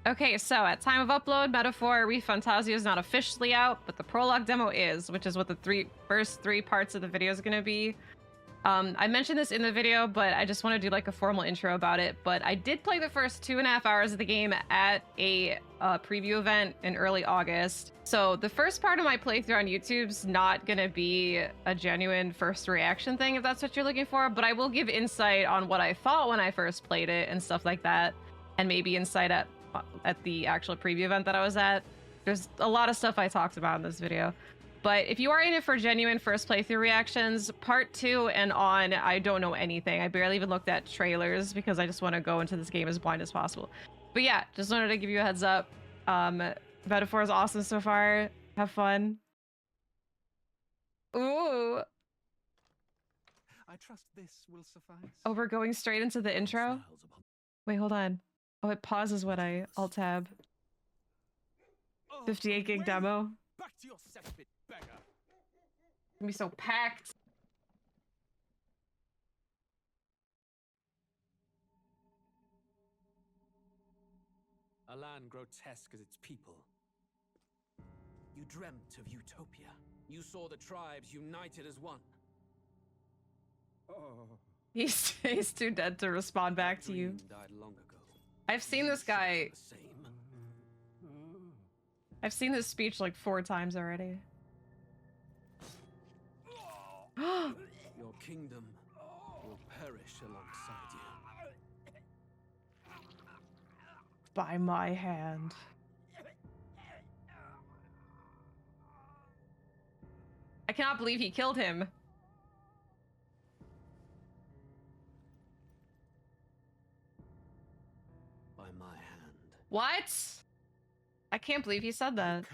Okay, so at time of upload, Metaphor ReFantazio is not officially out, but the prologue demo is, which is what the first three parts of the video is going to be. I mentioned this in the video, but I just want to do like a formal intro about it. But I did play the first 2.5 hours of the game at a preview event in early August. So the first part of my playthrough on YouTube's not going to be a genuine first reaction thing, if that's what you're looking for. But I will give insight on what I thought when I first played it and stuff like that. And maybe insight at the actual preview event that I was at. There's a lot of stuff I talked about in this video. But if you are in it for genuine first playthrough reactions, part 2 and on, I don't know anything. I barely even looked at trailers because I just want to go into this game as blind as possible. But yeah, just wanted to give you a heads up. Metaphor is awesome so far. Have fun. Ooh. I trust this will suffice. Oh, we're going straight into the intro? Wait, hold on. Oh, it pauses when I alt-tab. 58 gig demo. Back to your cesspit, beggar. It's gonna be so packed. A land grotesque as its people. You dreamt of utopia. You saw the tribes united as one. Oh. He's too dead to respond back to you. Died long ago. I've seen this guy. I've seen this speech like 4 times already. Your kingdom will perish alongside you. By my hand. I cannot believe he killed him. By my hand. What? I can't believe he said that.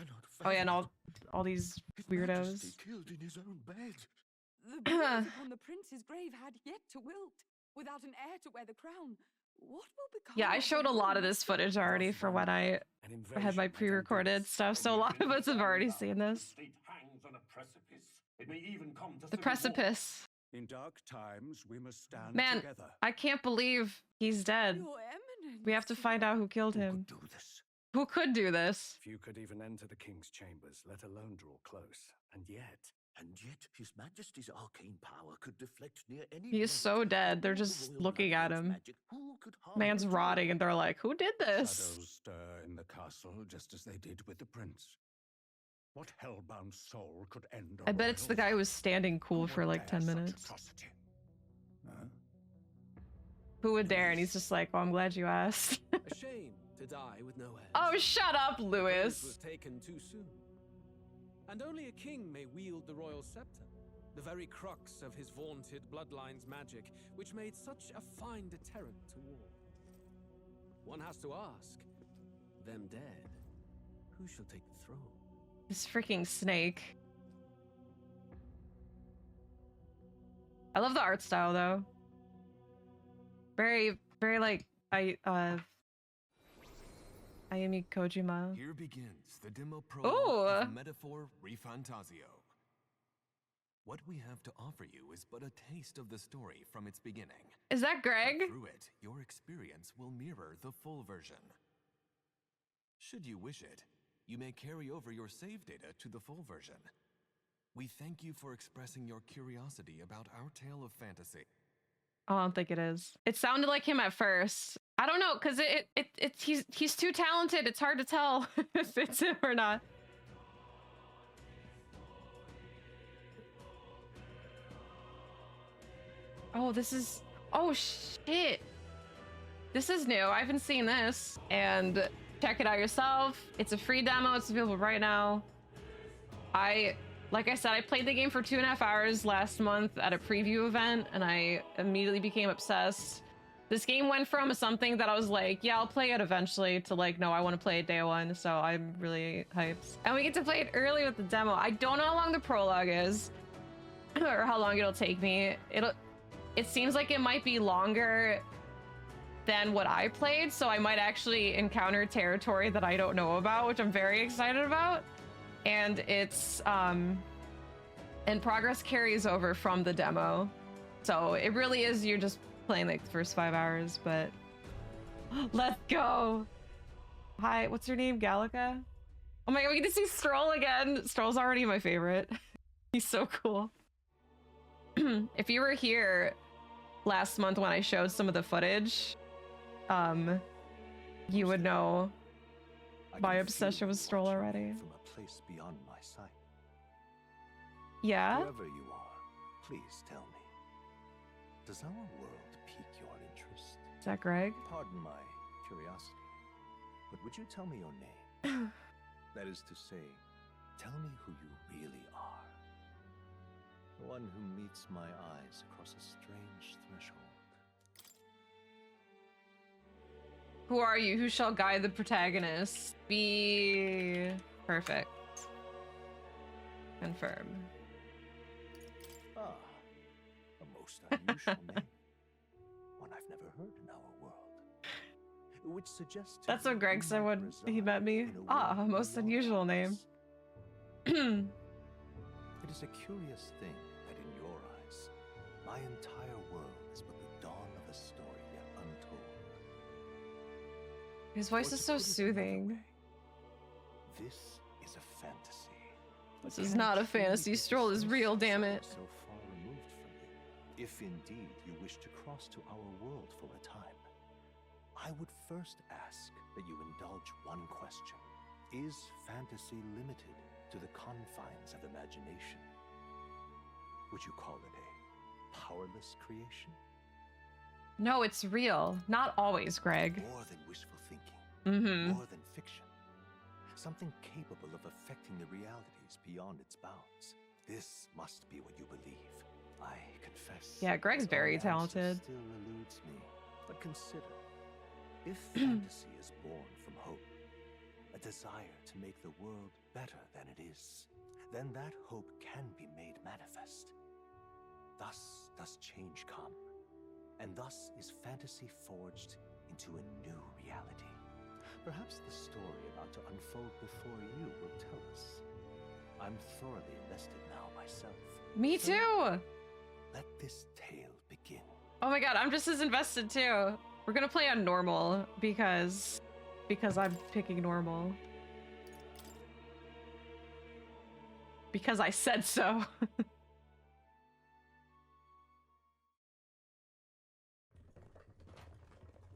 Oh yeah, and all these weirdos. Killed in his own bed. The bones upon the prince's grave had yet to wilt, without an heir to wear the crown. What will become? Yeah, I showed a lot of this footage already for when I had my pre-recorded stuff, so a lot of us have already seen this. The precipice. In dark times, we must stand Man, together. I can't believe he's dead. Your Eminence. We have to find out who killed him. Do this. Who could do this? Few could even enter the king's chambers, let alone draw close. And yet, His Majesty's arcane power could deflect near any. He is so dead. They're just looking at him. Man's rotting, and they're like, "Who did this?" Shadows stir in the castle, just as they did with the prince. What hellbound soul could end? I bet it's the guy who was standing cool for like 10 minutes. Huh? Who would dare? And he's just like, "Oh, I'm glad you asked." A shame to die with no heirs. Oh, shut up, The Lewis. prince was taken too soon. And only a king may wield the royal scepter, the very crux of his vaunted bloodline's magic, which made such a fine deterrent to war. One has to ask, them dead, who shall take the throne? This freaking snake. I love the art style though. Very like Ayumi Kojima. Here begins the demo Ooh. prologue of Metaphor ReFantazio. What we have to offer you is but a taste of the story from its beginning. Is that Greg? Through it, your experience will mirror the full version. Should you wish it, you may carry over your save data to the full version. We thank you for expressing your curiosity about our tale of fantasy. Oh, I don't think it is. It sounded like him at first. I don't know, cause he's too talented. It's hard to tell if it's him or not. Oh, this is, oh shit. This is new. I haven't seen this. And check it out yourself. It's a free demo. It's available right now. Like I said, I played the game for 2.5 hours last month at a preview event, and I immediately became obsessed. This game went from something that I was like, yeah, I'll play it eventually, to like, no, I want to play it day one, so I'm really hyped. And we get to play it early with the demo. I don't know how long the prologue is, or how long it'll take me. It seems like it might be longer than what I played, so I might actually encounter territory that I don't know about, which I'm very excited about. And it's and progress carries over from the demo, so it really is, you're just playing like the first 5 hours. But let's go. Hi, what's your name? Gallica? Oh my god, we get to see Strohl again. Strohl's already my favorite. He's so cool. If you were here last month when I showed some of the footage, you would know my obsession with Strohl already. From a place beyond my sight. Yeah? Whoever you are, please tell me. Does our world pique your interest? Is that Greg? Pardon my curiosity, but would you tell me your name? That is to say, tell me who you really are. The one who meets my eyes across a strange threshold. Who are you? Who shall guide the protagonist? Be perfect. Confirm. Ah, a most unusual name. One I've never heard in our world. Which suggests That's what Greg said when he met me. Ah, a most unusual name. It is a curious thing that in your eyes, my entire world is but the dawn of a story yet untold. His voice is so soothing. This is a fantasy. This is not a fantasy. Strohl is real, damn it. So far removed from you. If indeed you wish to cross to our world for a time, I would first ask that you indulge one question. Is fantasy limited to the confines of imagination? Would you call it a powerless creation? No, it's real. Not always, Greg. More than wishful thinking. Mm-hmm. More than fiction. Something capable of affecting the realities beyond its bounds. This must be what you believe. I confess. Yeah, Greg's very the answer talented. Still eludes me. But consider, if fantasy is born from hope, a desire to make the world better than it is, then that hope can be made manifest. Thus does change come, and thus is fantasy forged into a new reality. Perhaps the story about to unfold before you will tell us. I'm thoroughly invested now myself. Me too. Let this tale begin. Oh my god, I'm just as invested too. We're gonna play on normal because I'm picking normal. Because I said so.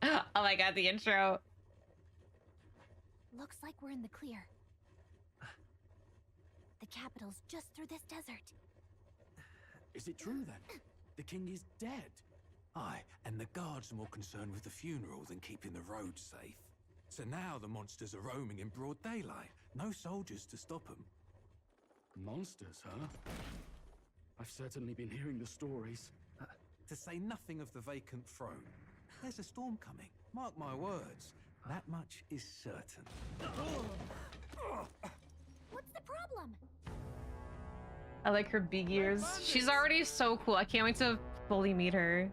Oh my god, the intro. Looks like we're in the clear. The capital's just through this desert. Is it true then? The king is dead? Aye, and the guards are more concerned with the funeral than keeping the roads safe. So now the monsters are roaming in broad daylight. No soldiers to stop them. Monsters, huh? I've certainly been hearing the stories. To say nothing of the vacant throne. There's a storm coming. Mark my words. That much is certain. What's the problem? I like her big ears. She's already so cool. I can't wait to fully meet her.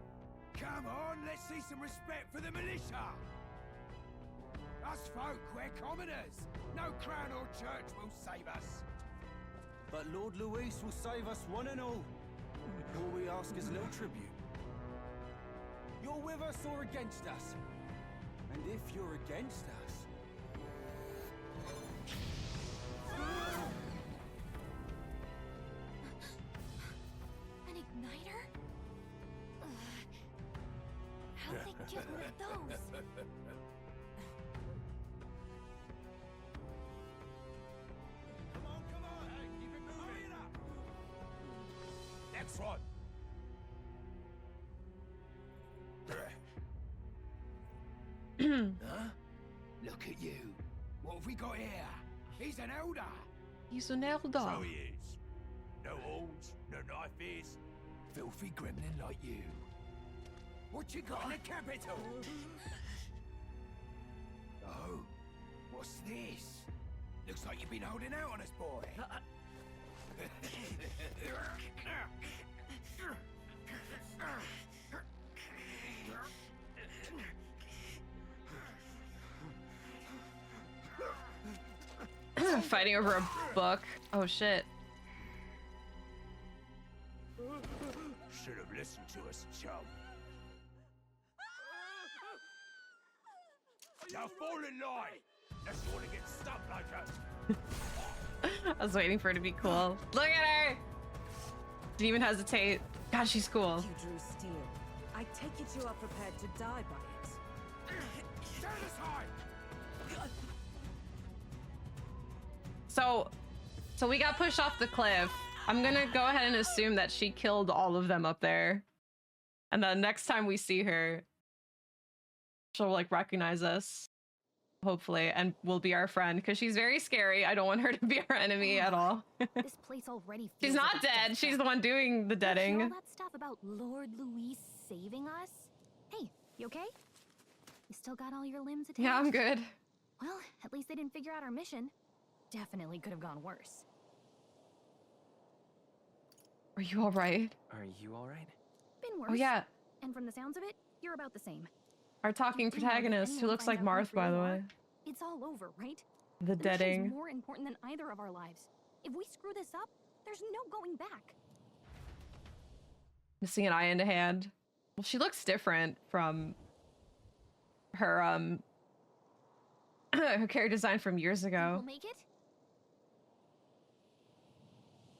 Come on, let's see some respect for the militia. Us folk, we're commoners. No crown or church will save us. But Lord Luis will save us one and all. All we ask is a little tribute. You're with us or against us? And if you're against us... An igniter? How'd they get one of those? Come on, hey, keep it moving. Hurry it up. Next one. Huh? Look at you. What have we got here? He's an elder. He's an elder. So he is. No horns, no knife is. Filthy gremlin like you. What you got in the capital? Oh, what's this? Looks like you've been holding out on us, boy. Fighting over a book. Oh shit. Should have listened to us, chum. Now fall in line. Just want to get stuck like us. I was waiting for her to be cool. Look at her! Didn't even hesitate. God, she's cool. You drew steel. I take it you are prepared to die by it. Stand aside! So we got pushed off the cliff. I'm gonna go ahead and assume that she killed all of them up there. And then next time we see her, she'll like recognize us. Hopefully, and will be our friend because she's very scary. I don't want her to be our enemy at all. This place already She's feels like not a dead. death She's trap. the one doing the You hear deading. all that stuff about Lord Louis saving us? Hey, you okay? You still got all your limbs attached? Yeah, I'm good. Well, at least they didn't figure out our mission. Definitely could have gone worse. Are you all right? Are you alright? Been worse. Oh yeah, And from the sounds of it, you're about the same. our talking You do know that if protagonist who anyone looks finds like out who Marth, we by the really way. are, it's all over, right? The The mission's deading. more important than either of our lives. If we screw this up, there's no going back. Missing an eye and a hand. Well, she looks different from her her character design from years Think ago. we'll make it?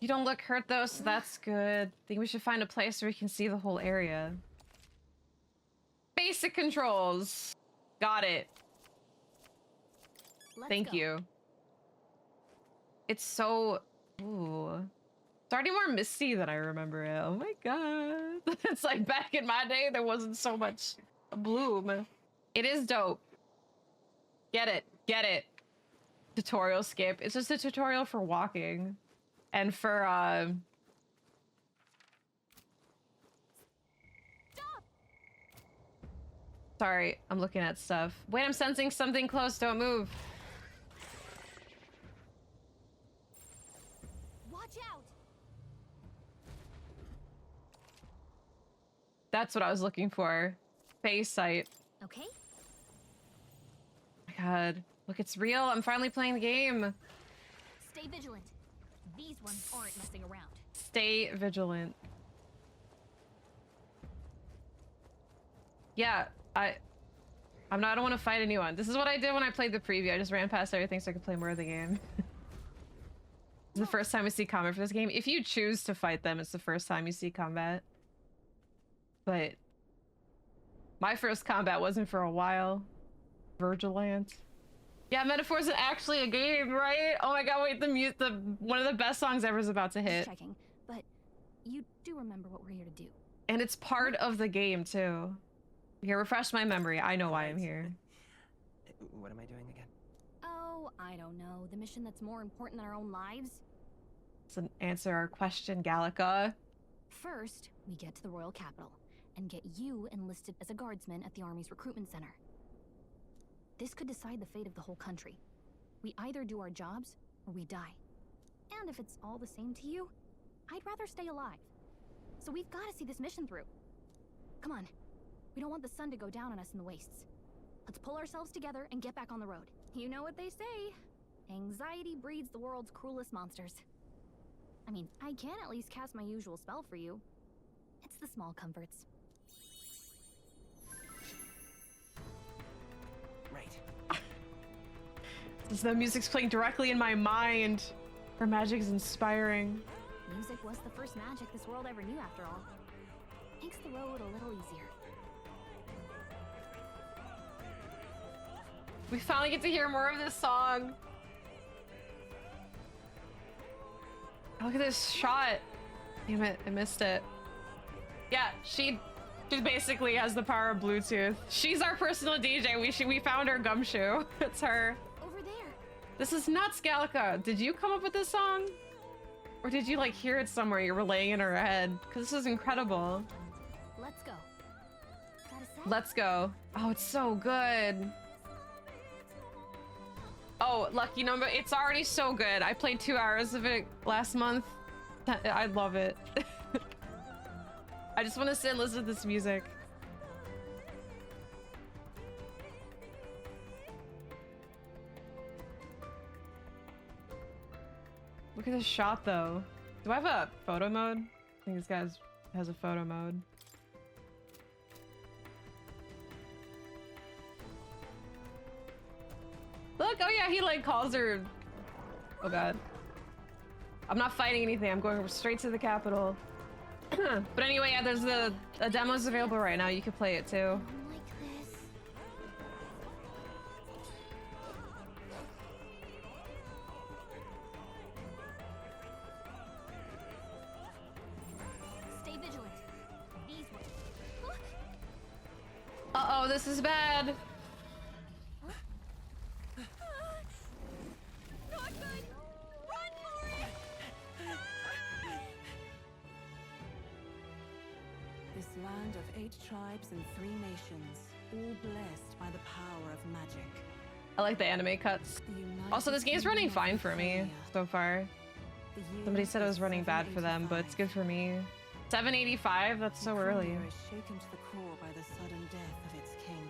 You don't look hurt though, so that's good. Think we should find a place where we can see the whole area. Basic controls. Got it. Let's Thank go. you. It's so... Ooh. It's already more misty than I remember it. Oh my god. It's like back in my day, there wasn't so much bloom. It is dope. Get it. Get it. Tutorial skip. It's just a tutorial for walking. And for, Stop! Sorry, I'm looking at stuff. Wait, I'm sensing something close. Don't move. Watch out! That's what I was looking for. Face sight. Okay. Oh my god. Look, it's real. I'm finally playing the game. Stay vigilant. These ones aren't messing around. Stay vigilant. Yeah, I don't want to fight anyone. This is what I did when I played the preview. I just ran past everything so I could play more of the game. It's the first time we see combat for this game. If you choose to fight them, it's the first time you see combat. But my first combat wasn't for a while. Vigilant. Yeah, Metaphors is actually a game, right? Oh my god, wait, the one of the best songs ever is about to hit. Just checking, but you do remember what we're here to do. And it's part of the game too. Here, refresh my memory. I know why I'm here. What am I doing again? Oh, I don't know. The mission that's more important than our own lives? Let's answer our question, Gallica. First, we get to the royal capital and get you enlisted as a guardsman at the army's recruitment center. This could decide the fate of the whole country. We either do our jobs or we die. And if it's all the same to you, I'd rather stay alive. So we've got to see this mission through. Come on. We don't want the sun to go down on us in the wastes. Let's pull ourselves together and get back on the road. You know what they say. Anxiety breeds the world's cruelest monsters. I mean, I can at least cast my usual spell for you. It's the small comforts. Right. The music's playing directly in my mind. Her magic is inspiring. Music was the first magic this world ever knew, after all. Makes the road a little easier. We finally get to hear more of this song. Look at this shot. Damn it, I missed it. Yeah, she basically has the power of Bluetooth. She's our personal DJ. We found her gumshoe. It's her. Over there. This is nuts, Gallica. Did you come up with this song? Or did you like hear it somewhere? You were laying in her head. Because this is incredible. Let's go. Got a set? Let's go. Oh, it's so good. Oh, lucky number. It's already so good. I played 2 hours of it last month. I love it. I just want to sit and listen to this music. Look at this shot though. Do I have a photo mode? I think this guy has a photo mode. Look, oh how he like calls her. Oh god. I'm not fighting anything. I'm going straight to the capital. But anyway, yeah, there's a demo's available right now. You can play it too. Like this. Stay vigilant. These ones. Uh-oh, this is bad. Not good. Run for it. This land of 8 tribes and 3 nations, all blessed by the power of magic. I like the anime cuts. The United Also, this game's running Kingdom of fine for me Euphoria. so far. The year Somebody said it is was running bad for them, but it's 785. good for me. 785? That's so early. Euphoria is shaken to the core by the sudden death of its king.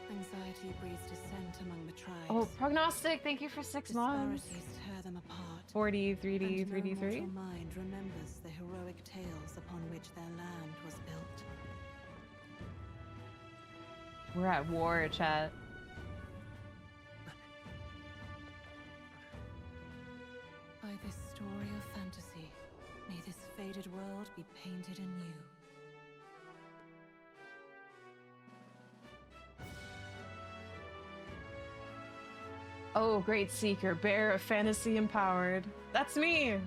Anxiety breeds dissent among the tribes. Oh, prognostic, thank you for 6 months. Disparities tear them apart. 40, 3D, and 3D3. no mortal mind remembers the heroic tales upon which their land was built. We're at war, chat. By this story of fantasy, may this faded world be painted anew. Oh, great seeker, bearer of fantasy empowered. That's me!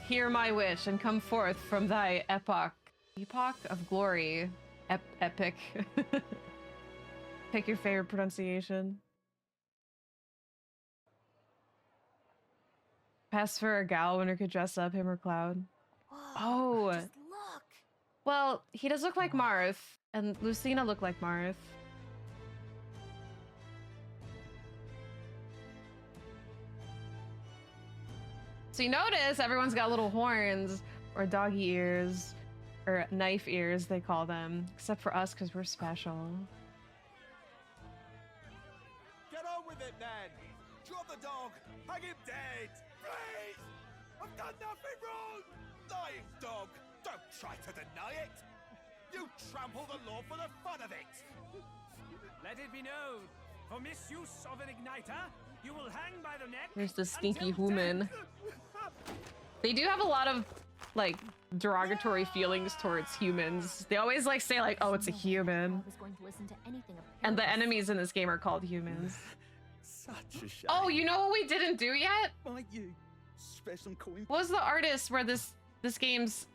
Hear my wish and come forth from thy epoch of glory. Epic. Pick your favorite pronunciation. Pass for a gal when her could dress up, him or Cloud. Whoa, Oh. just look. Well, he does look like Marth, and Lucina looked like Marth. So you notice everyone's got little horns, or doggy ears, or knife ears, they call them. Except for us, because we're special. Get on with it, then! Drop the dog! Hang him dead! Please! I've done nothing wrong! Lying dog! Don't try to deny it! You trample the law for the fun of it! Let it be known, for misuse of an igniter, you will hang by the neck. There's the stinky until human. death. They do have a lot of, like, derogatory feelings towards humans. They always, like, say, like, oh, it's a human. I was going to listen to anything of And the Paris. enemies in this game are called humans. Such a shame. Oh, you know what we didn't do yet? Might you spare some coin? What was the artist where this game's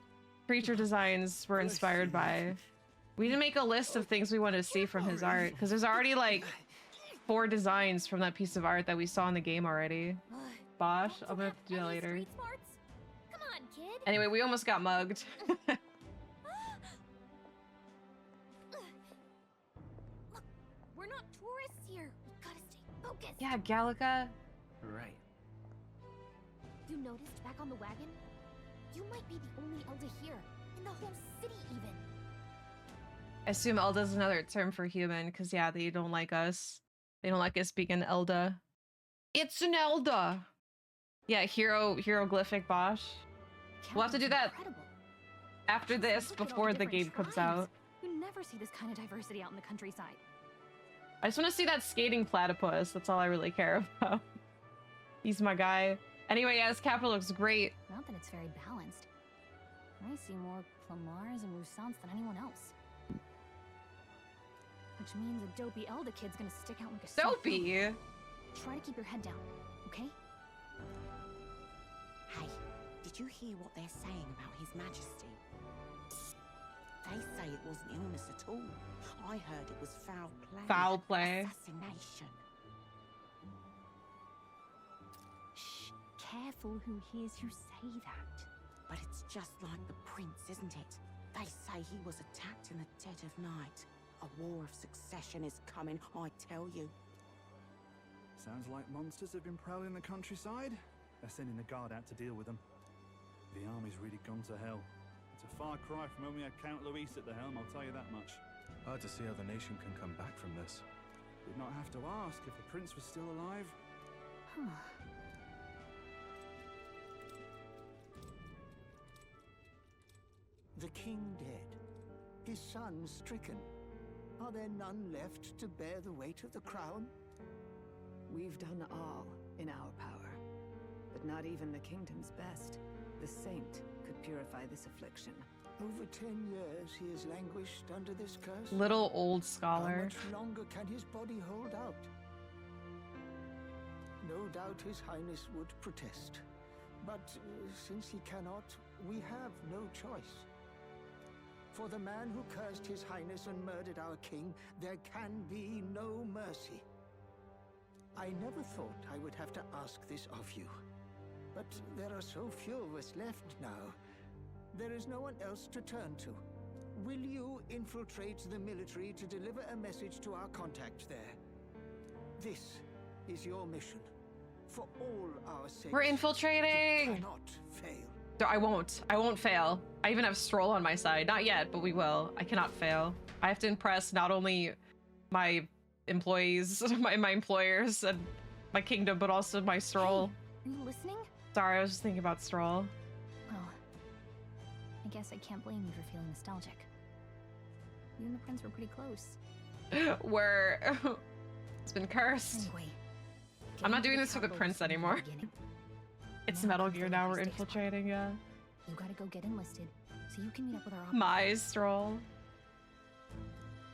creature designs were inspired by? We didn't make a list of things we wanted to see from his art, because there's already, like, 4 designs from that piece of art that we saw in the game already. Bosh, I'm gonna have to do that later. Street smarts? Come on, kid. Anyway, we almost got mugged. Look, we're not tourists here. We gotta stay focused. Yeah, Gallica. Right. You noticed back on the wagon? You might be the only Elder here, in the whole city even. I assume Elda's another term for human, because yeah, they don't like us. They don't like us being an Elda. It's an Elda! Yeah, hieroglyphic Bosch. We'll have to do that Incredible. after this, Look at all before the different game comes tribes. out. You never see this kind of diversity out in the countryside. I just want to see that skating platypus. That's all I really care about. He's my guy. Anyway, yeah, this capital looks great. Not that it's very balanced. I see more Plamars and Roussants than anyone else. Which means a dopey Elda kid's gonna stick out like a sore thumb. Dopey! Try to keep your head down, okay? Hey, did you hear what they're saying about His Majesty? They say it wasn't illness at all. I heard it was foul play. Foul play. Assassination. Shh, careful who hears you say that. But it's just like the prince, isn't it? They say he was attacked in the dead of night. A war of succession is coming, I tell you. Sounds like monsters have been prowling the countryside. They're sending the guard out to deal with them. The army's really gone to hell. It's a far cry from when we had Count Luis at the helm, I'll tell you that much. Hard to see how the nation can come back from this. We'd not have to ask if the prince was still alive. The king dead. His son stricken. Are there none left to bear the weight of the crown? We've done all in our power, but not even the kingdom's best, the saint, could purify this affliction. Over 10 years he has languished under this curse. Little old How scholar. much longer can his body hold out? No doubt His Highness would protest. But since he cannot, we have no choice. For the man who cursed His Highness and murdered our king, there can be no mercy. I never thought I would have to ask this of you. But there are so few of us left now. There is no one else to turn to. Will you infiltrate the military to deliver a message to our contact there? This is your mission. For all our sakes. We're infiltrating! You cannot fail. No, I won't fail. I even have Strohl on my side. Not yet, but we will. I cannot fail. I have to impress not only my employees, my employers and my kingdom, but also my Strohl. Hey, are you listening? Sorry, I was just thinking about Strohl. Well, I guess I can't blame you for feeling nostalgic. You and the prince were pretty close. It's been cursed. Anyway, I'm not doing this for the prince anymore. It's Metal Gear now, we're infiltrating, yeah. You gotta go get enlisted, so you can meet up with our My Strohl.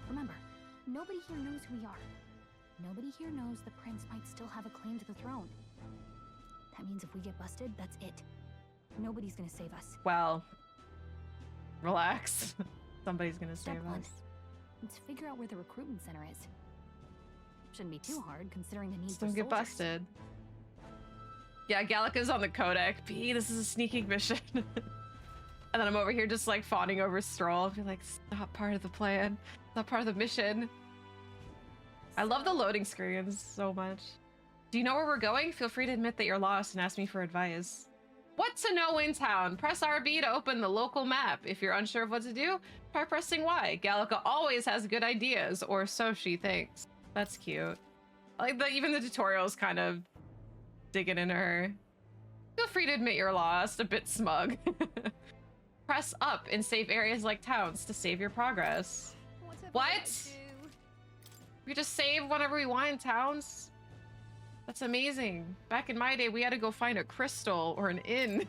Remember, nobody here knows who we are. Nobody here knows the prince might still have a claim to the throne. That means if we get busted, that's it. Nobody's gonna save us. Well, relax. Somebody's gonna save Step 1. us. Let's figure out where the recruitment center is. Shouldn't be too hard considering the need for Don't get soldiers. busted. Yeah, Gallica's on the codec. B, this is a sneaking mission. And then I'm over here just like fawning over Strohl. I'll be like, it's not part of the plan. It's not part of the mission. I love the loading screens so much. Do you know where we're going? Feel free to admit that you're lost and ask me for advice. What to know in town? Press RB to open the local map. If you're unsure of what to do, try pressing Y. Gallica always has good ideas, or so she thinks. That's cute. I like that even the tutorial's kind of digging into her. Feel free to admit you're lost, a bit smug. Press up in safe areas like towns to save your progress. What? We just save whenever we want in towns? That's amazing. Back in my day, we had to go find a crystal or an inn.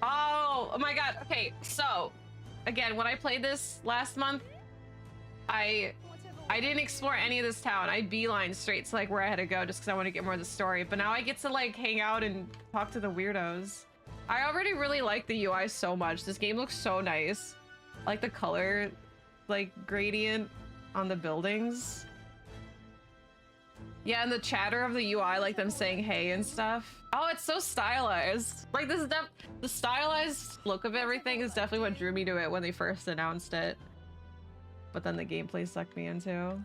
Oh my god. Okay, so again, when I played this last month, I didn't explore any of this town. I beelined straight to like where I had to go just because I want to get more of the story. But now I get to like hang out and talk to the weirdos. I already really like the UI so much. This game looks so nice. I like the color, like gradient on the buildings. Yeah, and the chatter of the UI, like them saying hey and stuff. Oh, it's so stylized. Like this is the stylized look of everything is definitely what drew me to it when they first announced it. But then the gameplay sucked me into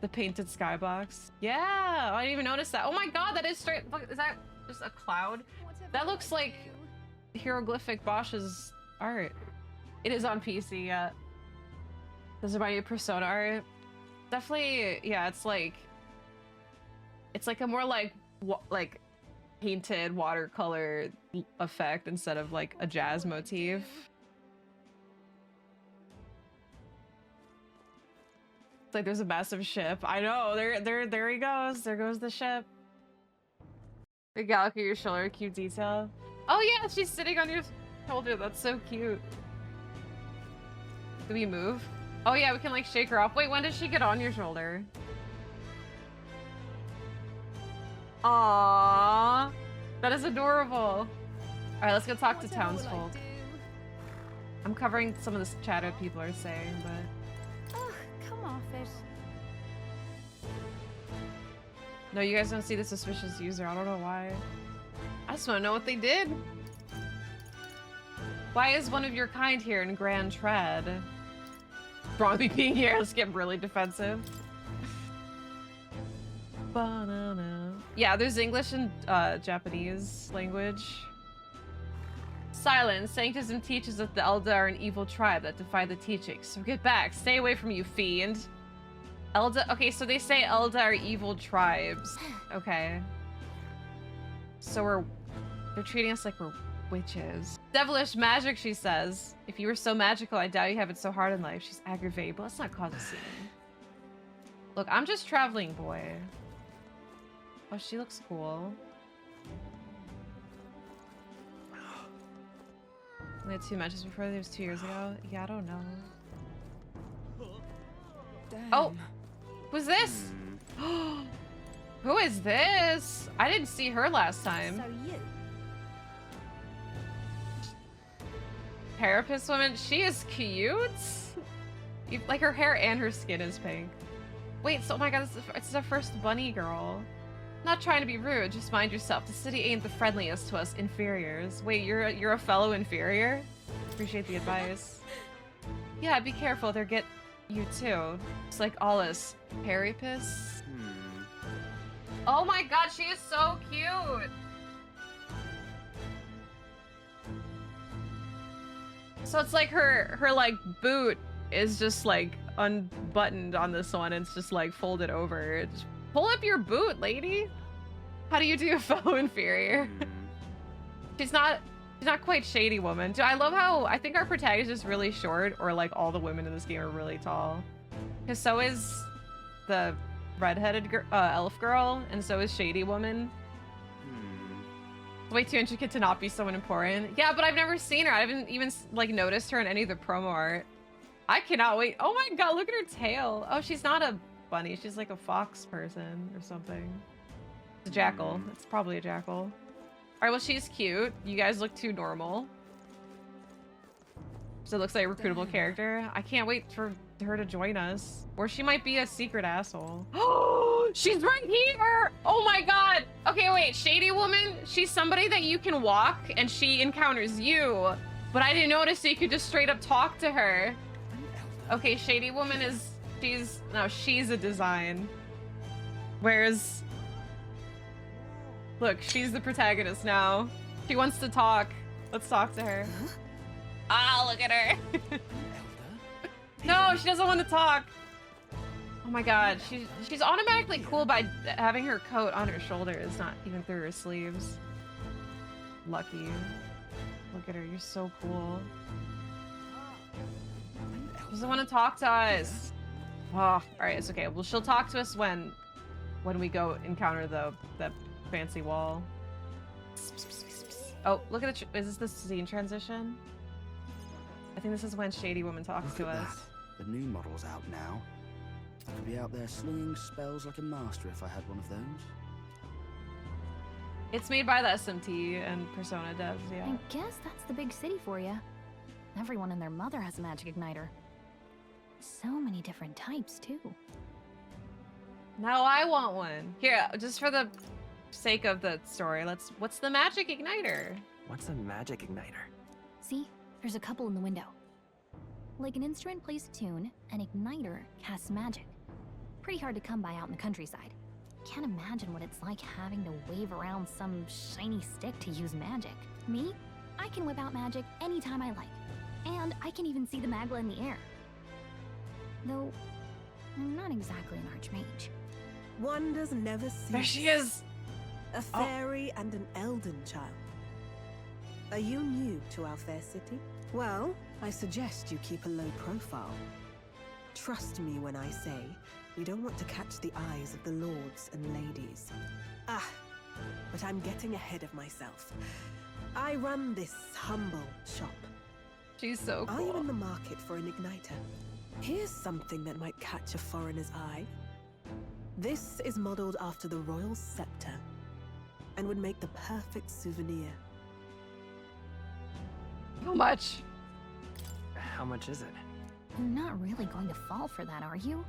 the painted skybox. Yeah, I didn't even notice that. Oh my god, that is straight. Look, is that just a cloud? That looks like hieroglyphic Bosch's art. It is on PC, yeah. Does it remind you of Persona art? Definitely, yeah, it's like a more like painted watercolor effect instead of like a jazz motif. It's like there's a massive ship. I know, there he goes. There goes the ship. The Gallica, your shoulder, cute detail. Oh yeah, she's sitting on your shoulder. That's so cute. Do we move? Oh yeah, we can like shake her off. Wait, when did she get on your shoulder? Aww, that is adorable. All right, let's go talk to townsfolk. I'm covering some of this chatter people are saying, but Ugh, come off it. no, you guys don't see the suspicious user. I don't know why. I just want to know what they did. Why is one of your kind here in Grand Tread? Wrong me being here. Let's get really defensive. Banana. Yeah, there's English and Japanese language. Silence. Sanctism teaches that the Elda are an evil tribe that defy the teachings. So get back. Stay away from you, fiend. Elda. Okay, so they say Elda are evil tribes. Okay. So they're treating us like we're witches. devilish magic, she says. If you were so magical, I doubt you have it so hard in life. She's aggravated, but let's not cause a scene. Look, I'm just traveling boy. Oh, she looks cool. We had 2 matches before. It was 2 years ago. Yeah, I don't know. Damn. Oh, who's this? Who is this? I didn't see her last time. So you? Carapace woman. She is cute. Like her hair and her skin is pink. Wait, so oh my god, it's the first bunny girl. Not trying to be rude, just mind yourself. The city ain't the friendliest to us inferiors. Wait, you're a fellow inferior? Appreciate the advice. Yeah, be careful, they'll get you too. It's like all us. Carapace. Oh my god, she is so cute! So it's like her like boot is just like unbuttoned on this one and it's just like folded over. Just pull up your boot, lady. How do you do a fellow inferior? She's not quite shady woman. Dude, I love how I think our protagonist is really short, or like all the women in this game are really tall. Cause so is the redheaded elf girl, and so is shady woman. Way too intricate to not be someone important. Yeah, but I've never seen her. I haven't even like noticed her in any of the promo art. I cannot wait. Oh my god, look at her tail. Oh, she's not a bunny. She's like a fox person or something. It's a jackal. It's probably a jackal. All right, well, she's cute. You guys look too normal. So it looks like a recruitable character. I can't wait for her to join us. Or she might be a secret asshole. Oh, she's right here! Oh my god! Okay, wait, shady woman, she's somebody that you can walk and she encounters you. But I didn't notice that you could just straight up talk to her. Okay, shady woman is, she's a design. Whereas, look, she's the protagonist now. She wants to talk. Let's talk to her. Ah, look at her. No, she doesn't want to talk. Oh my god, she's automatically cool by having her coat on her shoulders, not even through her sleeves. Lucky. Look at her, you're so cool. She doesn't want to talk to us. Oh, alright, it's okay. Well, she'll talk to us when we go encounter the fancy wall. Oh, look at the, is this the scene transition? I think this is when Shady Woman talks to us. The new model's out now. I could be out there slinging spells like a master if I had one of those. It's made by the SMT and Persona devs, yeah. I guess that's the big city for you. Everyone and their mother has a magic igniter. So many different types, too. Now I want one. Here, just for the sake of the story, what's the magic igniter? What's a magic igniter? See? There's a couple in the window. Like an instrument plays a tune, an igniter casts magic. Pretty hard to come by out in the countryside. Can't imagine what it's like having to wave around some shiny stick to use magic. Me? I can whip out magic anytime I like. And I can even see the magla in the air. Though, I'm not exactly an archmage. Wonders never cease. There she is! A fairy and an elden child. Are you new to our fair city? Well, I suggest you keep a low profile. Trust me when I say, we don't want to catch the eyes of the lords and ladies. Ah, but I'm getting ahead of myself. I run this humble shop. She's so cool. Are you in the market for an igniter? Here's something that might catch a foreigner's eye. This is modeled after the royal scepter and would make the perfect souvenir. How much? How much is it? You're not really going to fall for that, are you?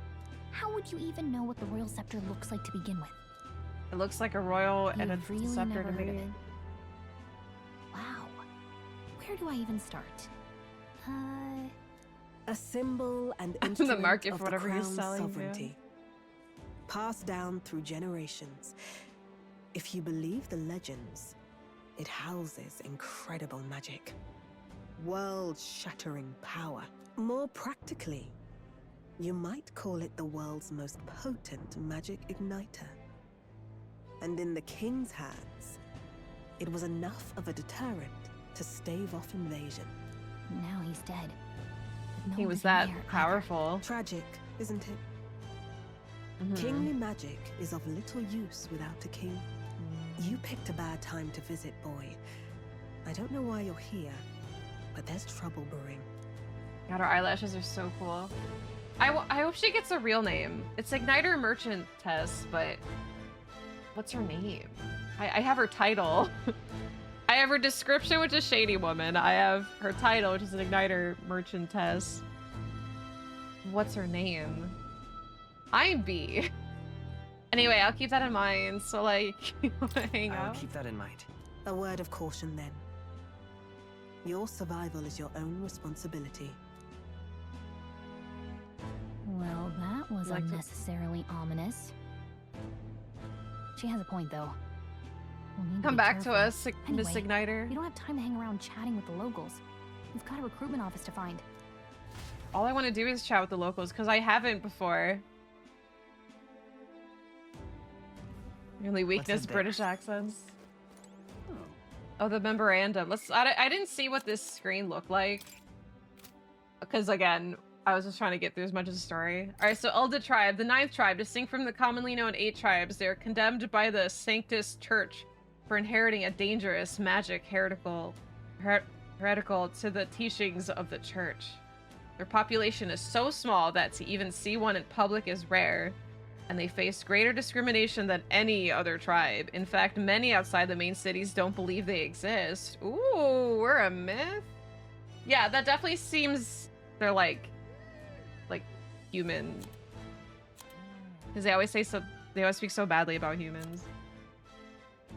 How would you even know what the royal scepter looks like to begin with? It looks like a royal and a really scepter never to heard of me. it. Wow. Where do I even start? A symbol and I'm in the instrument market of for the whatever he's crown's selling, sovereignty. Passed down through generations. If you believe the legends, it houses incredible magic. World-shattering power. More practically, you might call it the world's most potent magic igniter. And in the king's hands, it was enough of a deterrent to stave off invasion. Now he's dead. No He was living that heir powerful. Tragic, isn't it? Kingly magic is of little use without a king. You picked a bad time to visit, boy. I don't know why you're here, but there's trouble brewing. God, her eyelashes are so cool. I hope she gets a real name. It's Igniter Merchantess, but what's her name? I have her title. I have her description, which is Shady Woman. I have her title, which is an Igniter Merchantess. What's her name? I'm B. Anyway, I'll keep that in mind. So, like, you wanna hang out? I'll keep that in mind. A word of caution, then. Your survival is your own responsibility. Well, that was unnecessarily ominous. She has a point, though. We'll need Come be back careful. to us, Miss Anyway, Igniter. We don't have time to hang around chatting with the locals. We've got a recruitment office to find. All I want to do is chat with the locals, because I haven't before. Your only weakness, British accents. Oh, the memorandum. I didn't see what this screen looked like. Because, again, I was just trying to get through as much of the story. Alright, so Ulda tribe, the 9th tribe, distinct from the commonly known 8 tribes, they are condemned by the Sanctus Church for inheriting a dangerous magic heretical to the teachings of the church. Their population is so small that to even see one in public is rare, and they face greater discrimination than any other tribe. In fact, many outside the main cities don't believe they exist. Ooh, we're a myth? Yeah, that definitely seems they're like human. Because they always speak so badly about humans.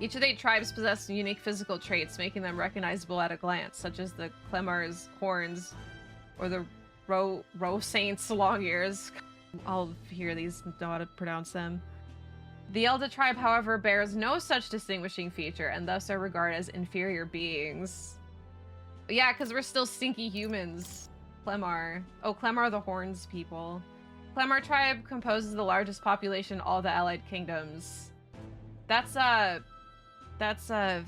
Each of the 8 tribes possess unique physical traits, making them recognizable at a glance, such as the Clemar's horns or the Row Saints' long ears. I'll hear these, know how to pronounce them. The Elda tribe, however, bears no such distinguishing feature, and thus are regarded as inferior beings. Yeah, because we're still stinky humans. Clemar. Oh, Clemar the Horns people. Clemar tribe composes the largest population in all the allied kingdoms. That's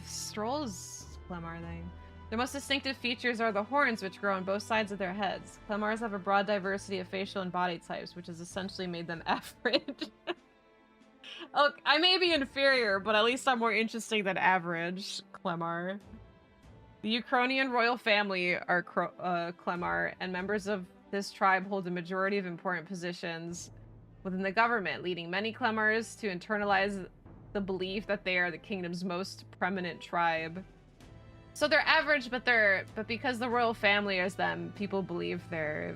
Strohl's Clemar thing. Their most distinctive features are the horns, which grow on both sides of their heads. Clemars have a broad diversity of facial and body types, which has essentially made them average. Oh, I may be inferior, but at least I'm more interesting than average, Clemar. The Ukrainian royal family are Clemar, and members of this tribe hold a majority of important positions within the government, leading many Clemars to internalize the belief that they are the kingdom's most preeminent tribe. So they're average, but because the royal family is them, people believe they're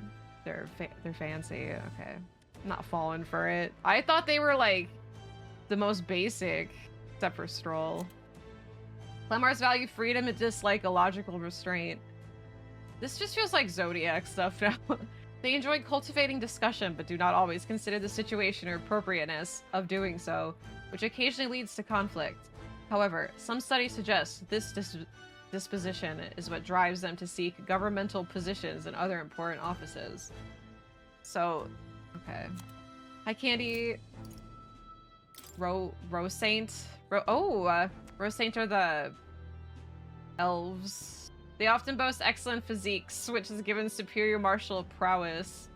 fancy. Okay, I'm not falling for it. I thought they were like the most basic, except for Strohl. Clemars value freedom and dislike illogical restraint. This just feels like Zodiac stuff now. They enjoy cultivating discussion, but do not always consider the situation or appropriateness of doing so, which occasionally leads to conflict. However, some studies suggest this disposition is what drives them to seek governmental positions and other important offices. So, okay. Hi, Candy. Rose Saint. Rose Saint are the elves. They often boast excellent physiques, which is given superior martial prowess.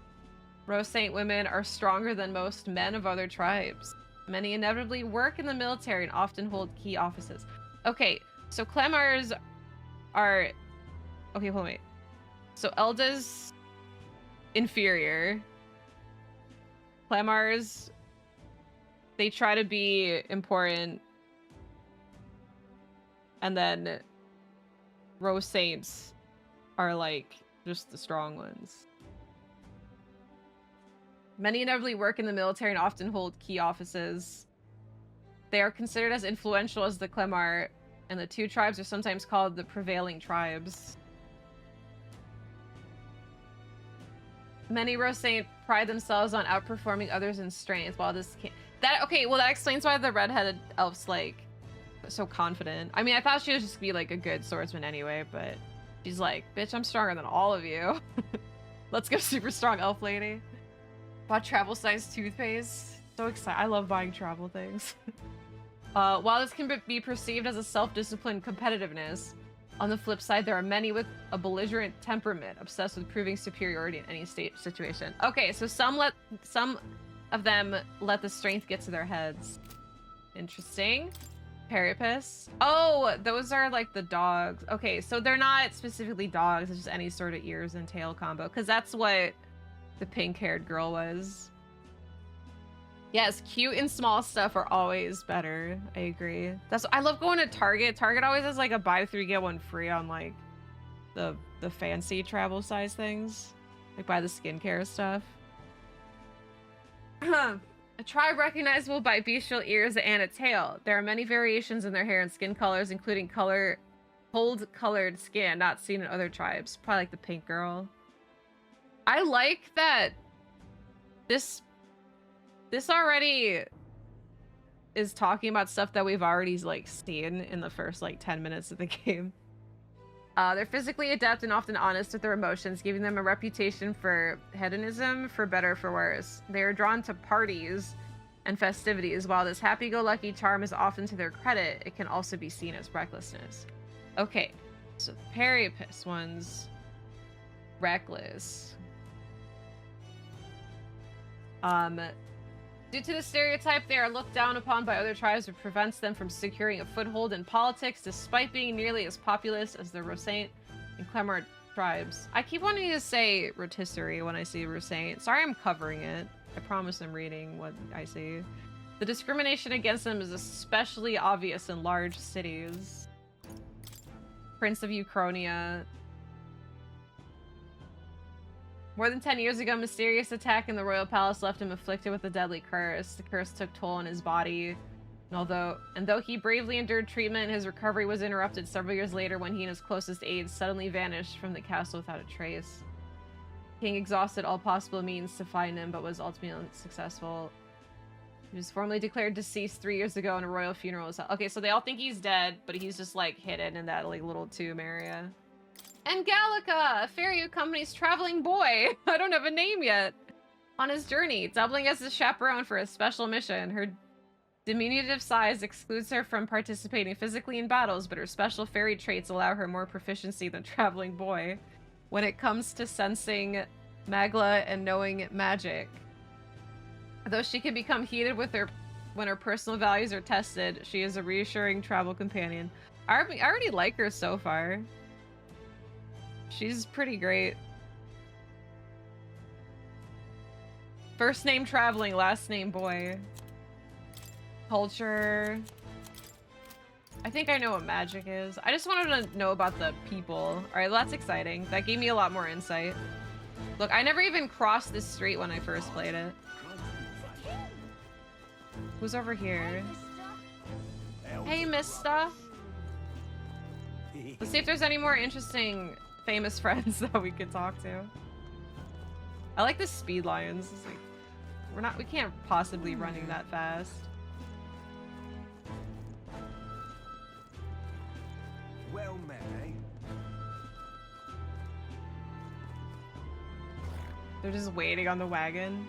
Rose Saint women are stronger than most men of other tribes. Many inevitably work in the military and often hold key offices. Okay, so Clemars are... Okay, hold on, wait. So Elda's inferior. Clemars, they try to be important. And then Rose Saints are like just the strong ones. Many inevitably work in the military and often hold key offices. They are considered as influential as the Clemar, and the 2 tribes are sometimes called the prevailing tribes. Many Rose Saint pride themselves on outperforming others in strength, while this can't... Okay, well that explains why the redheaded elf's like so confident. I mean, I thought she would just be like a good swordsman anyway, but she's like, bitch, I'm stronger than all of you. Let's go, super strong elf lady. Bought travel size toothpaste. So excited. I love buying travel things. While this can be perceived as a self-disciplined competitiveness, On the flip side, there are many with a belligerent temperament, obsessed with proving superiority in any situation. Okay, so some of them let the strength get to their heads. Interesting. Carapace. Oh, those are like the dogs. Okay, so they're not specifically dogs, it's just any sort of ears and tail combo, because that's what the pink-haired girl was. Yes, cute and small stuff are always better. I agree. I love going to Target. Target always has like a buy 3 get 1 free on like the fancy travel size things. Like buy the skincare stuff. A tribe recognizable by bestial ears and a tail. There are many variations in their hair and skin colors, including cold-colored skin not seen in other tribes. Probably like the pink girl. I like that this already is talking about stuff that we've already like seen in the first like 10 minutes of the game. They're physically adept and often honest with their emotions, giving them a reputation for hedonism, for better or for worse. They are drawn to parties and festivities. While this happy-go-lucky charm is often to their credit, it can also be seen as recklessness. Okay, so the Carapace one's reckless. Due to the stereotype, they are looked down upon by other tribes, which prevents them from securing a foothold in politics, despite being nearly as populous as the Rosaint and Clemart tribes. I keep wanting to say rotisserie when I see Rosaint. Sorry I'm covering it. I promise I'm reading what I see. The discrimination against them is especially obvious in large cities. Prince of Uchronia. More than 10 years ago, a mysterious attack in the royal palace left him afflicted with a deadly curse. The curse took toll on his body. And though he bravely endured treatment, his recovery was interrupted several years later when he and his closest aides suddenly vanished from the castle without a trace. The king exhausted all possible means to find him, but was ultimately unsuccessful. He was formally declared deceased 3 years ago in a royal funeral. Okay, so they all think he's dead, but he's just like hidden in that like little tomb area. And Gallica, a fairy who accompanies traveling boy. I don't have a name yet. On his journey, doubling as his chaperone for a special mission. Her diminutive size excludes her from participating physically in battles, but her special fairy traits allow her more proficiency than traveling boy when it comes to sensing magla and knowing magic. Though she can become heated with when her personal values are tested, she is a reassuring travel companion. I already like her so far. She's pretty great. First name traveling, last name boy. Culture. I think I know what magic is. I just wanted to know about the people. Alright, well, that's exciting. That gave me a lot more insight. Look, I never even crossed this street when I first played it. Who's over here? Hey, mister. Let's see if there's any more interesting famous friends that we could talk to. I like the speed lions. It's like, we can't possibly running that fast. Well met, eh? They're just waiting on the wagon.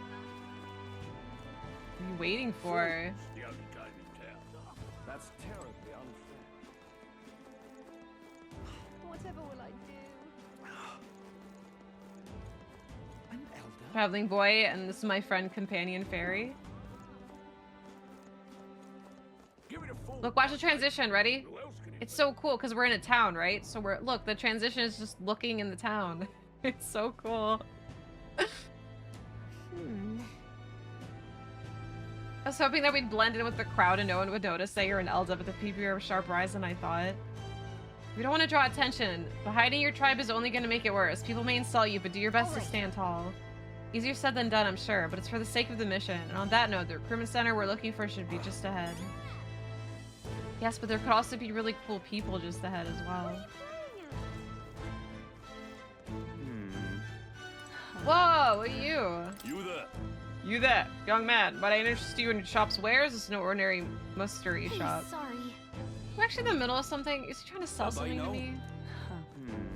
What are you waiting for? The only game in town. That's terribly unfair. Whatever will I do? Traveling boy, and this is my friend companion fairy. Look, watch the transition. Ready? It's so cool because we're in a town, right? So look, the transition is just looking in the town. It's so cool. I was hoping that we'd blend in with the crowd and no one would notice that you're an Elda, but the people are sharp rise than I thought. We don't want to draw attention, but hiding your tribe is only going to make it worse. People may insult you, but do your best to stand tall. Easier said than done, I'm sure, but it's for the sake of the mission. And on that note, the recruitment center we're looking for should be just ahead. Yes, but there could also be really cool people just ahead as well. Whoa, what are you? You there. You there, young man. Might I interest you in your shop's wares? This is no ordinary mustery shop. Sorry. I'm actually in the middle of something. Is he trying to sell something to me?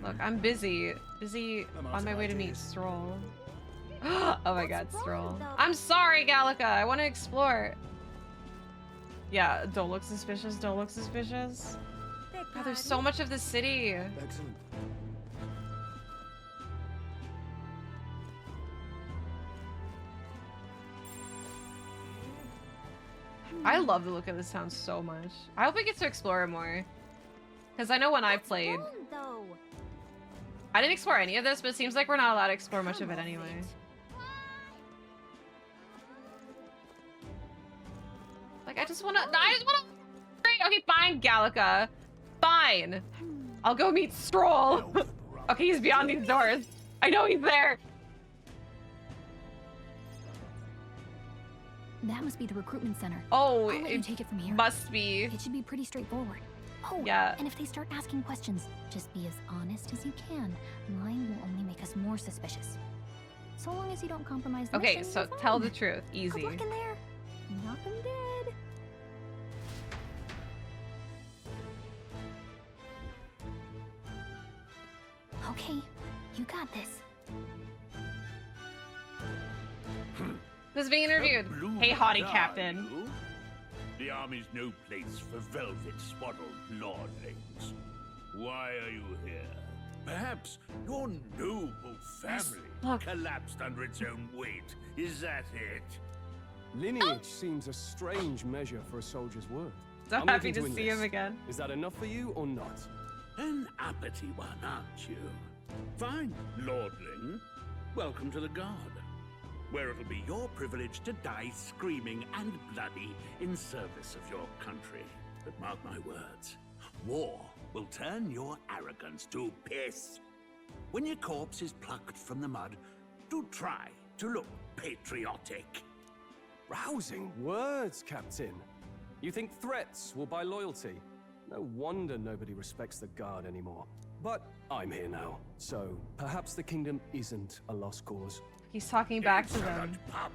Look, I'm busy. On my way to meet Strohl. Oh my god, Strohl. I'm sorry, Gallica. I want to explore. Yeah, don't look suspicious. Don't look suspicious. God, there's so much of the city. Excellent. I love the look of this town so much. I hope we get to explore it more. Because I know when I played... I didn't explore any of this, but it seems like we're not allowed to explore much of it anyway. Like, I just wanna... Okay, fine, Gallica. Fine. I'll go meet Strohl. Okay, he's beyond these doors. I know he's there. That must be the recruitment center. Oh, I'll let you take it from here. Must be. It should be pretty straightforward. Oh, yeah. And if they start asking questions, just be as honest as you can. Lying will only make us more suspicious. So long as you don't compromise the Okay, mission, so you're tell fine. the truth. Easy. Good luck in there. Knock 'em dead. Okay, you got this. Who's being interviewed? Hey, haughty captain. You? The army's no place for velvet-swaddled lordlings. Why are you here? Perhaps your noble family collapsed under its own weight. Is that it? Lineage seems a strange measure for a soldier's worth. So I'm happy looking to see enlist. him again. Is that enough for you or not? An uppity one, aren't you? Fine, lordling. Welcome to the Guard, where it'll be your privilege to die screaming and bloody in service of your country. But mark my words, war will turn your arrogance to piss. When your corpse is plucked from the mud, do try to look patriotic. Rousing words, Captain. You think threats will buy loyalty? No wonder nobody respects the Guard anymore. But I'm here now, so perhaps the kingdom isn't a lost cause. He's talking back to them. Pup,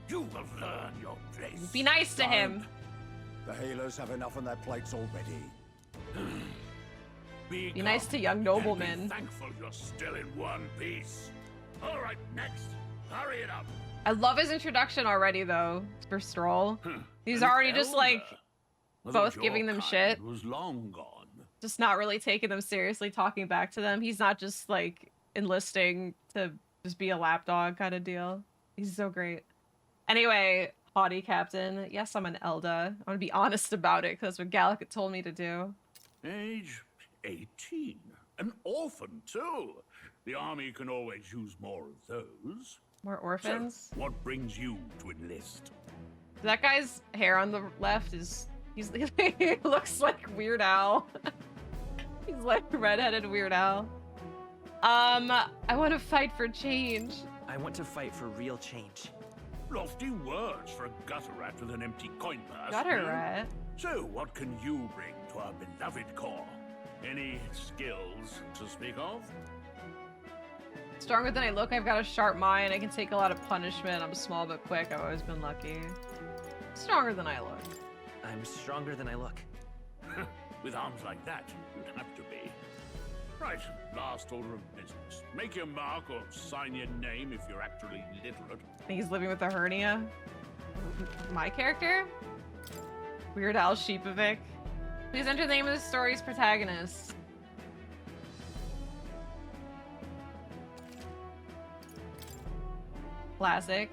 you will learn your place. Be nice to him. The healers have enough on their plates already. Be nice to young noblemen. Be thankful you're still in one piece. All right, next. Hurry it up. I love his introduction already, though, for Strohl. He's already just like both giving them shit. Was long gone. Just not really taking them seriously, talking back to them. He's not just like enlisting to just be a lapdog kind of deal. He's so great. Anyway, haughty captain. Yes, I'm an Elda. I'm gonna be honest about it because what Gallica told me to do. Age 18. An orphan, too. The army can always use more of those. More orphans? So, what brings you to enlist? That guy's hair on the left is... he looks like Weird Al. He's like redheaded Weird Al. I want to fight for change. I want to fight for real change. Lofty words for a gutter rat with an empty coin purse. Gutter rat? So, what can you bring to our beloved corps? Any skills to speak of? Stronger than I look. I've got a sharp mind. I can take a lot of punishment. I'm small but quick. I've always been lucky. Stronger than I look. I'm stronger than I look. With arms like that, you'd have to be. Right, last order of business. Make your mark or sign your name if you're actually literate. He's living with a hernia. My character? Weird Al Sheepovic. Please enter the name of the story's protagonist. Classic.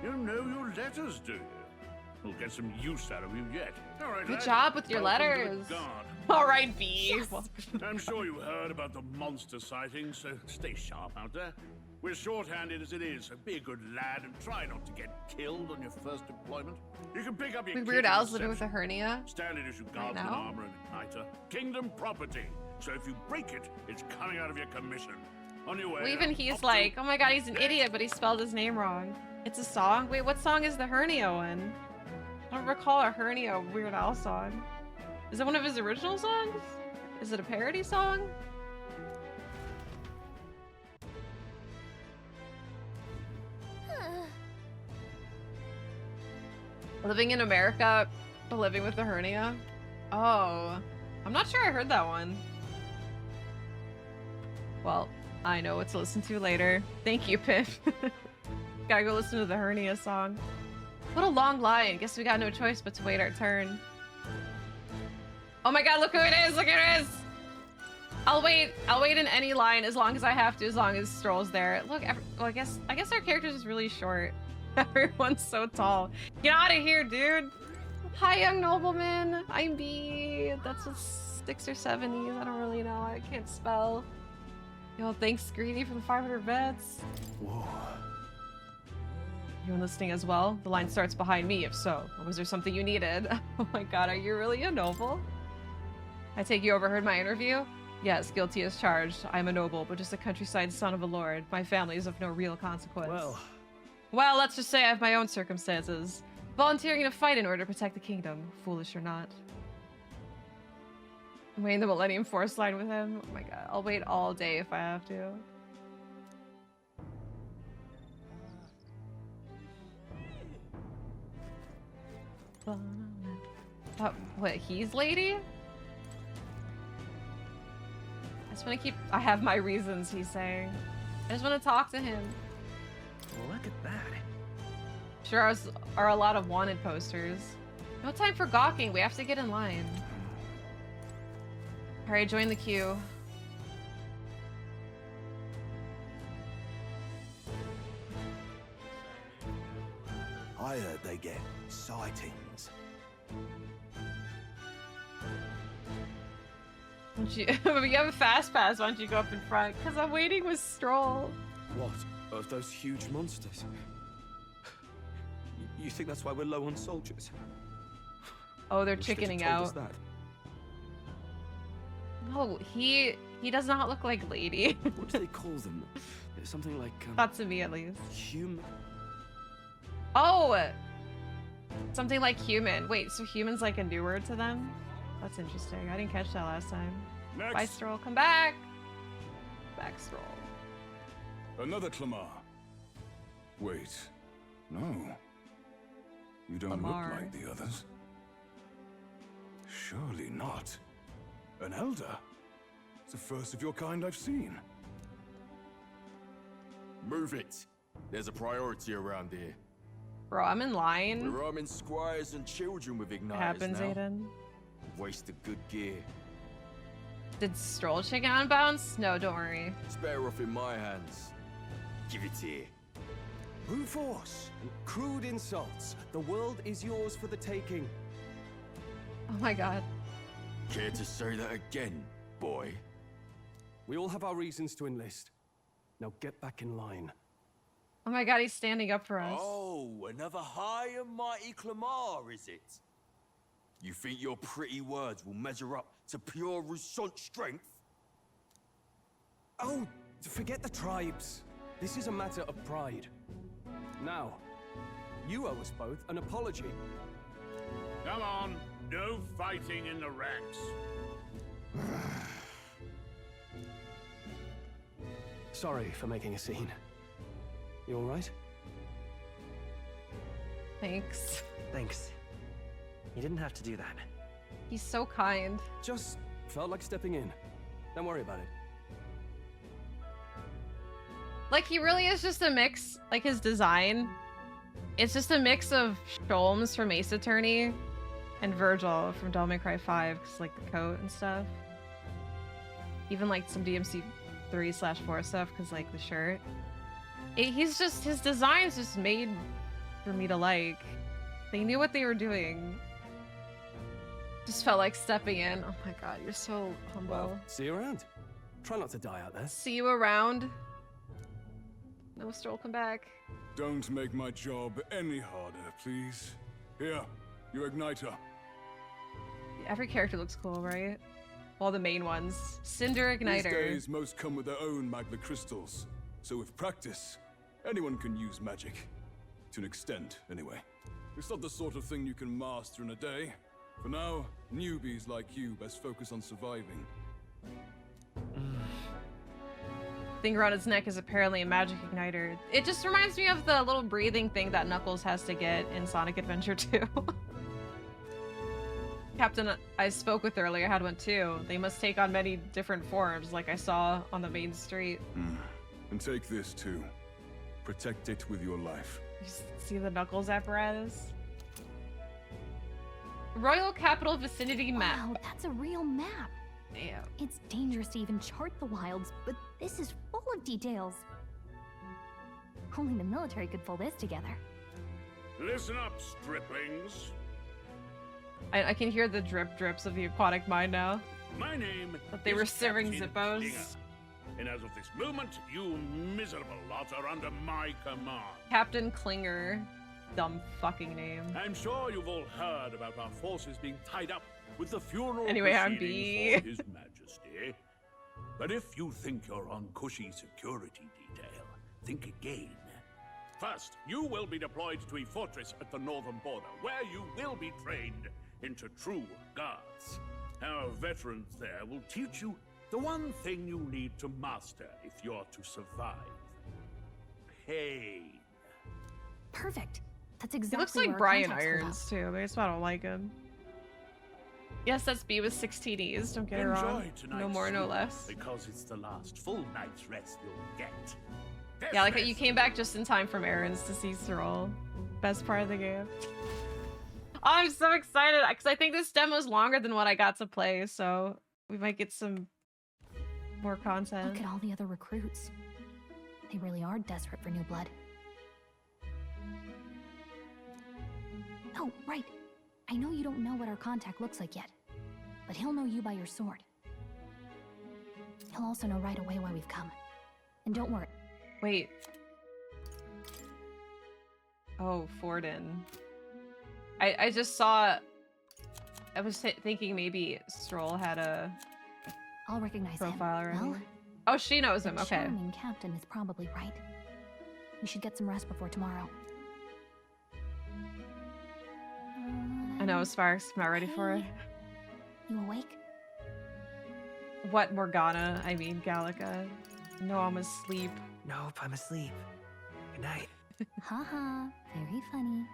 You know your letters, do you? We'll get some use out of you yet. All right, Good lad. job with your Welcome to the letters. Guard. All right, B. Yes. I'm sure you heard about the monster sightings, so stay sharp out there. We're short-handed as it is, so be a good lad and try not to get killed on your first deployment. You can pick up your Weird kit in Al's living with a reception. hernia. Standard issue guardsman now? armor and igniter. Kingdom property. So if you break it, it's coming out of your commission. On your way. Well, even he's like, oh my god, he's an idiot, but he spelled his name wrong. It's a song? Wait, what song is the hernia one? I don't recall a hernia Weird Al song. Is it one of his original songs? Is it a parody song? Living in America, but living with a hernia? Oh, I'm not sure I heard that one. Well, I know what to listen to later. Thank you, Pip. Gotta go listen to the hernia song. What a long line. Guess we got no choice but to wait our turn. Oh my god, look who it is! Look who it is! I'll wait in any line as long as I have to, as long as Strohl's there. Look, well, I guess our character's just really short. Everyone's so tall. Get out of here, dude! Hi, young nobleman. I'm B. That's a 6 or 7 I don't really know. I can't spell. Yo, thanks, Greedy, for the 500 bets. Whoa. You listening as well? The line starts behind me, if so. Or was there something you needed? Oh my god, are you really a noble? I take you overheard my interview? Yes, guilty as charged. I'm a noble, but just a countryside son of a lord. My family is of no real consequence. Well, let's just say I have my own circumstances. Volunteering to fight in order to protect the kingdom, foolish or not. I'm waiting the Millennium Force line with him. Oh my god, I'll wait all day if I have to. What, he's lady? I just want to keep... I have my reasons, he's saying. I just want to talk to him. Look at that. Sure are a lot of wanted posters. No time for gawking, we have to get in line. Alright, join the queue. I heard they get sightings. You have a fast pass, why don't you go up in front? Because I'm waiting with Strohl. What? Of those huge monsters? You think that's why we're low on soldiers? Oh, they're You should have chickening told us out. that. No, he does not look like lady. What do they call them? Something like... Not to me, at least. Human... Oh! Something like human. Wait, so human's like a new word to them? That's interesting. I didn't catch that last time. Next. Bye, Strohl. Come back! Back, Strohl. Another Clamar. Wait. No. You don't Clamar. look like the others. Surely not. An elder? It's the first of your kind I've seen. Move it. There's a priority around here. Bro, I'm in line. We're arming squires and children with igniters Happens, now. Aiden. Wasted good gear. Did Strohl chicken on bounce? No, don't worry. It's better off in my hands. Give it here. Brute force and crude insults. The world is yours for the taking. Oh my god. Care to say that again, boy? We all have our reasons to enlist. Now get back in line. Oh my god, he's standing up for us. Oh, another high and mighty Clamar, is it? You think your pretty words will measure up to pure Roussant strength? Oh, forget the tribes. This is a matter of pride. Now, you owe us both an apology. Come on, no fighting in the ranks. Sorry for making a scene. You all right? Thanks. Thanks. You didn't have to do that. He's so kind. Just felt like stepping in. Don't worry about it. Like, he really is just a mix, like his design. It's just a mix of Sholmes from Ace Attorney and Virgil from Devil May Cry 5, because like the coat and stuff. Even like some DMC 3/4 stuff, because like the shirt. He's just, his design's just made for me to like. They knew what they were doing. Just felt like stepping in. Oh my god, you're so humble. Well, see you around. Try not to die out there. See you around. No, Strohl, come back. Don't make my job any harder, please. Here, your igniter. Every character looks cool, right? All the main ones. Cinder Igniter. These days, most come with their own magna crystals. So with practice, anyone can use magic. To an extent, anyway. It's not the sort of thing you can master in a day. For now, newbies like you best focus on surviving. Thing around his neck is apparently a magic igniter. It just reminds me of the little breathing thing that Knuckles has to get in Sonic Adventure 2. Captain I spoke with earlier had one too. They must take on many different forms, like I saw on the main street. And take this too. Protect it with your life. You see the Knuckles apparatus? Royal Capital Vicinity map. Wow, that's a real map. Damn. It's dangerous to even chart the wilds, but this is full of details. Only the military could pull this together. Listen up, striplings. I can hear the drips of the aquatic mine now. My name But they is were serving Captain Zippos. Klinger. And as of this moment, you miserable lot are under my command. Captain Klinger. Dumb fucking name. I'm sure you've all heard about our forces being tied up with the funeral Anyway, I'm proceedings B. for His Majesty. But if you think you're on cushy security detail, think again. First, you will be deployed to a fortress at the northern border, where you will be trained into true guards. Our veterans there will teach you the one thing you need to master if you're to survive. Pain. Perfect. That's He exactly looks what like our Brian contact's pulled Irons too. Maybe that's why I don't like him. Yes, that's B with 16 E's. Don't get it wrong. Enjoy tonight's No more, no sleep, less. Because it's the last full night's rest you'll get. Yeah, like you came back just in time from Aaron's to see Strohl. Best part of the game. I'm so excited because I think this demo's longer than what I got to play, so we might get some more content. Look at all the other recruits. They really are desperate for new blood. Oh, right. I know you don't know what our contact looks like yet, but he'll know you by your sword. He'll also know right away why we've come. And don't worry. Wait. Oh, Forden. I just saw... I was thinking maybe Strohl had a I'll recognize profile him. already. Well, Oh, she knows him. the Okay. charming captain is probably right. We should get some rest before tomorrow. I know, Sparks. I'm not ready for it. You awake? What, Morgana? I mean, Gallica. No, I'm asleep. Nope, I'm asleep. Good night. Haha, very funny.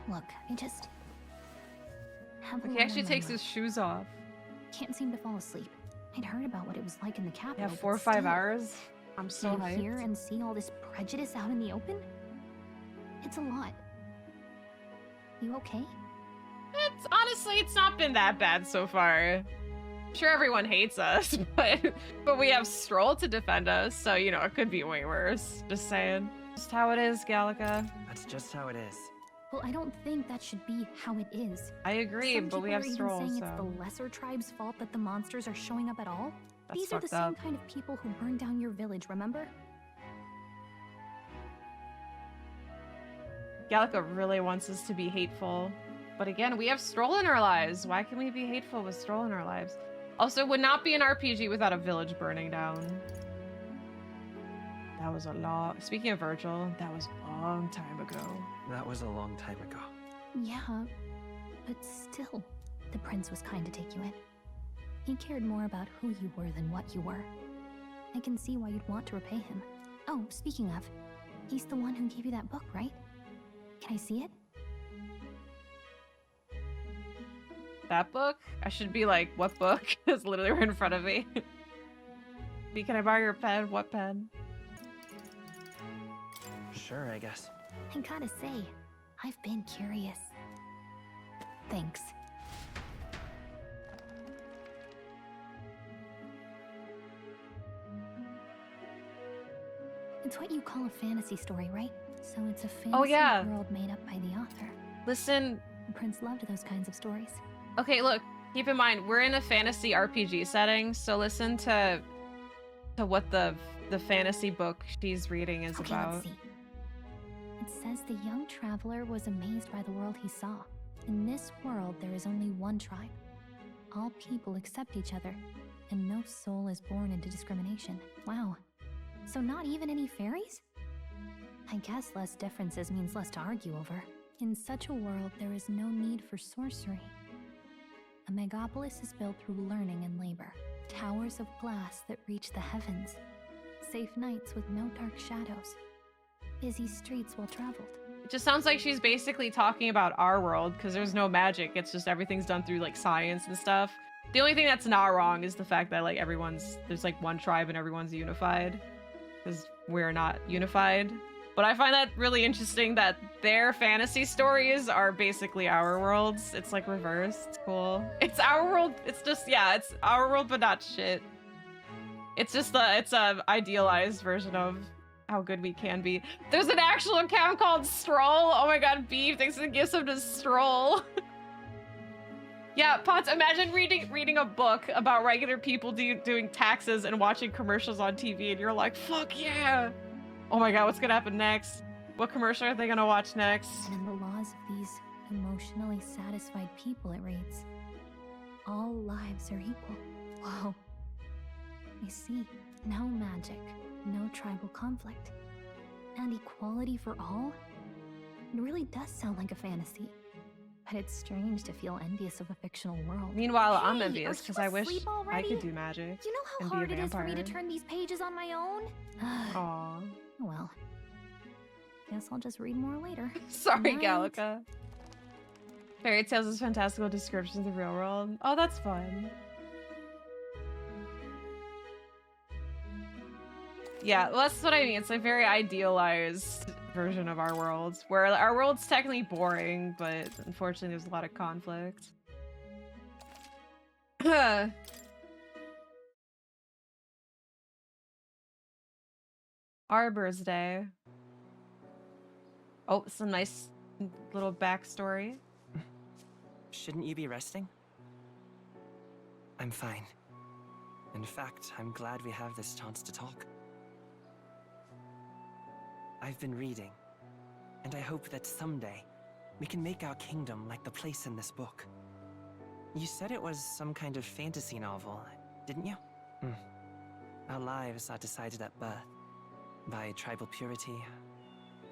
Look, I just... have a He lot actually on my takes mind. his shoes off. Can't seem to fall asleep. I'd heard about what it was like in the capital. Yeah, 4 or but 5 still. hours. I'm so To hyped. hear and see all this prejudice out in the open? It's a lot. You okay? It's honestly, it's not been that bad so far. Sure, everyone hates us, but we have Strohl to defend us, so you know it could be way worse. Just saying. Just how it is, Gallica. That's just how it is. Well, I don't think that should be how it is. I agree, Some but we have people are even Strohl, saying so it's the lesser tribe's fault that the monsters are showing up at all. That's These are the fucked same up. kind of people who burned down your village, remember? Gallica really wants us to be hateful. But again, we have Strohl in our lives. Why can we be hateful with Strohl in our lives? Also, would not be an RPG without a village burning down. That was a long... Speaking of Virgil, that was a long time ago. That was a long time ago. Yeah, but still, the prince was kind to take you in. He cared more about who you were than what you were. I can see why you'd want to repay him. Oh, speaking of, he's the one who gave you that book, right? Can I see it? That book? I should be like, what book? It's literally right in front of me. Can I borrow your pen? What pen? Sure, I guess. I gotta say, I've been curious. Thanks. It's what you call a fantasy story, right? So it's a fantasy yeah. world made up by the author. Listen. The prince loved those kinds of stories. Okay, look. Keep in mind, we're in a fantasy RPG setting, so listen to what the fantasy book she's reading is Okay, about. let's see. It says the young traveler was amazed by the world he saw. In this world, there is only one tribe. All people accept each other, and no soul is born into discrimination. Wow. So not even any fairies? I guess less differences means less to argue over. In such a world, there is no need for sorcery. A megapolis is built through learning and labor. Towers of glass that reach the heavens. Safe nights with no dark shadows. Busy streets well traveled. It just sounds like she's basically talking about our world, because there's no magic. It's just everything's done through like science and stuff. The only thing that's not wrong is the fact that like there's like one tribe and everyone's unified. Because we're not unified. But I find that really interesting that their fantasy stories are basically our worlds. It's like reversed. It's cool. It's our world. It's just, yeah, it's our world, but not shit. It's just it's a idealized version of how good we can be. There's an actual account called Strohl. Oh my god, Beef thanks for the gifts of Strohl. Yeah, Potts, imagine reading a book about regular people doing taxes and watching commercials on TV, and you're like, fuck yeah. Oh my god, what's gonna happen next? What commercial are they gonna watch next? And in the laws of these emotionally satisfied people, it reads, all lives are equal. Whoa. I see. No magic, no tribal conflict, and equality for all? It really does sound like a fantasy. But it's strange to feel envious of a fictional world. Meanwhile, I'm Hey, envious because I wish I could do magic. You know and how hard be a it is for me to vampire. turn these pages on my own? Aww. Well, guess I'll just read more later. Sorry, Night. Gallica. Fairy tales is fantastical descriptions of the real world. Oh, that's fun. Yeah, well, that's what I mean. It's a very idealized version of our worlds, where our world's technically boring, but unfortunately there's a lot of conflict. Arbor's Day. Oh, some nice little backstory. Shouldn't you be resting? I'm fine. In fact, I'm glad we have this chance to talk. I've been reading, and I hope that someday we can make our kingdom like the place in this book. You said it was some kind of fantasy novel, didn't you? Our lives are decided at birth, by tribal purity,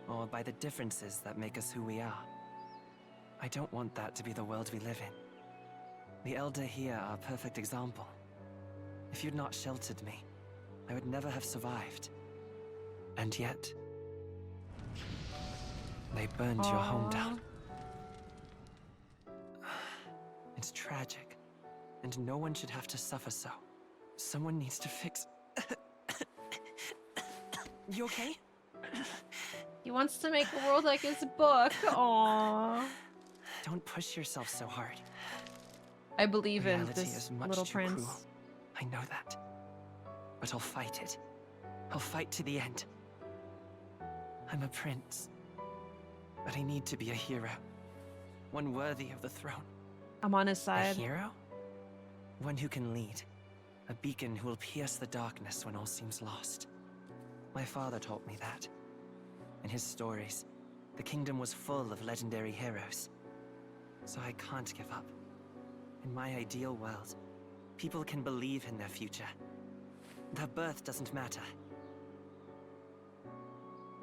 or by the differences that make us who we are. I don't want that to be the world we live in. The Elder here are a perfect example. If you'd not sheltered me, I would never have survived. And yet, they burned your home down. It's tragic, and no one should have to suffer so. Someone needs to fix... You okay? He wants to make a world like his book. Aww. Don't push yourself so hard. I believe in Reality this is much little too prince. cruel. I know that. But I'll fight it. I'll fight to the end. I'm a prince. But I need to be a hero. One worthy of the throne. I'm on his A side. hero? One who can lead. A beacon who will pierce the darkness when all seems lost. My father taught me that. In his stories, the kingdom was full of legendary heroes. So I can't give up. In my ideal world, people can believe in their future. Their birth doesn't matter.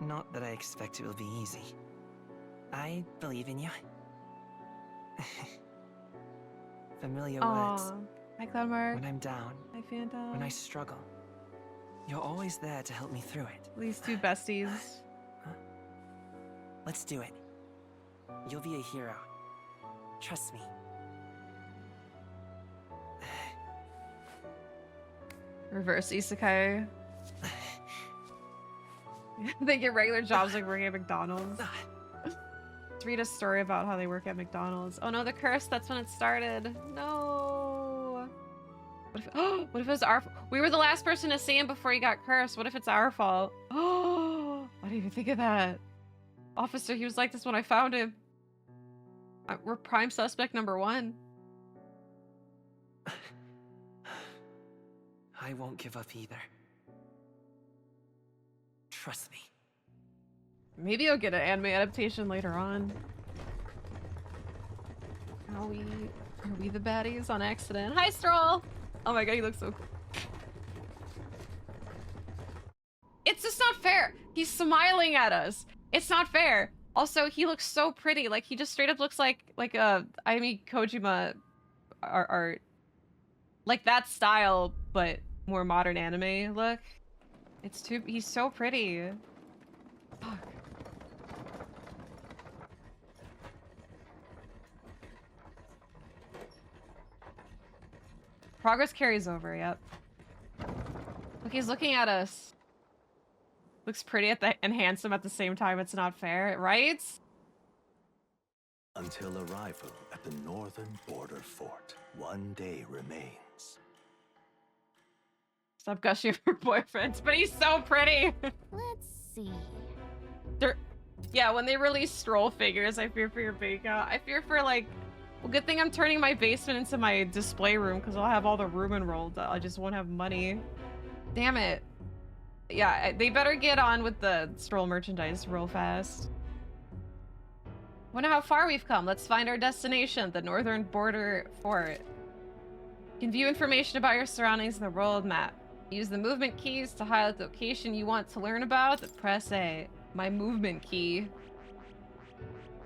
Not that I expect it will be easy. I believe in you. Familiar words. Aww. Hi, Cloudmark. When I'm down, Hi, Fanta. when I struggle, you're always there to help me through it. These two besties. Let's do it. You'll be a hero. Trust me. Reverse isekai. They get regular jobs like working at McDonald's. Let's read a story about how they work at McDonald's. Oh no, the curse, that's when it started. No. What if, what if it was our we were the last person to see him before he got cursed. What if it's our fault? Oh, I didn't even think of that. Officer, he was like this when I found him. We're prime suspect #1. I won't give up either. Trust me. Maybe I'll get an anime adaptation later on. Are we the baddies on accident? Hi, Strohl! Oh my god, you look so cool. It's just not fair! He's smiling at us! It's not fair! Also, he looks so pretty. Like, he just straight up looks like a Aimi Kojima art. Like that style, but more modern anime look. He's so pretty. Fuck. Progress carries over, yep. Look, he's looking at us. Looks pretty and handsome at the same time. It's not fair, right? Until arrival at the northern border fort, one day remains. Stop gushing for boyfriends, but he's so pretty. Let's see. Yeah, when they release Strohl figures, I fear for your bank account. I fear for like, well, good thing I'm turning my basement into my display room because I'll have all the room enrolled. I just won't have money. Damn it. Yeah, they better get on with the Strohl merchandise real fast. Wonder how far we've come. Let's find our destination, the northern border fort. You can view information about your surroundings in the world map. Use the movement keys to highlight the location you want to learn about. Press A. My movement key.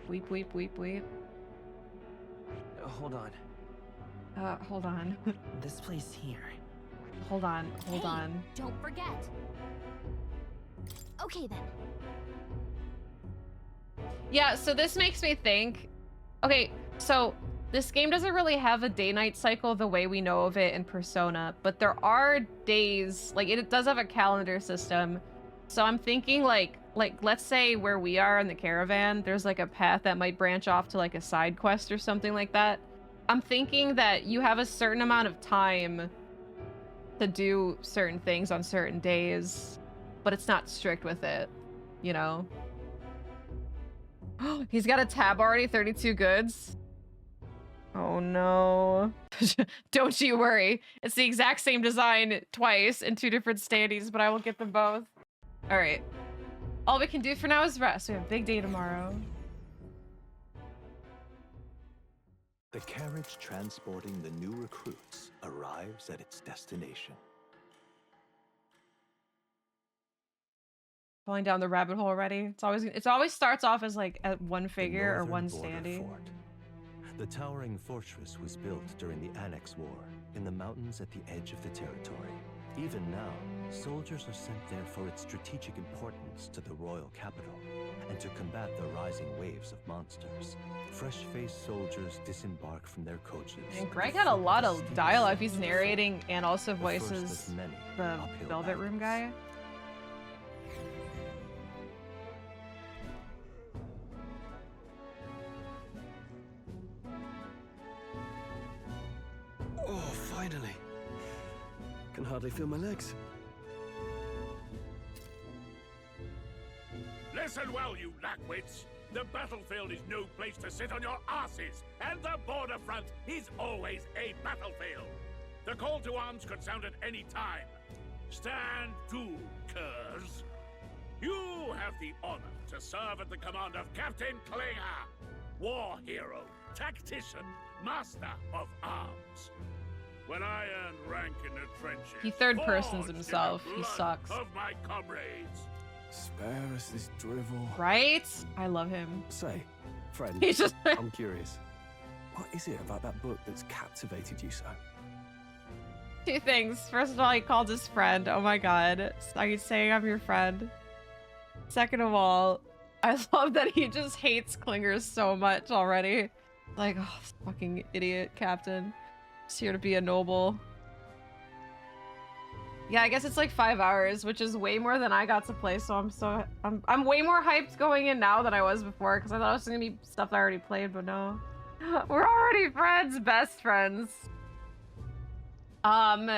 Weep, weep, weep, weep. Hold on. Hold on. This place here. Hold on, hold on. Don't forget. Okay then. Yeah, so this makes me think, okay, so this game doesn't really have a day-night cycle the way we know of it in Persona, but there are days, like it does have a calendar system. So I'm thinking like let's say where we are in the caravan, there's like a path that might branch off to like a side quest or something like that. I'm thinking that you have a certain amount of time to do certain things on certain days, but it's not strict with it, you know? He's got a tab already, 32 goods. Oh no. Don't you worry. It's the exact same design twice in 2 different standees, but I will get them both. All right. All we can do for now is rest. We have a big day tomorrow. The carriage transporting the new recruits arrives at its destination. Falling down the rabbit hole already. It always starts off as like at one figure or one standee. The towering fortress was built during the Annex War in the mountains at the edge of the territory. Even now, soldiers are sent there for its strategic importance to the royal capital and to combat the rising waves of monsters. Fresh-faced soldiers disembark from their coaches. And Greg had a lot of dialogue. He's narrating and also voices the Velvet Room guy. Oh, finally. Can hardly feel my legs. Listen well, you lackwits. The battlefield is no place to sit on your asses, and the border front is always a battlefield. The call to arms could sound at any time. Stand to, curs. You have the honor to serve at the command of Captain Klinger, war hero, tactician, master of arms. When I earned rank in the trenches, He third persons himself. He sucks. Of my comrades. Spare us this drivel. Right? I love him. Say, friend, He's just I'm curious. What is it about that book that's captivated you so? 2 things. First of all, he called his friend. Oh my god. Are you saying I'm your friend? Second of all, I love that he just hates Klingers so much already. Like, oh, this fucking idiot captain. Just here to be a noble. Yeah, I guess it's like 5 hours, which is way more than I got to play, so I'm way more hyped going in now than I was before, because I thought it was gonna be stuff I already played, but no. We're already friends, best friends. What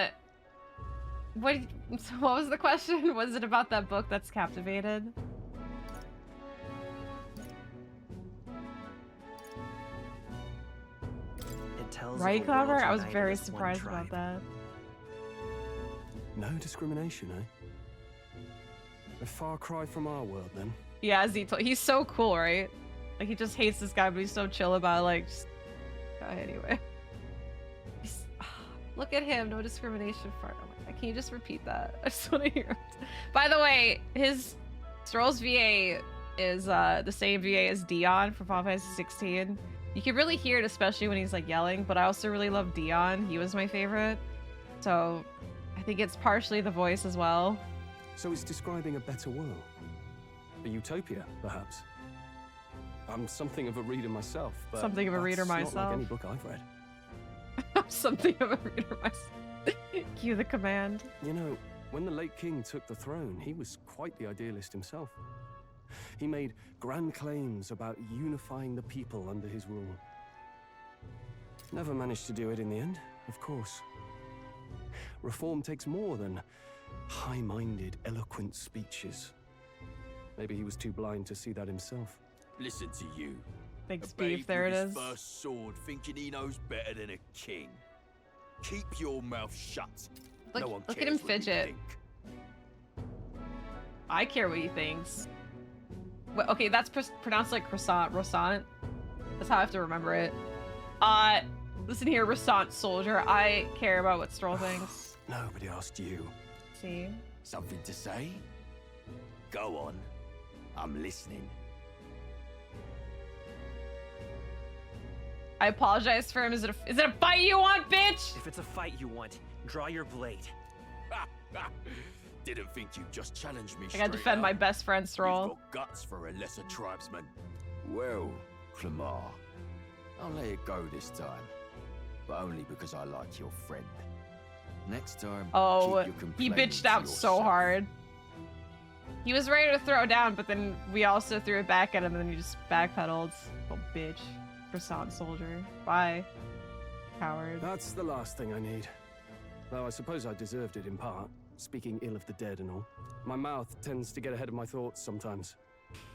was the question? Was it about that book that's captivated? It tells Right, of a world Clever? I was united very as one surprised tribe. about that. No discrimination, eh? A far cry from our world, then. Yeah, he's so cool, right? Like, he just hates this guy, but he's so chill about it, like, just... anyway. Look at him, no discrimination for... Oh my God, can you just repeat that? I just want to hear it. By the way, Strohl's VA is the same VA as Dion from Final Fantasy 16. You can really hear it, especially when he's like yelling, but I also really love Dion. He was my favorite. So I think it's partially the voice as well. So it's describing a better world. A utopia, perhaps. I'm something of a reader myself, but Something of a reader that's not myself. like any book I've read. Something of a reader myself. Cue the command. You know, When the late king took the throne, he was quite the idealist himself. He made grand claims about unifying the people under his rule. Never managed to do it in the end, of course. Reform takes more than high-minded, eloquent speeches. Maybe he was too blind to see that himself. Listen to you. Thanks, A babe Beef. There it with his is. first sword, thinking he knows better than a king. Keep your mouth shut. Look, No one look at cares him what you fidget. think. I care what he thinks. Well, okay, that's pronounced like croissant, Rossant. That's how I have to remember it. Listen here, Rossant soldier. I care about what Strohl thinks. Nobody asked you. See? Something to say? Go on. I'm listening. I apologize for him. Is it a fight you want, bitch? If it's a fight you want, draw your blade. Didn't think you'd just challenge me I gotta defend my best friend, Strohl. You've got guts for a lesser tribesman. Well, Clamar, I'll let it go this time. But only because I like your friend. Next time, Oh, keep your he complaining bitched to out so yourself. hard. He was ready to throw down, but then we also threw it back at him, and then he just backpedaled. Oh, bitch. Croissant soldier. Bye. Coward. That's the last thing I need. Though I suppose I deserved it in part, speaking ill of the dead and all. My mouth tends to get ahead of my thoughts sometimes.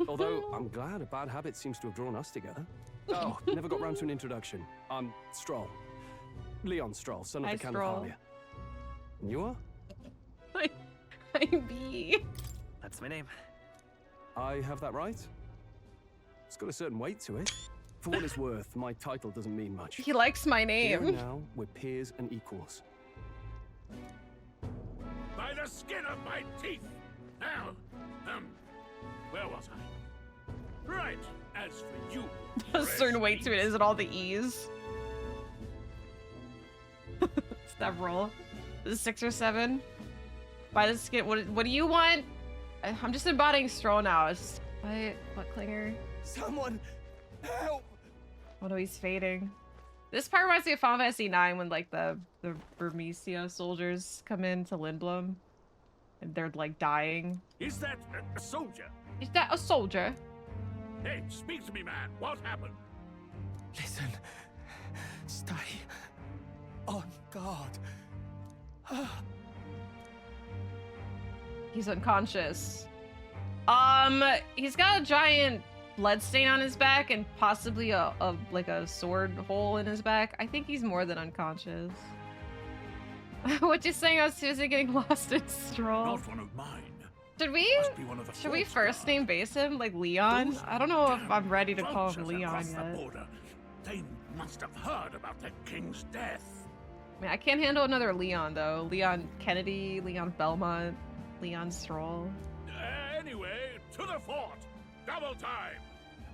Although, I'm glad a bad habit seems to have drawn us together. Oh, never got round to an introduction. I'm Strohl. Leon Strohl, son of Hi, the Count of Strohl. Halia. And you are? I'm B. That's my name. I have that right? It's got a certain weight to it. For what it's worth, my title doesn't mean much. He likes my Here name. and now, we're peers and equals. By the skin of my teeth! Now, where was I? Right, as for you... A certain weight to it. Is it all the E's? It's that roll. Is it 6 or 7? By the skin. What do you want? I'm just embodying Strohl now. It's what clinger? Someone help! Oh no, he's fading. This part reminds me of Final Fantasy IX when like the Burmesio soldiers come into Lindblum and they're like dying. Is that a soldier? Is that a soldier? Hey, speak to me, man. What happened? Listen. Stay on guard. He's unconscious. He's got a giant blood stain on his back and possibly a sword hole in his back. I think he's more than unconscious. What you saying? I was seriously getting lost in Strohl. Not one of mine. Should we? Must be one of the Should we Force first name base him like Leon? I don't know if I'm ready to call him vultures Leon across the yet. border. They must have heard about the king's death. I mean, I can't handle another Leon though. Leon Kennedy, Leon Belmont, Leon Strohl. Anyway, to the fort. Double time.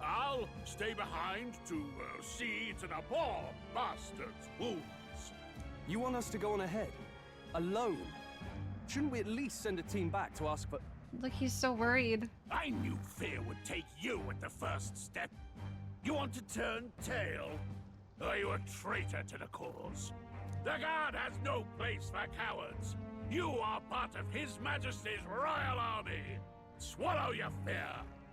I'll stay behind to see to the poor bastard's wounds. You want us to go on ahead? Alone? Shouldn't we at least send a team back to ask for... Look, he's so worried. I knew fear would take you at the first step. You want to turn tail? Are you a traitor to the cause? The Guard has no place for cowards. You are part of His Majesty's Royal Army. Swallow your fear.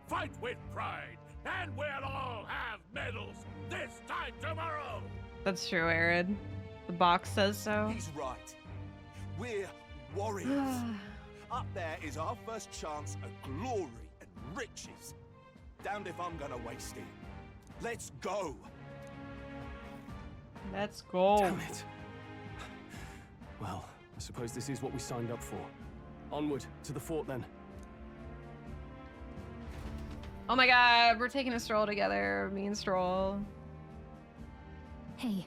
Fight with pride. And we'll all have medals this time tomorrow. That's true, Aaron. The box says so. He's right. We're warriors. Up there is our first chance at glory and riches. Damned if I'm gonna waste it. Let's go. Let's go. Damn it. Well, I suppose this is what we signed up for. Onward, to the fort then. Oh my god, we're taking a stroll together. Me and Strohl. Hey.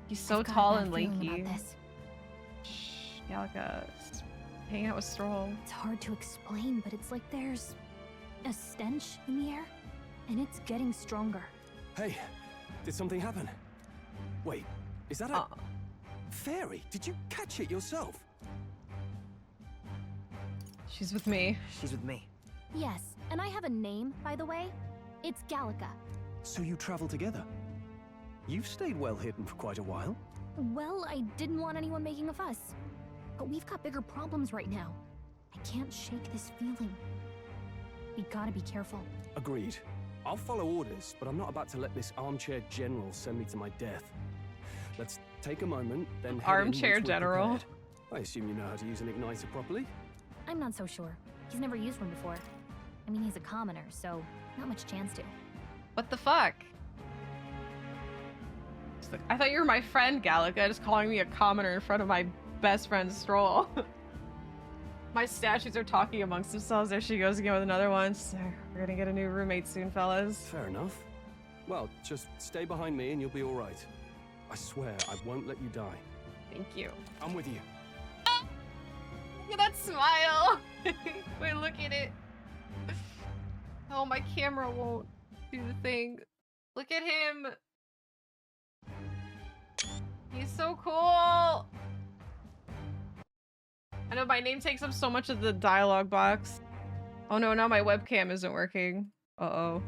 He's so I've got a tall bad and feeling lanky. about this. Shh, Gallica. Hanging out with Strohl. It's hard to explain, but it's like there's a stench in the air, and it's getting stronger. Hey, did something happen? Wait, is that a... fairy? Did you catch it yourself? She's with me. She's with me. Yes, and I have a name, by the way. It's Gallica. So you travel together? You've stayed well hidden for quite a while. Well, I didn't want anyone making a fuss. But we've got bigger problems right now. can't shake this feeling. We gotta be careful. Agreed. I'll follow orders, but I'm not about to let this armchair general send me to my death. Let's take a moment, then head Armchair in once we're general. prepared. I assume you know how to use an igniter properly? I'm not so sure. He's never used one before. I mean, he's a commoner, so not much chance to. What the fuck? I thought you were my friend, Gallica, just calling me a commoner in front of my best friend, Strohl. My statues are talking amongst themselves. There she goes again with another one. So we're gonna get a new roommate soon, fellas. Fair enough. Well, just stay behind me and you'll be all right. I swear I won't let you die. Thank you. I'm with you. Look at that smile. Wait, look at it. Oh, my camera won't do the thing. Look at him. He's so cool. I know my name takes up so much of the dialogue box. Oh no, now my webcam isn't working. Uh-oh.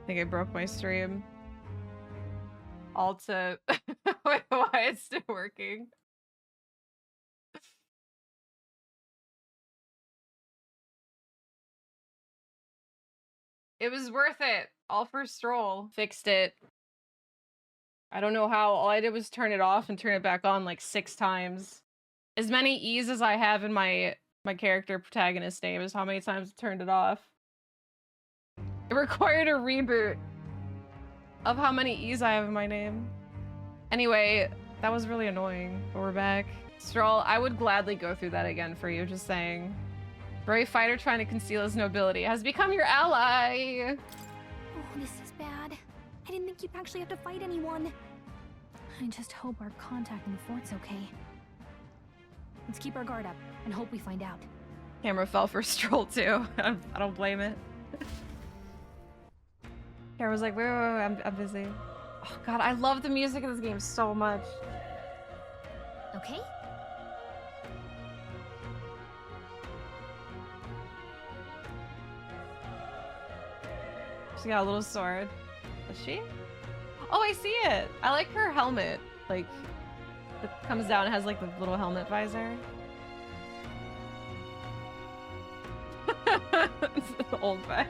I think I broke my stream. Alt to... Wait, why it's still working? It was worth it. All for Strohl. Fixed it. I don't know how. All I did was turn it off and turn it back on like 6 times. As many E's as I have in my character protagonist name is how many times I turned it off. It required a reboot of how many E's I have in my name. Anyway, that was really annoying, but we're back. Strohl, I would gladly go through that again for you, just saying. Brave fighter trying to conceal his nobility has become your ally. Oh, this is bad. I didn't think you'd actually have to fight anyone. I just hope our contact in the fort's okay. Let's keep our guard up and hope we find out. Camera fell for Strohl too. I don't blame it. Camera's like, wait, I'm busy. Oh god, I love the music of this game so much. Okay. She got a little sword. Is she? Oh, I see it. I like her helmet. Like, it comes down and has like the little helmet visor. It's old back.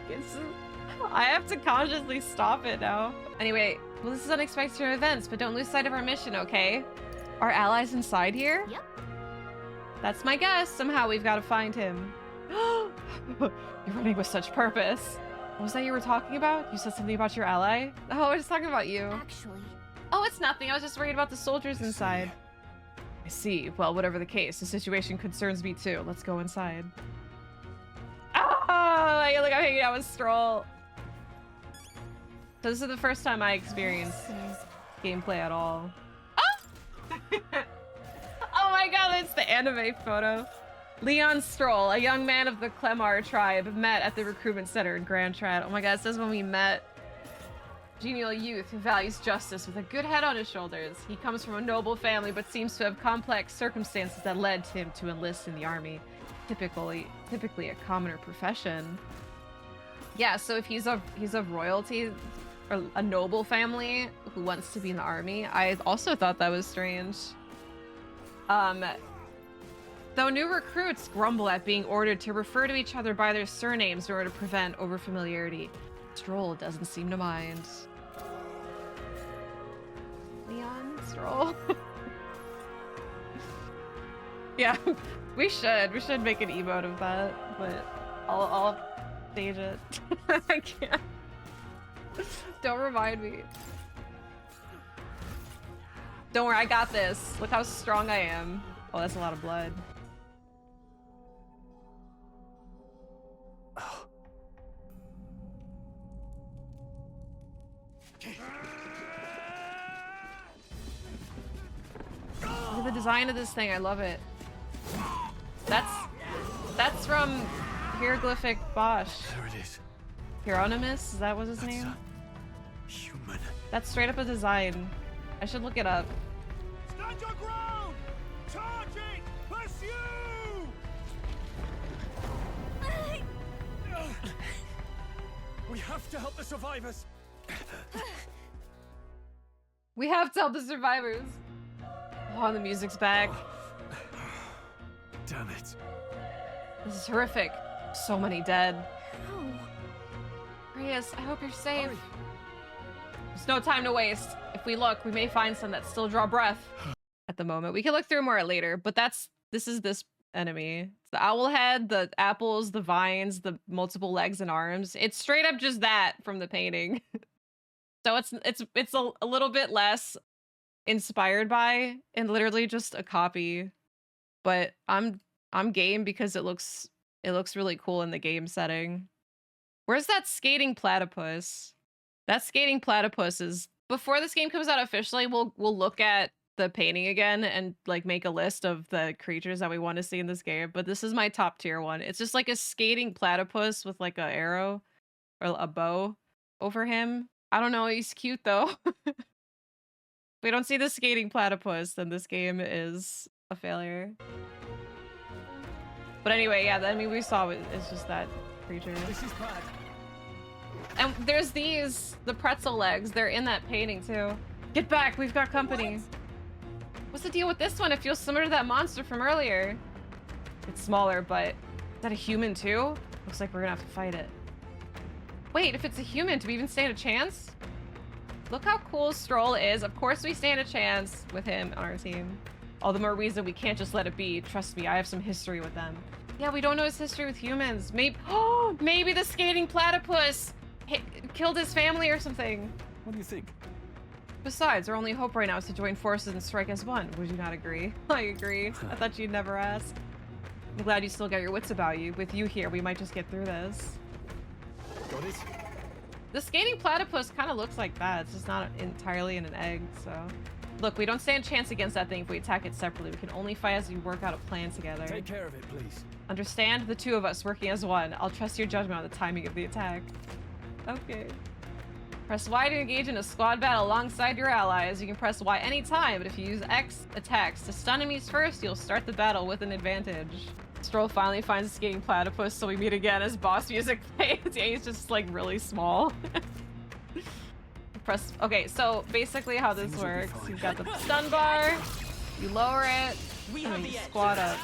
I have to consciously stop it now. Anyway, well, this is unexpected events, but don't lose sight of our mission, okay? Our allies inside here? Yep. That's my guess. Somehow we've got to find him. You're running with such purpose. What was that you were talking about? You said something about your ally? Oh, I was talking about you. Actually. Oh, it's nothing. I was just worried about the soldiers inside. I see. Well, whatever the case, the situation concerns me too. Let's go inside. Oh, look, I'm hanging out with Strohl. So this is the first time I experienced gameplay at all. Oh! Oh my god, it's the anime photo. Leon Strohl, a young man of the Clemar tribe, met at the recruitment center in Grand Trad. Oh my god, it says when we met. Genial youth who values justice with a good head on his shoulders. He comes from a noble family but seems to have complex circumstances that led him to enlist in the army. Typically a commoner profession. Yeah, so if he's of royalty or a noble family who wants to be in the army, I also thought that was strange. Though new recruits grumble at being ordered to refer to each other by their surnames in order to prevent overfamiliarity, Strohl doesn't seem to mind. Leon Strohl. Yeah, we should make an emote of that, but I'll stage it. I can't. Don't remind me. Don't worry, I got this. Look how strong I am. Oh, that's a lot of blood. Look at the design of this thing. I love it. That's from Hieroglyphic Bosch. There it is. Hieronymus? Is that what his name? Human. That's straight up a design. I should look it up. Stand your ground! Charging! Pursue! We have to help the survivors. We have to help the survivors. Oh, the music's back. Damn it. This is horrific. So many dead. Reyes, I hope you're safe. There's no time to waste. If we look, we may find some that still draw breath. At the moment, we can look through more later, but this is this enemy. It's the owl head, the apples, the vines, the multiple legs and arms. It's straight up just that from the painting. So it's a little bit less inspired by and literally just a copy. But I'm game because it looks really cool in the game setting. Where's that skating platypus? That skating platypus is, before this game comes out officially, we'll look at the painting again and like make a list of the creatures that we want to see in this game. But this is my top tier one. It's just like a skating platypus with like a arrow or a bow over him. I don't know, he's cute though. If we don't see the skating platypus, then this game is a failure. But anyway, yeah, the enemy we saw is just that creature. This is bad. And there's these, the pretzel legs. They're in that painting too. Get back, we've got company. What's the deal with this one? It feels similar to that monster from earlier. It's smaller, but is that a human too? Looks like we're gonna have to fight it. Wait, if it's a human, do we even stand a chance? Look how cool Strohl is. Of course we stand a chance with him on our team. All the more reason we can't just let it be. Trust me, I have some history with them. Yeah, we don't know his history with humans. Maybe the skating platypus killed his family or something. What do you think? Besides, our only hope right now is to join forces and strike as one. Would you not agree? I agree. I thought you'd never ask. I'm glad you still got your wits about you. With you here, we might just get through this. Got it? The skating platypus kind of looks like that. It's just not entirely in an egg, so... Look, we don't stand a chance against that thing if we attack it separately. We can only fight as we work out a plan together. Take care of it, please. Understand? The two of us working as one. I'll trust your judgment on the timing of the attack. Okay. Press Y to engage in a squad battle alongside your allies. You can press Y anytime, but if you use X attacks to stun enemies first, you'll start the battle with an advantage. Strohl finally finds a skating platypus, so we meet again as boss music plays. Yeah, he's just like really small. Press. Okay, so basically how this works, you've got the stun bar, you lower it, and you squat up.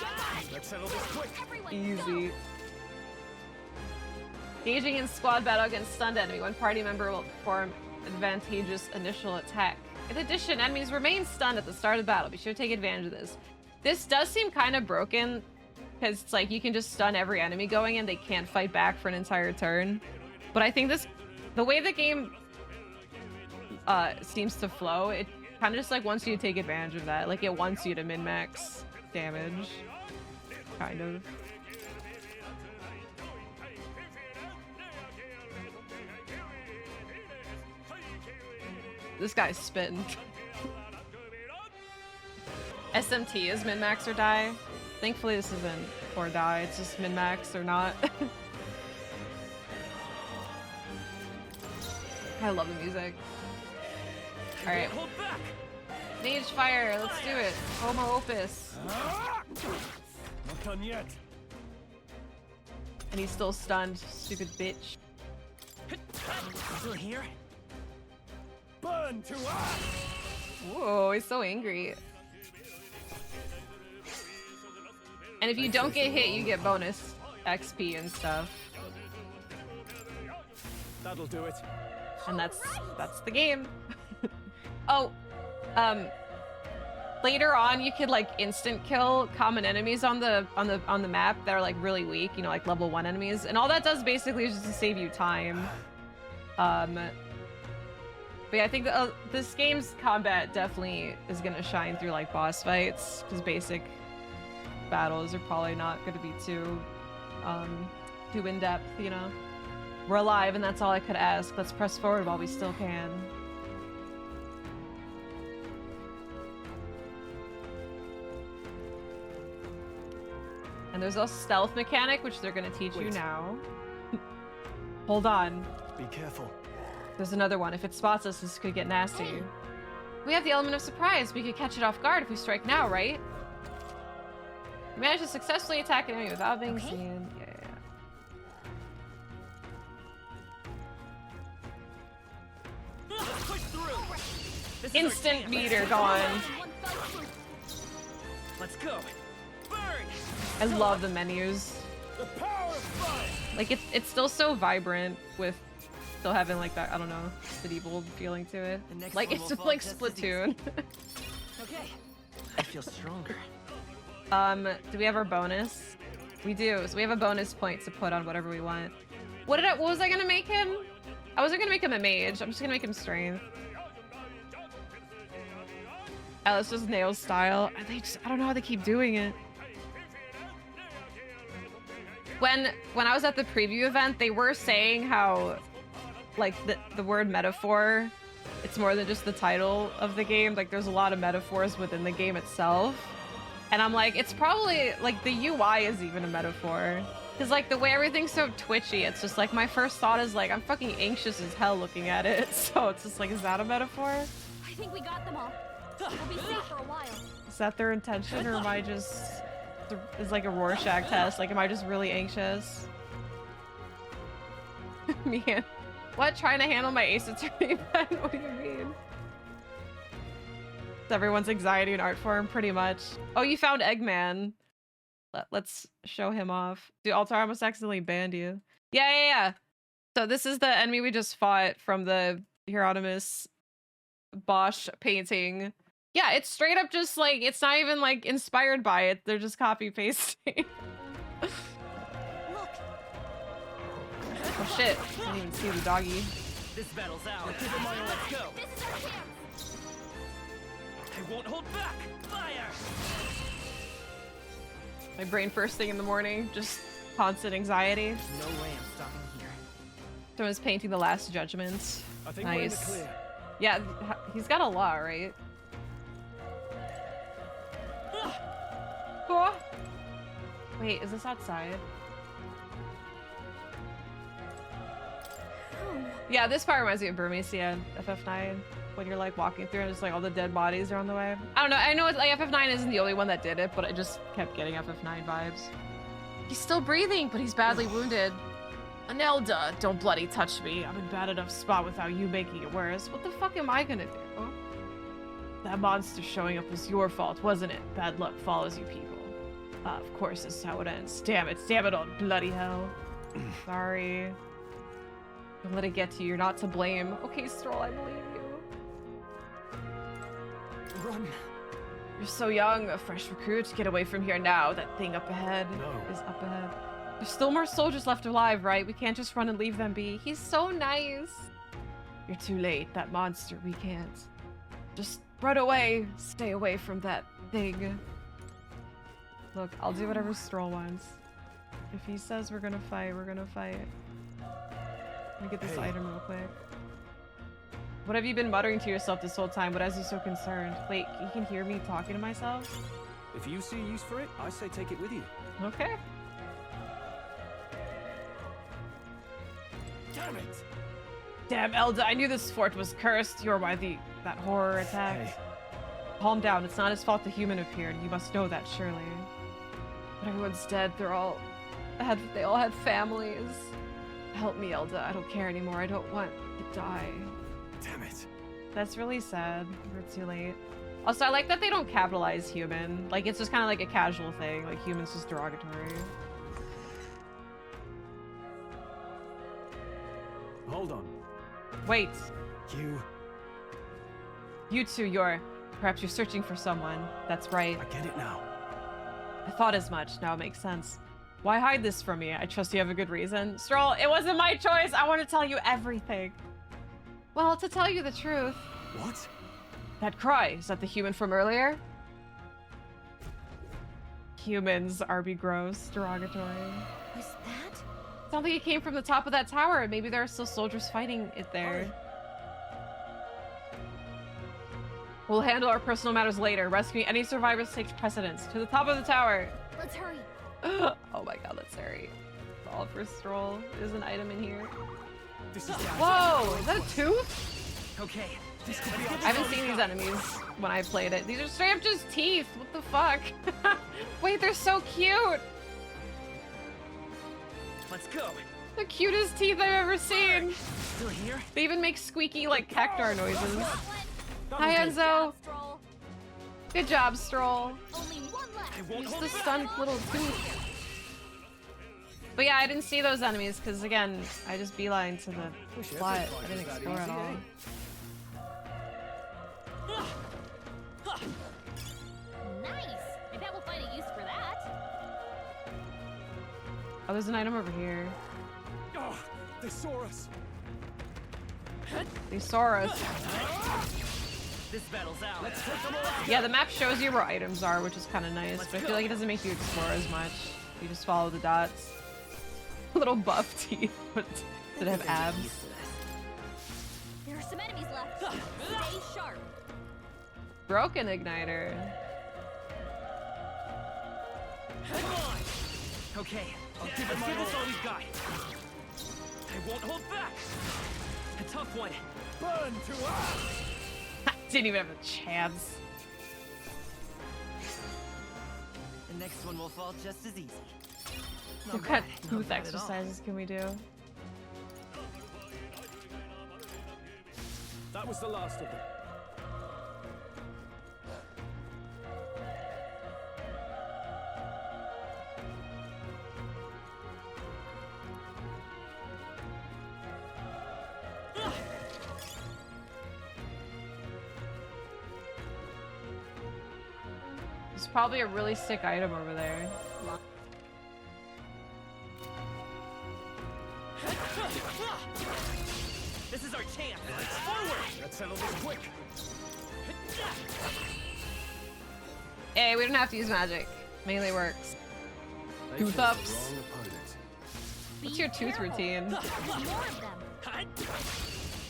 Let's settle this quick. Easy. Engaging in squad battle against stunned enemy. One party member will perform advantageous initial attack. In addition, enemies remain stunned at the start of the battle. Be sure to take advantage of this. This does seem kind of broken, because it's like you can just stun every enemy going in. They can't fight back for an entire turn. But I think the way the game seems to flow, it kind of just like wants you to take advantage of that. Like it wants you to min-max damage. Kind of. This guy's spitting. SMT is min-max or die. Thankfully this isn't or die, it's just min-max or not. I love the music. Alright. Mage fire, let's do it. Homo opus. Not done yet. And he's still stunned, stupid bitch. Still here? Burn to ash! Whoa, he's so angry. And if you don't get hit, you get bonus XP and stuff. That'll do it. And that's the game. Oh, later on you could like instant kill common enemies on the map that are like really weak, you know, like level 1 enemies, and all that does basically is just to save you time. But yeah, I think this game's combat definitely is gonna shine through like boss fights, because basic battles are probably not gonna be too in-depth, you know. We're alive and that's all I could ask. Let's press forward while we still can. And there's a stealth mechanic, which they're gonna teach you now. Hold on. Be careful. There's another one. If it spots us, this could get nasty. We have the element of surprise. We could catch it off guard if we strike now, right? We managed to successfully attack an enemy without being seen. Yeah. Instant meter gone. Let's go. Burn. I love the menus. The power of fire. Like it's still so vibrant with still having like that, I don't know, medieval feeling to it. Like it's just like Splatoon. Okay, I feel stronger. Do we have our bonus? We do. So we have a bonus point to put on whatever we want. What was I gonna make him? I wasn't gonna make him a mage. I'm just gonna make him strength. Oh, it's just nail style. I don't know how they keep doing it. When I was at the preview event, they were saying how, like, the word metaphor, it's more than just the title of the game. Like, there's a lot of metaphors within the game itself. And I'm like, it's probably, like, the UI is even a metaphor. Because, like, the way everything's so twitchy, it's just, like, my first thought is, like, I'm fucking anxious as hell looking at it. So it's just, like, is that a metaphor? I think we got them all. We'll be safe for a while. Is that their intention, or am I just... It's like a Rorschach test. Like, am I just really anxious? Man. What? Trying to handle my Ace Attorney pen? What do you mean? It's everyone's anxiety in art form, pretty much. Oh, you found Eggman. Let's show him off. Dude, Altar almost accidentally banned you. Yeah. So this is the enemy we just fought from the Hieronymus Bosch painting. Yeah, it's straight up just like, it's not even like inspired by it. They're just copy pasting. Oh shit, I didn't even see the doggy. This battle's out. Let's go. This is our chance. I won't hold back. Fire! My brain first thing in the morning, just constant anxiety. No way I'm stopping here. Someone's painting the Last Judgment. I think we're in the Nice. clear. Yeah, he's got a lot, right? Oh. Wait, is this outside? Yeah, this part reminds me of Burmecia, FF9, when you're like walking through and just like all the dead bodies are on the way. I don't know, I know it's, like FF9 isn't the only one that did it, but I just kept getting FF9 vibes. He's still breathing, but he's badly wounded. Anelda, don't bloody touch me. I'm in bad enough spot without you making it worse. What the fuck am I gonna do? Huh? That monster showing up was your fault, wasn't it? Bad luck follows you people. Of course this is how it ends. Damn it all bloody hell. Sorry. Don't let it get to you, you're not to blame. Okay, Strohl, I believe you. Run. You're so young, a fresh recruit. Get away from here now. That thing up ahead is up ahead. There's still more soldiers left alive, right? We can't just run and leave them be. He's so nice. You're too late. That monster, we can't. Just run away. Stay away from that thing. Look, I'll do whatever Strohl wants. If he says we're gonna fight, we're gonna fight. Let me get this item real quick. What have you been muttering to yourself this whole time? What has you so concerned? Wait, you can hear me talking to myself? If you see use for it, I say take it with you. Okay. Damn it! Damn, Elda, I knew this fort was cursed. You're why that horror attacked. Hey. Calm down, it's not his fault the human appeared. You must know that, surely. But everyone's dead. They all had families. Help me, Elda. I don't care anymore. I don't want to die. Damn it. That's really sad. We're too late. Also, I like that they don't capitalize human. Like, it's just kind of like a casual thing. Like, human's just derogatory. Hold on. Wait. You two, perhaps you're searching for someone. That's right. I get it now. I thought as much. Now it makes sense. Why hide this from me? I trust you have a good reason. Strohl, it wasn't my choice. I want to tell you everything. Well, to tell you the truth. What? That cry, is that the human from earlier? Humans, RB gross, derogatory. Was that? Sounds like it came from the top of that tower. Maybe there are still soldiers fighting it there. We'll handle our personal matters later. Rescuing any survivors takes precedence. To the top of the tower. Let's hurry. Oh my god, let's hurry. All for Strohl. There's an item in here. This is Whoa, is that a tooth? Okay. I haven't seen these enemies when I played it. These are straight up just teeth. What the fuck? Wait, they're so cute. Let's go. The cutest teeth I've ever seen. Still here? They even make squeaky, like, cactar noises. Hi, Enzo. Good job, Strohl. Only one left. Use the stunned little tooth. But yeah, I didn't see those enemies because again, I just beeline to the plot. I didn't explore at all. Nice! I bet we'll find a use for that. Oh, there's an item over here. Oh, they saw us. They saw us. This battle's out. Let's take them all out. Yeah, the map shows you where items are, which is kind of nice, but I feel like it doesn't make you explore as much. You just follow the dots. Little buff teeth, but did it have abs? There are some enemies left. Stay sharp. Broken igniter. Okay, let's give this all we've got. I won't hold back. A tough one. Burn to us. Didn't even have a chance. The next one will fall just as easy. What kind of tooth exercises can we do? That was the last of them. There's probably a really sick item over there. This is our chance. Forward. Let's settle this quick. Hey, we don't have to use magic. Melee works. Tooth ups. What's your tooth routine? More of them.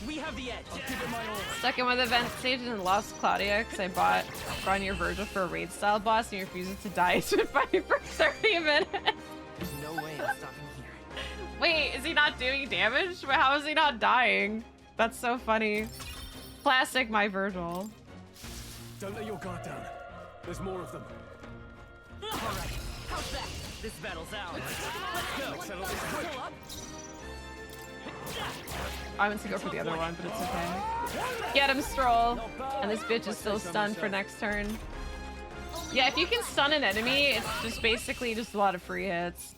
We have the edge. I'll give it my all. Stuck in one of the event stages and lost Claudia because I bought Grania Virgil for a raid style boss and he refuses to die, so it fighting for 30 minutes. There's no way I'm stopping here. Wait, is he not doing damage? But how is he not dying? That's so funny. Classic my Virgil. Don't let your guard down. There's more of them. All right, how's that? This battle's out. Let's go. Let's settle this quick. I went to go for the other one, but it's okay. Get him, Strohl. And this bitch is still stunned for next turn. Yeah, if you can stun an enemy, it's just basically just a lot of free hits.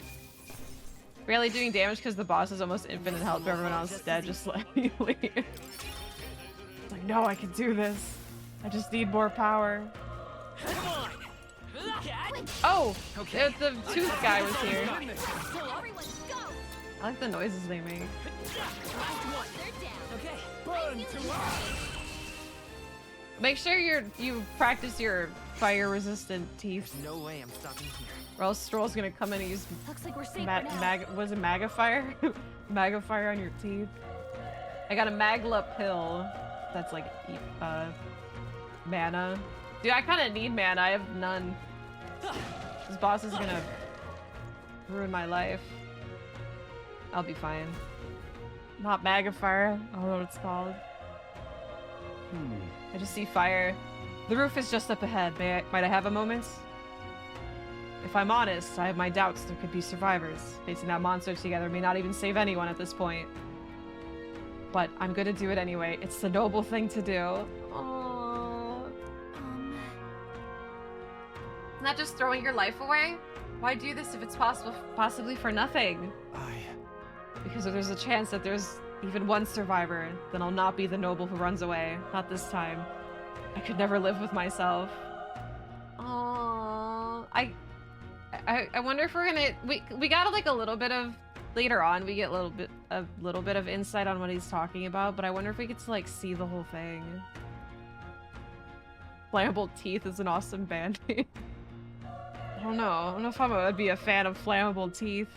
Barely doing damage because the boss is almost infinite health, but everyone else is dead. Just let me leave. It's like, no, I can do this. I just need more power. Oh, the tooth guy was here. I like the noises they make. Make sure you practice your fire-resistant teeth. There's no way I'm stopping here. Or else Stroll's gonna come in and use Looks like we're safe for now. was it Magafire? Magafire on your teeth. I got a Magla pill. That's like mana. Dude, I kind of need mana. I have none. This boss is gonna ruin my life. I'll be fine. Not Magafire. I don't know what it's called. I just see fire. The roof is just up ahead. Might I have a moment? If I'm honest, I have my doubts there could be survivors. Facing that monster together may not even save anyone at this point. But I'm gonna do it anyway. It's the noble thing to do. Aww. Isn't that just throwing your life away? Why do this if it's possibly for nothing? Because if there's a chance that there's even one survivor, then I'll not be the noble who runs away. Not this time. I could never live with myself. Aww. I wonder if we're gonna we got like a little bit of later on we get a little bit of insight on what he's talking about, but I wonder if we get to like see the whole thing. Flammable teeth is an awesome band name. I don't know if I'd be a fan of flammable teeth.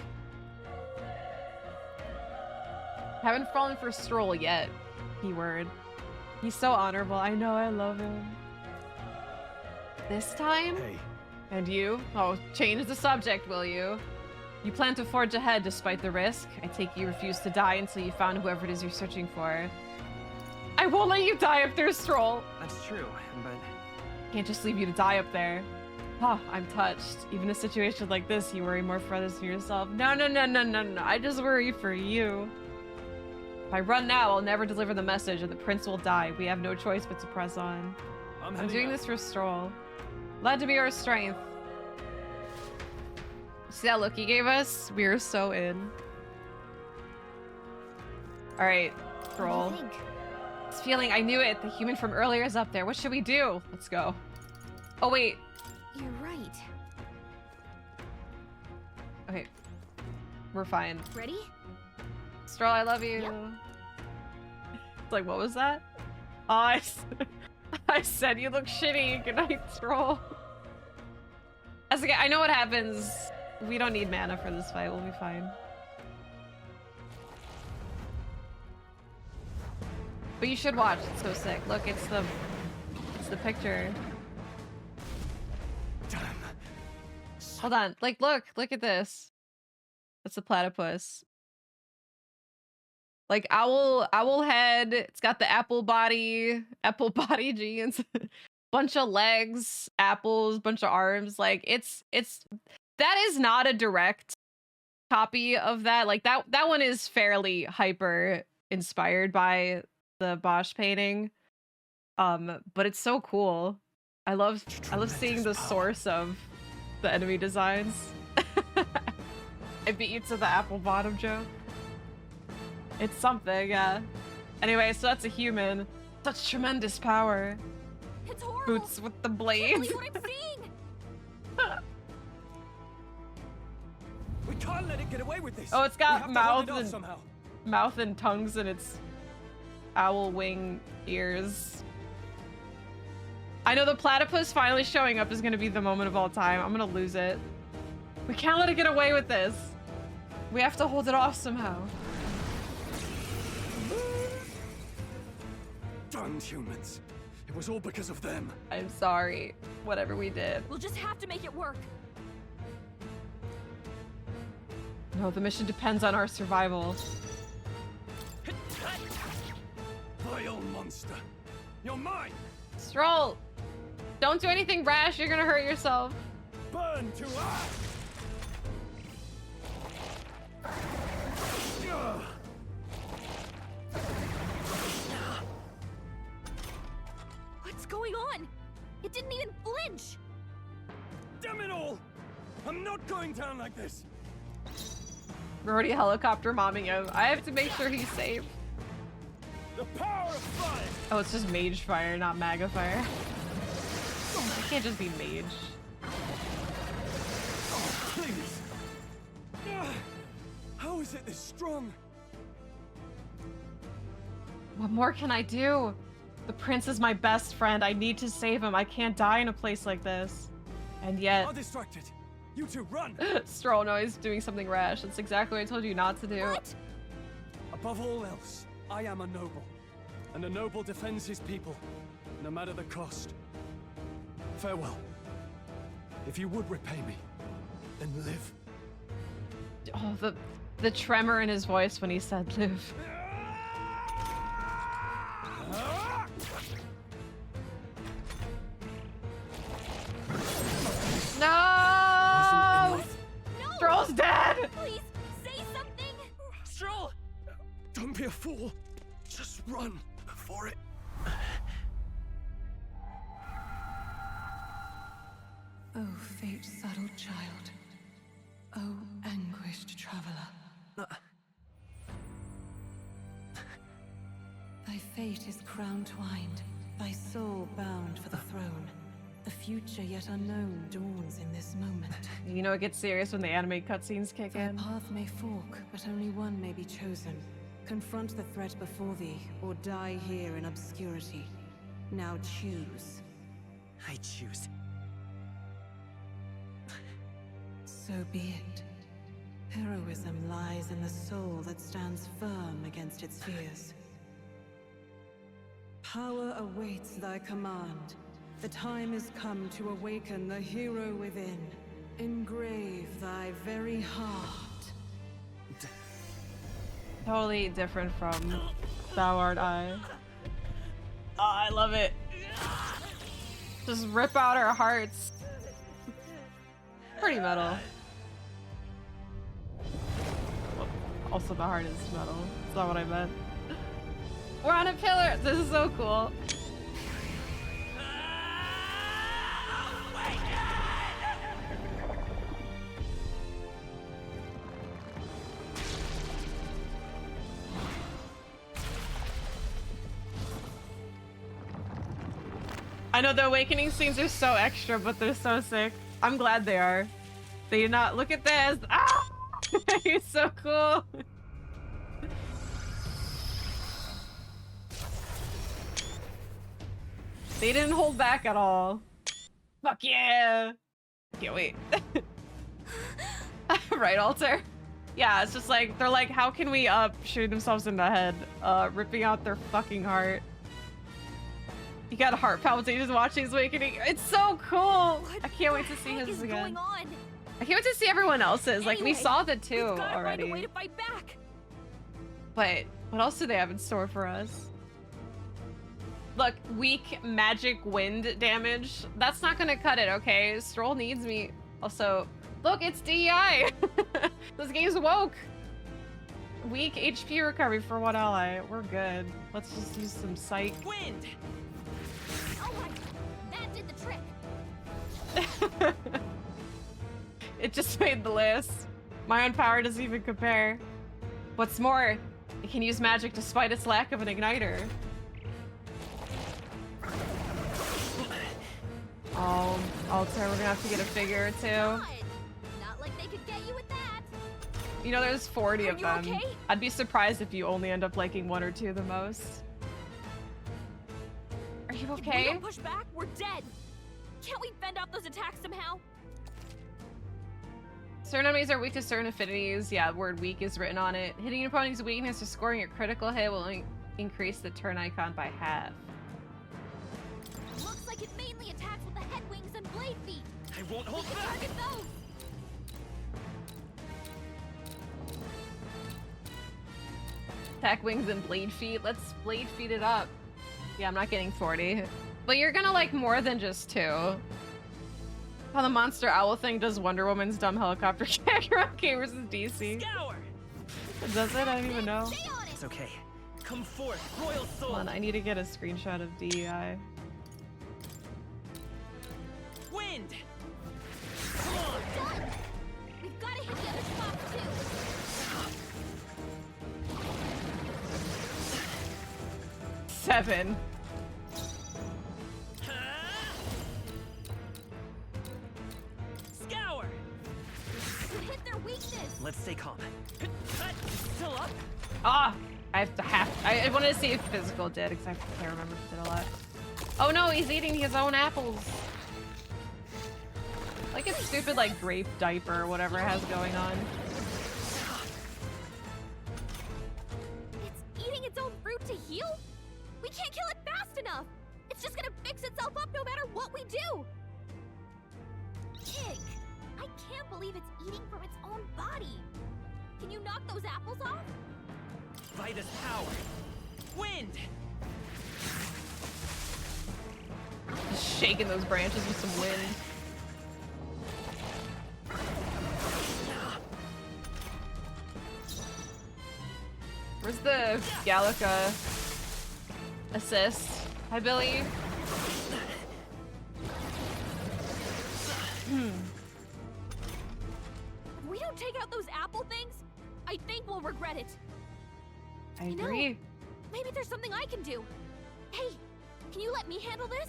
Haven't fallen for Strohl yet. Keyword. He's so honorable. I know, I love him. This time? Hey. And you? Oh, change the subject, will you? You plan to forge ahead despite the risk. I take you refuse to die until you found whoever it is you're searching for. I won't let you die up there, Strohl. That's true, but... Can't just leave you to die up there. Oh, I'm touched. Even in a situation like this, you worry more for others than yourself. No. I just worry for you. If I run now, I'll never deliver the message and the prince will die. We have no choice but to press on. I'm doing this for Strohl. Glad to be our strength. See that look he gave us? We are so in. All right, Strohl. This feeling, I knew it. The human from earlier is up there. What should we do? Let's go. Oh, wait. You're right. Okay. We're fine. Ready? Strohl, I love you. Yep. It's like, what was that? Oh, I said you look shitty. Good night, Strohl. As again, I know what happens. We don't need mana for this fight. We'll be fine. But you should watch. It's so sick. Look, it's the picture. Damn. Hold on. Like, look at this. That's a platypus. Like owl head. It's got the apple body jeans. Bunch of legs, apples, bunch of arms. Like that is not a direct copy of that. Like that one is fairly hyper inspired by the Bosch painting. But it's so cool. I love seeing the source of the enemy designs. I beat you to the apple bottom joke. It's something, yeah. Anyway, so that's a human. Such tremendous power. It's horrible. Boots with the blades. What I'm seeing. We can't let it get away with this. Oh, it's got somehow. mouth and tongues in its owl wing ears. I know the platypus finally showing up is gonna be the moment of all time. I'm gonna lose it. We can't let it get away with this. We have to hold it off somehow. Darn humans. It was all because of them. I'm sorry. Whatever we did. We'll just have to make it work. No, the mission depends on our survival. Vile monster. You're mine. Strohl! Don't do anything rash. You're gonna hurt yourself. Burn to ash. What's going on? It didn't even flinch. Damn it all! I'm not going down like this. We're already helicopter momming him. I have to make sure he's safe. The power of fire. Oh, it's just mage fire, not maga fire. It can't just be mage. Oh, please. How is it this strong? What more can I do? The prince is my best friend. I need to save him. I can't die in a place like this. And yet... I'm distracted. You two run! Strohl, no, he's doing something rash. That's exactly what I told you not to do. What? Above all else, I am a noble. And a noble defends his people, no matter the cost. Farewell. If you would repay me, then live. Oh, the tremor in his voice when he said live. No! Strohl's dead! Please, say something! Strohl! Don't be a fool. Just run before it... Oh, fate-saddled child. Oh, anguished traveler. Thy fate is crown-twined, thy soul bound for the throne. The future yet unknown dawns in this moment. You know it gets serious when the anime cutscenes kick in. Thy path may fork, but only one may be chosen. Confront the threat before thee, or die here in obscurity. Now choose. I choose. So be it. Heroism lies in the soul that stands firm against its fears. Power awaits thy command. The time is come to awaken the hero within. Engrave thy very heart. Totally different from Thou Art I. Oh, I love it. Just rip out our hearts. Pretty metal. Also, the heart is metal. That's not what I meant. We're on a pillar! This is so cool. I know the awakening scenes are so extra, but they're so sick. I'm glad they are. They did not look at this. Ah! He's so cool. They didn't hold back at all. Fuck yeah. Can't wait. Right, Alter? Yeah, it's just like, they're like, how can we shoot themselves in the head? Ripping out their fucking heart. You got heart palpitations watching his awakening. It's so cool. I can't wait to see his again. I can't wait to see everyone else's. Like, we saw the two already. Find a way to fight back. But what else do they have in store for us? Look, weak magic wind damage. That's not gonna cut it, okay? Strohl needs me. Also, look, it's DEI. This game's woke. Weak HP recovery for one ally. We're good. Let's just use some psych. Wind. All right, that did the trick. It just made the list. My own power doesn't even compare. What's more, it can use magic despite its lack of an igniter. Oh, Alter, we're gonna have to get a figure or two. Not like they could get you with that. You know, there's 40 of them. Okay? I'd be surprised if you only end up liking one or two the most. Are you okay? If we don't push back, we're dead. Can't we fend off those attacks somehow? Certain enemies are weak to certain affinities. Yeah, the word weak is written on it. Hitting your opponent's weakness or scoring a critical hit will increase the turn icon by half. Looks like it mainly attacks with the head wings and blade feet. I won't hold back. Target those. Attack wings and blade feet. Let's blade feet it up. Yeah, I'm not getting 40. But you're gonna like more than just two. How the monster owl thing does Wonder Woman's dumb helicopter kick. Okay, versus DC. Scour. Does it? I don't even know. It's okay. Come forth, royal soul. Hold on, I need to get a screenshot of DEI. Wind. Come on. Done. We've got to hit the other spots too. 7. Scour. You hit their weakness. Let's stay calm. Still up? Ah! I wanted to see if physical did, because I can't remember if it did a lot. Oh no, he's eating his own apples. Like a stupid like grape diaper or whatever it has going on. It's eating its own fruit to heal? We can't kill it fast enough. It's just gonna fix itself up no matter what we do. Ick. I can't believe it's eating from its own body. Can you knock those apples off? Vitus power. Wind. Just shaking those branches with some wind. Where's the Gallica assist? Hi, Billy. If we don't take out those apple things, I think we'll regret it. I agree. Maybe there's something I can do. Hey, can you let me handle this?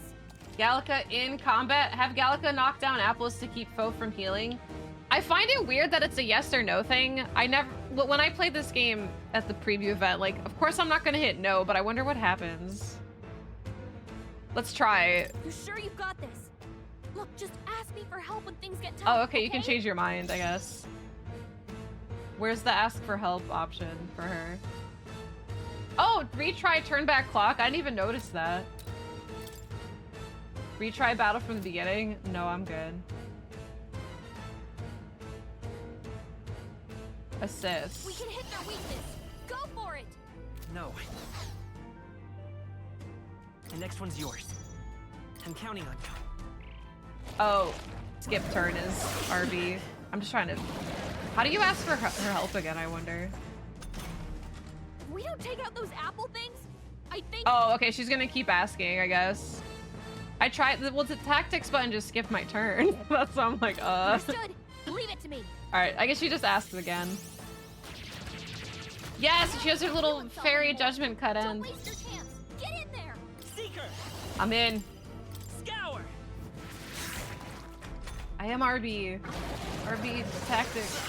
Gallica in combat. Have Gallica knock down apples to keep foe from healing. I find it weird that it's a yes or no thing. When I played this game at the preview event, like, of course I'm not gonna hit no, but I wonder what happens. Let's try it. You sure you've got this? Look, just ask me for help when things get tough. Oh, okay, you can change your mind, I guess. Where's the ask for help option for her? Oh, retry turn back clock. I didn't even notice that. Retry battle from the beginning? No, I'm good. Assist. We can hit their weakness. Go for it. No. The next one's yours. I'm counting on you. Oh, skip turn is RB. I'm just trying to... How do you ask for her help again, I wonder? If we don't take out those apple things, I think... Oh, okay, she's gonna keep asking, I guess. I tried... Well, the tactics button just skipped my turn. That's why I'm like, Understood. Leave it to me. Alright, I guess she just asked again. Yes, she has her little fairy judgment cut in. Don't waste your chance. Get in there. Seeker. I'm in. I am RB. RB tactics.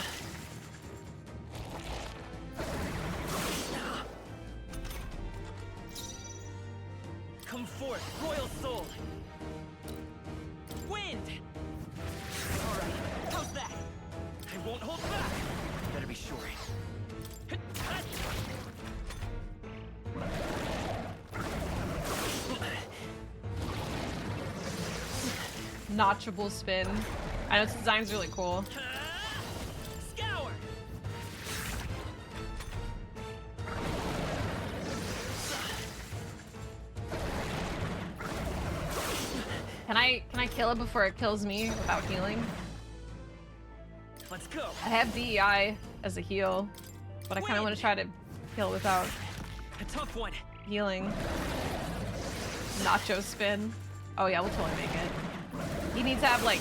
Come forth, royal soul. Wind. All right, how's that? I won't hold back. Better be sure. Notchable spin. I know its design's really cool. Scour. Can I kill it before it kills me without healing? Let's go. I have DEI as a heal, but I kind of want to try to kill without a tough one. Healing. Nacho spin. Oh yeah, we'll totally make it. He needs to have like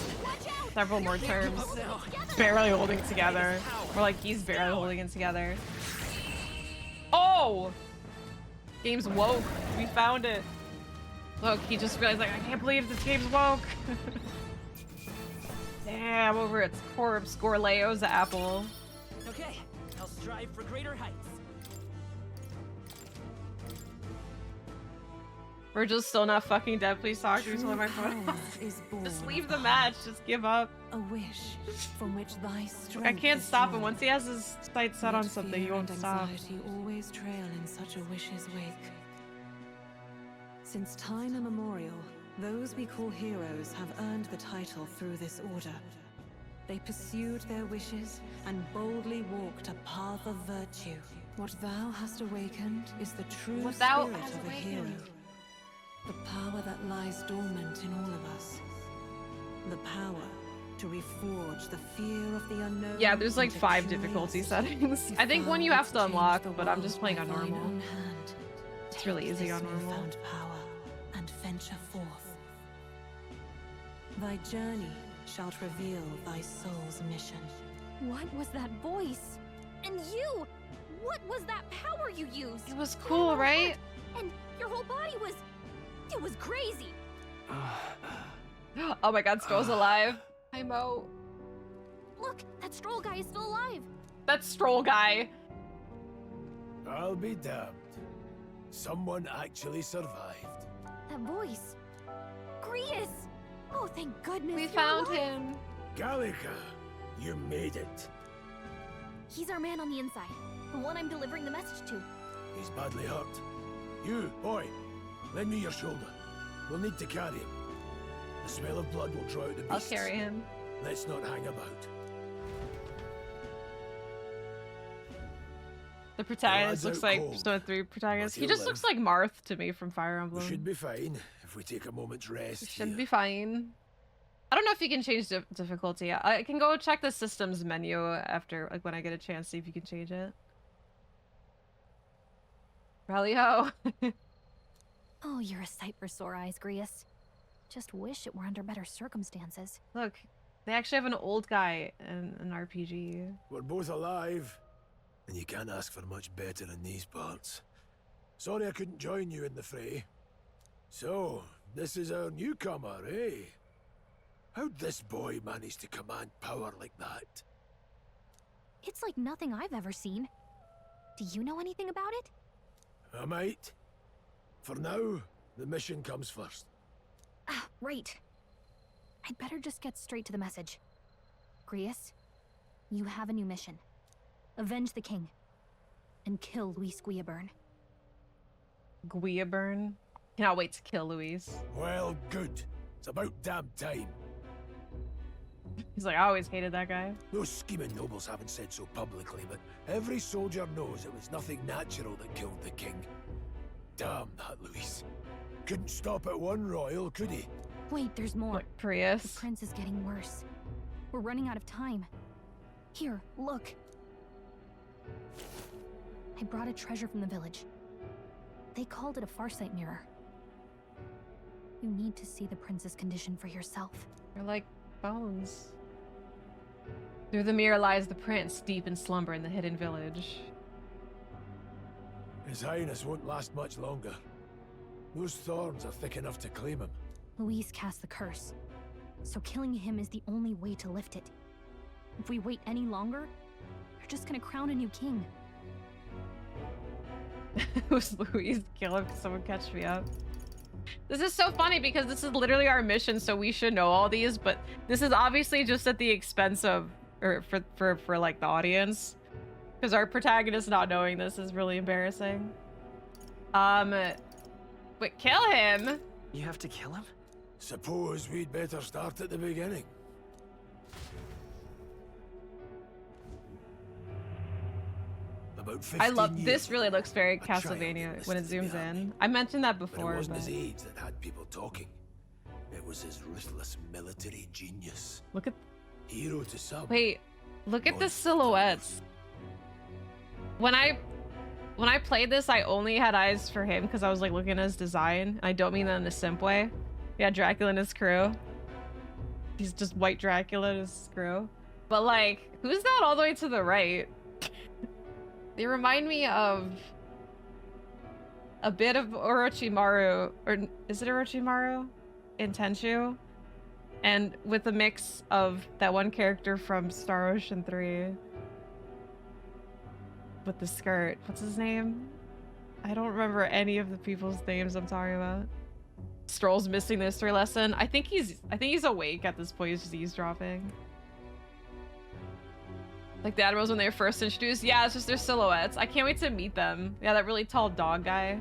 several more turns. Barely holding it together. Or like he's barely holding it together. Oh! Game's woke. We found it. Look, he just realized like, I can't believe this game's woke. Damn, over its corpse, Gorleo's apple. Okay, I'll strive for greater heights. We're just still not fucking dead. Please talk to me. My phone. Just leave the match. Just give up. A wish from which thy strength I can't is stop him. drawn. Once he has his sights set on something, he Fear won't and stop. anxiety always trail in such a wish's wake. Since time immemorial, those we call heroes have earned the title through this order. They pursued their wishes and boldly walked a path of virtue. What thou hast awakened is the true What thou spirit hast of a awakened. hero. The power that lies dormant in all of us. The power to reforge the fear of the unknown. Yeah, there's like into 5 difficulty settings. I think one you have to unlock, but I'm just playing on normal. It's really easy on normal. Found power and venture forth. Thy journey shalt reveal thy soul's mission. What was that voice? And you! What was that power you used? It was cool, right? And your whole body was... It was crazy. Oh my god, Stroll's alive. Hi, Mo. Look, that Stroll guy is still alive. That Stroll guy. I'll be damned. Someone actually survived. That voice. Grius! Oh, thank goodness. We you're found alive. him. Gallica, you made it. He's our man on the inside. The one I'm delivering the message to. He's badly hurt. You, boy, lend me your shoulder. We'll need to carry him. The smell of blood will draw out the beasts. I'll carry him. Let's not hang about. The protagonist lad's looks out like cold, Persona 3 protagonist. but He he'll just looks live. like Marth to me from Fire We Emblem. should be fine if we take a moment's rest. Should be fine. I don't know if you can change difficulty. I can go check the systems menu after, like, when I get a chance, see if you can change it. Rally-ho! Oh, you're a sight for sore eyes, Grius. Just wish it were under better circumstances. Look, they actually have an old guy in an RPG. We're both alive, and you can't ask for much better in these parts. Sorry I couldn't join you in the fray. So, this is our newcomer, eh? How'd this boy manage to command power like that? It's like nothing I've ever seen. Do you know anything about it? I might. For now, the mission comes first. Ah, right. I'd better just get straight to the message. Grius, you have a new mission. Avenge the king. And kill Luis Guillaburn. Guillaburn? Cannot wait to kill Luis. Well, good. It's about damn time. He's like, I always hated that guy. Those scheming nobles haven't said so publicly, but every soldier knows it was nothing natural that killed the king. Damn that Luis. Couldn't stop at one royal, could he? Wait, there's more. Like Prius. The prince is getting worse. We're running out of time. Here, look. I brought a treasure from the village. They called it a farsight mirror. You need to see the prince's condition for yourself. They're like bones. Through the mirror lies the prince, deep in slumber in the hidden village. His Highness won't last much longer. Those thorns are thick enough to claim him. Luis cast the curse. So killing him is the only way to lift it. If we wait any longer, they're just gonna crown a new king. Who's Louise? Kill him, someone catch me up. This is so funny because this is literally our mission, so we should know all these, but this is obviously just at the expense of, or for like the audience. Because our protagonist not knowing this is really embarrassing. But kill him? You have to kill him? Suppose we'd better start at the beginning. About 15 I love years this. Really ago, looks very a child Castlevania when it enlisted in zooms the army. in. I mentioned that But it before. wasn't But... his age that had people talking. It was his ruthless military genius. Look at. Hero to some. Wait, look at the silhouettes. When I played this, I only had eyes for him because I was like looking at his design. I don't mean that in a simp way. Yeah, Dracula and his crew. He's just white Dracula and his crew. But like, who's that all the way to the right? They remind me of a bit of Orochimaru, or is it Orochimaru in Tenchu? And with a mix of that one character from Star Ocean 3 with the skirt. What's his name? I don't remember any of the people's names I'm talking about. Strohl's missing the history lesson. I think he's awake at this point. He's just eavesdropping. Like the Admirals when they were first introduced. Yeah, it's just their silhouettes. I can't wait to meet them. Yeah, that really tall dog guy.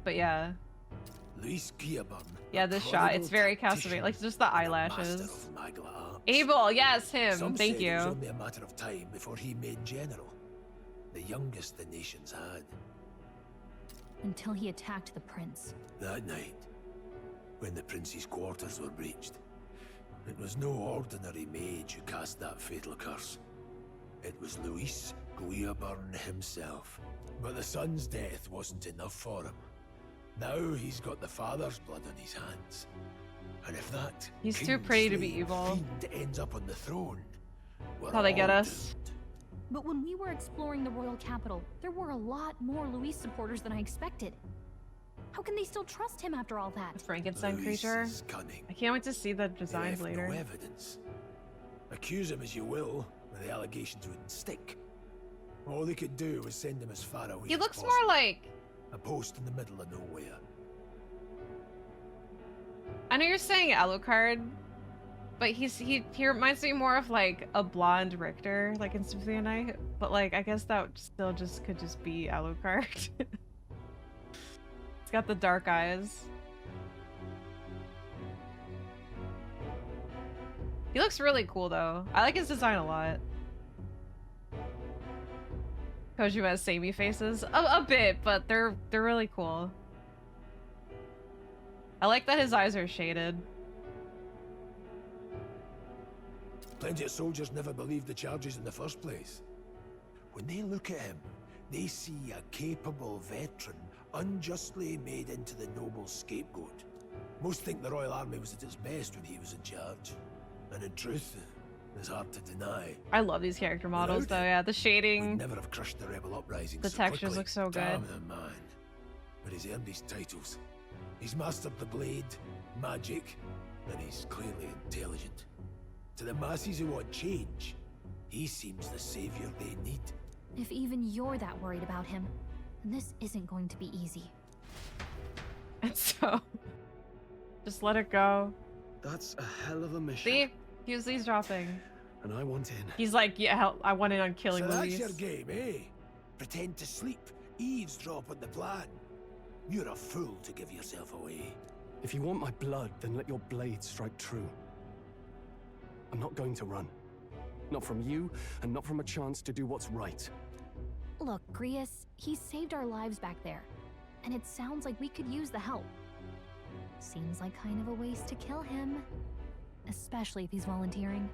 But yeah. Yeah, this shot. It's very Castlevania. Like just the eyelashes. Abel, yes, him. Some Thank said it was you. only a matter of time before he made general. The youngest the nations had. Until he attacked the prince. That night, when the prince's quarters were breached, it was no ordinary mage who cast that fatal curse. It was Luis Guiaburn himself. But the son's death wasn't enough for him. Now he's got the father's blood on his hands. And if that He's too pretty to be evil. fiend ends up on the throne, we're How they get all us. But when we were exploring the royal capital, there were a lot more Luis supporters than I expected. How can they still trust him after all that? Frankenstein Luis creature. is cunning. I can't wait to see the He designs left later. no evidence. Accuse him as you will, but the allegations wouldn't stick. All they could do was send him as far away He as looks possible. more like. A post in the middle of nowhere. I know you're saying Alucard, but he reminds me more of like a blonde Richter, like in Symphony of the Night. But like, I guess that still just could just be Alucard. It's got the dark eyes. He looks really cool though. I like his design a lot. Kojima has samey faces a bit, but they're really cool. I like that his eyes are shaded. Plenty of soldiers never believed the charges in the first place. When they look at him, they see a capable veteran unjustly made into the noble scapegoat. Most think the Royal Army was at its best when he was in charge. And in truth, it's hard to deny. I love these character models though, yeah. The shading, Never have crushed the rebel uprising the so textures quickly. look so good. Damn the man. But he's earned his titles. He's mastered the blade, magic, and he's clearly intelligent. To the masses who want change, he seems the savior they need. If even you're that worried about him, then this isn't going to be easy. And so, just let it go. That's a hell of a mission. See? He's dropping. And I want in. He's like, yeah, hell, I want in on killing So Luis. that's your game, eh? Pretend to sleep, eavesdrop on the plan. You're a fool to give yourself away. If you want my blood, then let your blade strike true. I'm not going to run. Not from you, and not from a chance to do what's right. Look, Grius, he saved our lives back there. And it sounds like we could use the help. Seems like kind of a waste to kill him. Especially if he's volunteering.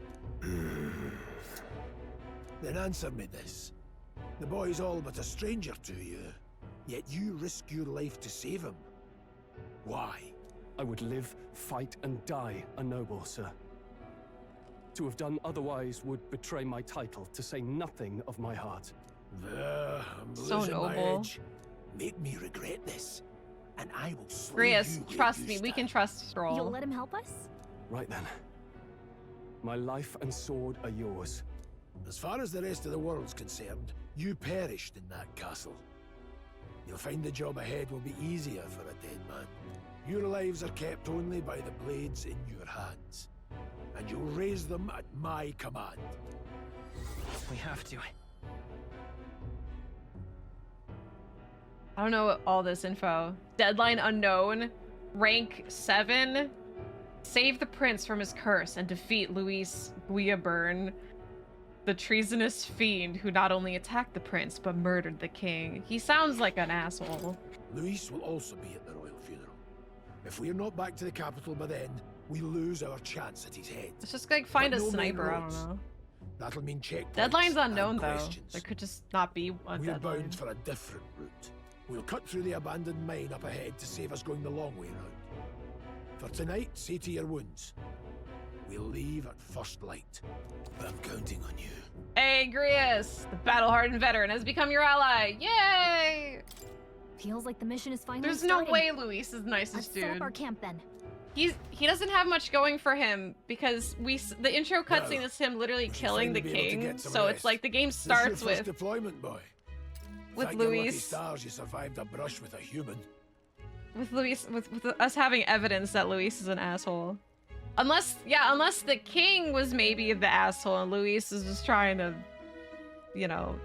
Then answer me this. The boy's all but a stranger to you, yet you risk your life to save him. Why? I would live, fight, and die a noble, sir. To have done otherwise would betray my title, to say nothing of my heart. I'm So losing my noble. edge. Make me regret this. and I will slay Grius, you where trust you me, we stand. can trust Strohl. You'll let him help us? Right then. My life and sword are yours. As far as the rest of the world's concerned, you perished in that castle. You'll find the job ahead will be easier for a dead man. Your lives are kept only by the blades in your hands. And you'll raise them at my command. We have to. I don't know all this info. Deadline unknown. Rank 7. Save the prince from his curse and defeat Luis Guillaburn, the treasonous fiend who not only attacked the prince but murdered the king. He sounds like an asshole. Luis will also be at the royal funeral. If we're not back to the capital by then, we lose our chance at his head. Let's just like find But a no main sniper, I don't roads. know. That'll mean checkpoints. Deadline's unknown and though. questions. There could just not be a We're deadline. bound for a different route. We'll cut through the abandoned mine up ahead to save us going the long way round. For tonight, see to your wounds. We'll leave at first light. I'm counting on you. Hey, Grius! The battle-hardened veteran has become your ally! Yay! Feels like the mission is finally There's no starting. way Luis is the nicest Let's dude. set up our camp then. He doesn't have much going for him because the intro cutscene Well, is him literally killing the finally be able to king. get some So it's rest. like the game This your starts first with deployment, boy. with Thank your lucky Luis stars you survived a brush with a human. with us having evidence that Luis is an asshole. Unless the king was maybe the asshole and Luis is just trying to, you know,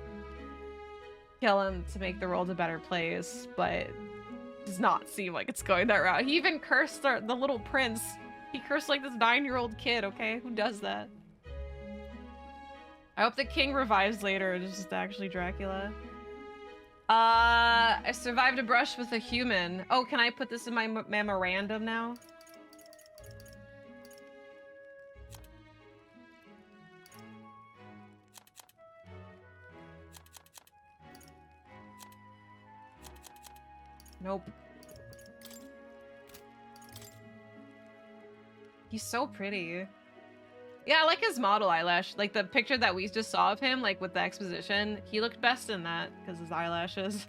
kill him to make the world a better place, but does not seem like it's going that route. He even cursed the little prince. He cursed like this 9-year-old kid, okay? Who does that? I hope the king revives later and it's just actually Dracula. I survived a brush with a human. Oh, can I put this in my memorandum now? Nope. He's so pretty. Yeah, I like his model eyelash. Like the picture that we just saw of him, like with the exposition, he looked best in that because his eyelashes.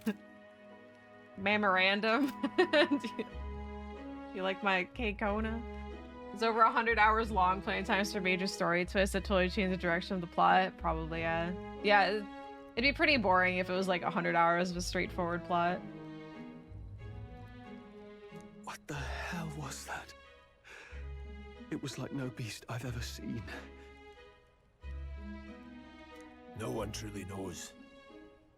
Memorandum. Do you like my K-Kona? It's over 100 hours long, plenty times for major story twists that totally change the direction of the plot. Probably, yeah. Yeah, it'd be pretty boring if it was like 100 hours of a straightforward plot. What the hell was that? It was like no beast I've ever seen. No one truly knows.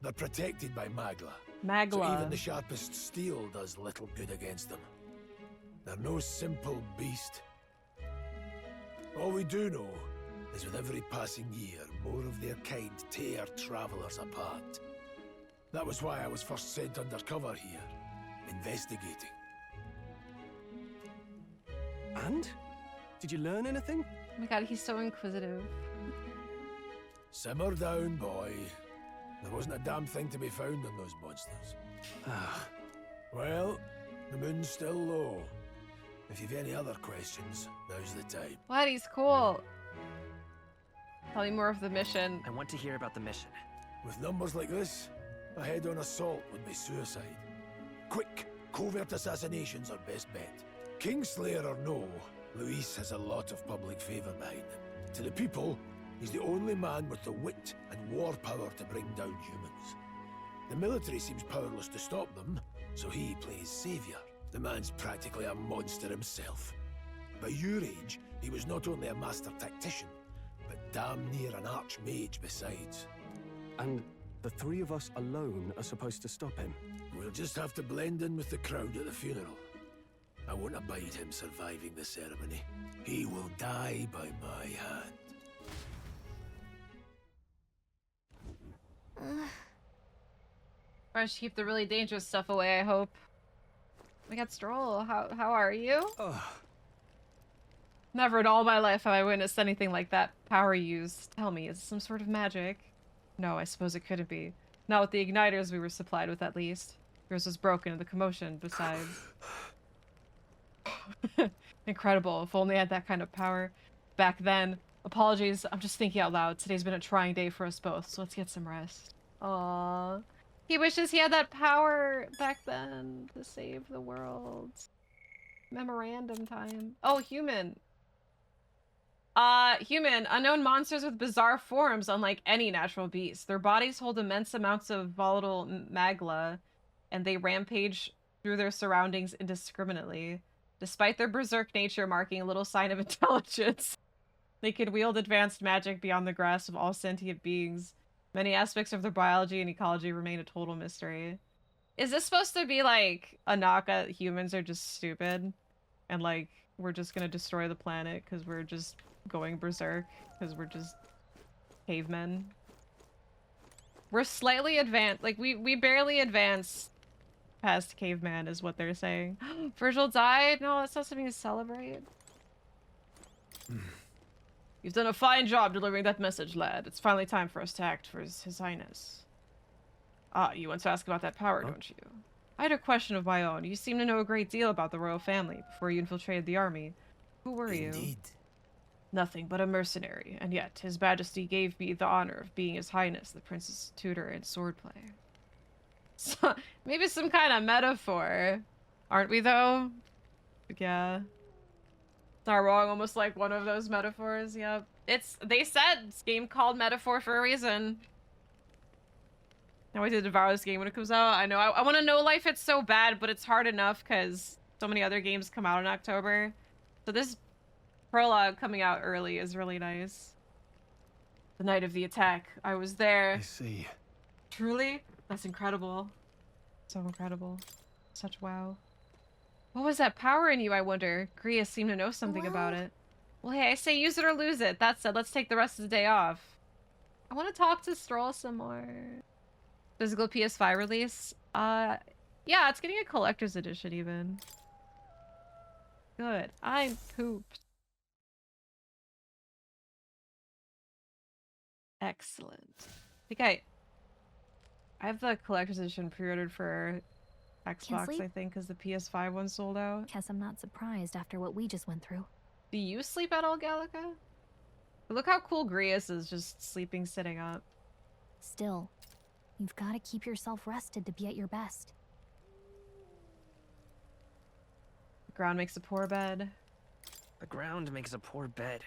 They're protected by Magla. Magla. So even the sharpest steel does little good against them. They're no simple beast. All we do know is with every passing year, more of their kind tear travelers apart. That was why I was first sent undercover here, investigating. And? Did you learn anything? Oh my god, he's so inquisitive. Simmer down, boy. There wasn't a damn thing to be found on those monsters. Well, the moon's still low. If you've any other questions, now's the time. What? He's cool. Tell me more of the mission. I want to hear about the mission. With numbers like this, a head-on assault would be suicide. Quick, covert assassinations are best bet. Kingslayer or no, Luis has a lot of public favor behind him. To the people, he's the only man with the wit and war power to bring down humans. The military seems powerless to stop them, so he plays savior. The man's practically a monster himself. By your age, he was not only a master tactician, but damn near an archmage besides. And the three of us alone are supposed to stop him? We'll just have to blend in with the crowd at the funeral. I won't abide him surviving the ceremony. He will die by my hand. I should keep the really dangerous stuff away, I hope. Oh my god, Strohl, how are you? Never in all my life have I witnessed anything like that power used. Tell me, is it some sort of magic? No, I suppose it couldn't be. Not with the igniters we were supplied with, at least. Yours was broken in the commotion, besides. Incredible, if only I had that kind of power back then. Apologies, I'm just thinking out loud. Today's been a trying day for us both, so let's get some rest. Aww. He wishes he had that power back then to save the world. Memorandum time. Oh, human. Human. Unknown monsters with bizarre forms, unlike any natural beast. Their bodies hold immense amounts of volatile magla, and they rampage through their surroundings indiscriminately. Despite their berserk nature marking a little sign of intelligence, they can wield advanced magic beyond the grasp of all sentient beings. Many aspects of their biology and ecology remain a total mystery. Is this supposed to be like a knock at humans are just stupid? And like, we're just gonna destroy the planet because we're just going berserk because we're just cavemen? We're slightly advanced. Like, we barely advanced past caveman is what they're saying. Virgil died? No, that's not something to celebrate. You've done a fine job delivering that message, lad. It's finally time for us to act for His Highness. Ah, you want to ask about that power, don't you? I had a question of my own. You seem to know a great deal about the royal family before you infiltrated the army. Who were you? Indeed. Nothing but a mercenary, and yet His Majesty gave me the honor of being His Highness, the Prince's tutor in swordplay. So, maybe some kind of metaphor. Aren't we, though? Yeah. Not wrong, almost like one of those metaphors, yep. They said this game called Metaphor for a reason. Now I did devour this game when it comes out. I know, I want to know life it's so bad, but it's hard enough because so many other games come out in October. So this prologue coming out early is really nice. The night of the attack, I was there. I see. Truly? That's incredible. So incredible. Such wow. What was that power in you, I wonder? Grius seemed to know something about it. Well, hey, I say use it or lose it. That said, let's take the rest of the day off. I want to talk to Strohl some more. Physical PS5 release? Yeah, it's getting a collector's edition even. Good. I'm pooped. Excellent. I think I have the collector's edition pre-ordered for Xbox, I think, because the PS5 one sold out. Guess I'm not surprised after what we just went through. Do you sleep at all, Gallica? But look how cool Grius is just sleeping sitting up. Still, you've got to keep yourself rested to be at your best. The ground makes a poor bed. The ground makes a poor bed.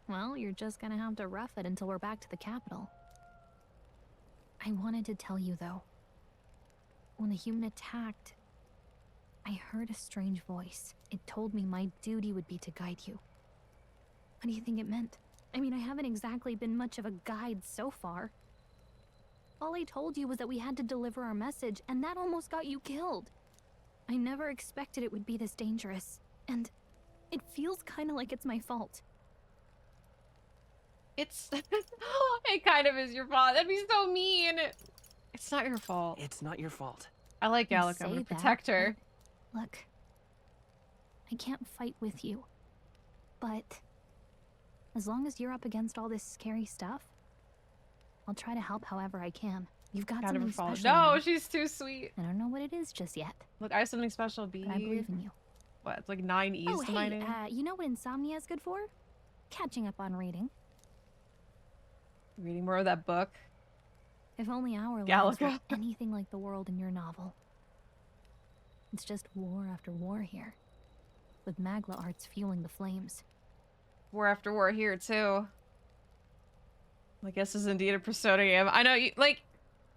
Well, you're just gonna have to rough it until we're back to the capital. I wanted to tell you, though. When the human attacked, I heard a strange voice. It told me my duty would be to guide you. What do you think it meant? I mean, I haven't exactly been much of a guide so far. All I told you was that we had to deliver our message, and that almost got you killed. I never expected it would be this dangerous, and it feels kind of like it's my fault. It kind of is your fault. That'd be so mean. It's not your fault. It's not your fault. I like Gallica. I'm gonna protect her. Look, I can't fight with you, but as long as you're up against all this scary stuff, I'll try to help however I can. You've got something special. No, she's too sweet. I don't know what it is just yet. Look, I have something special, B. But I believe in you. What? It's like 9 E's oh, to my name? You know what insomnia is good for? Catching up on reading. Reading more of that book. If only our lives Gallica. were anything like the world in your novel. It's just war after war here, with Magla arts fueling the flames. War after war here too. I guess is indeed a Persona game. I know, like,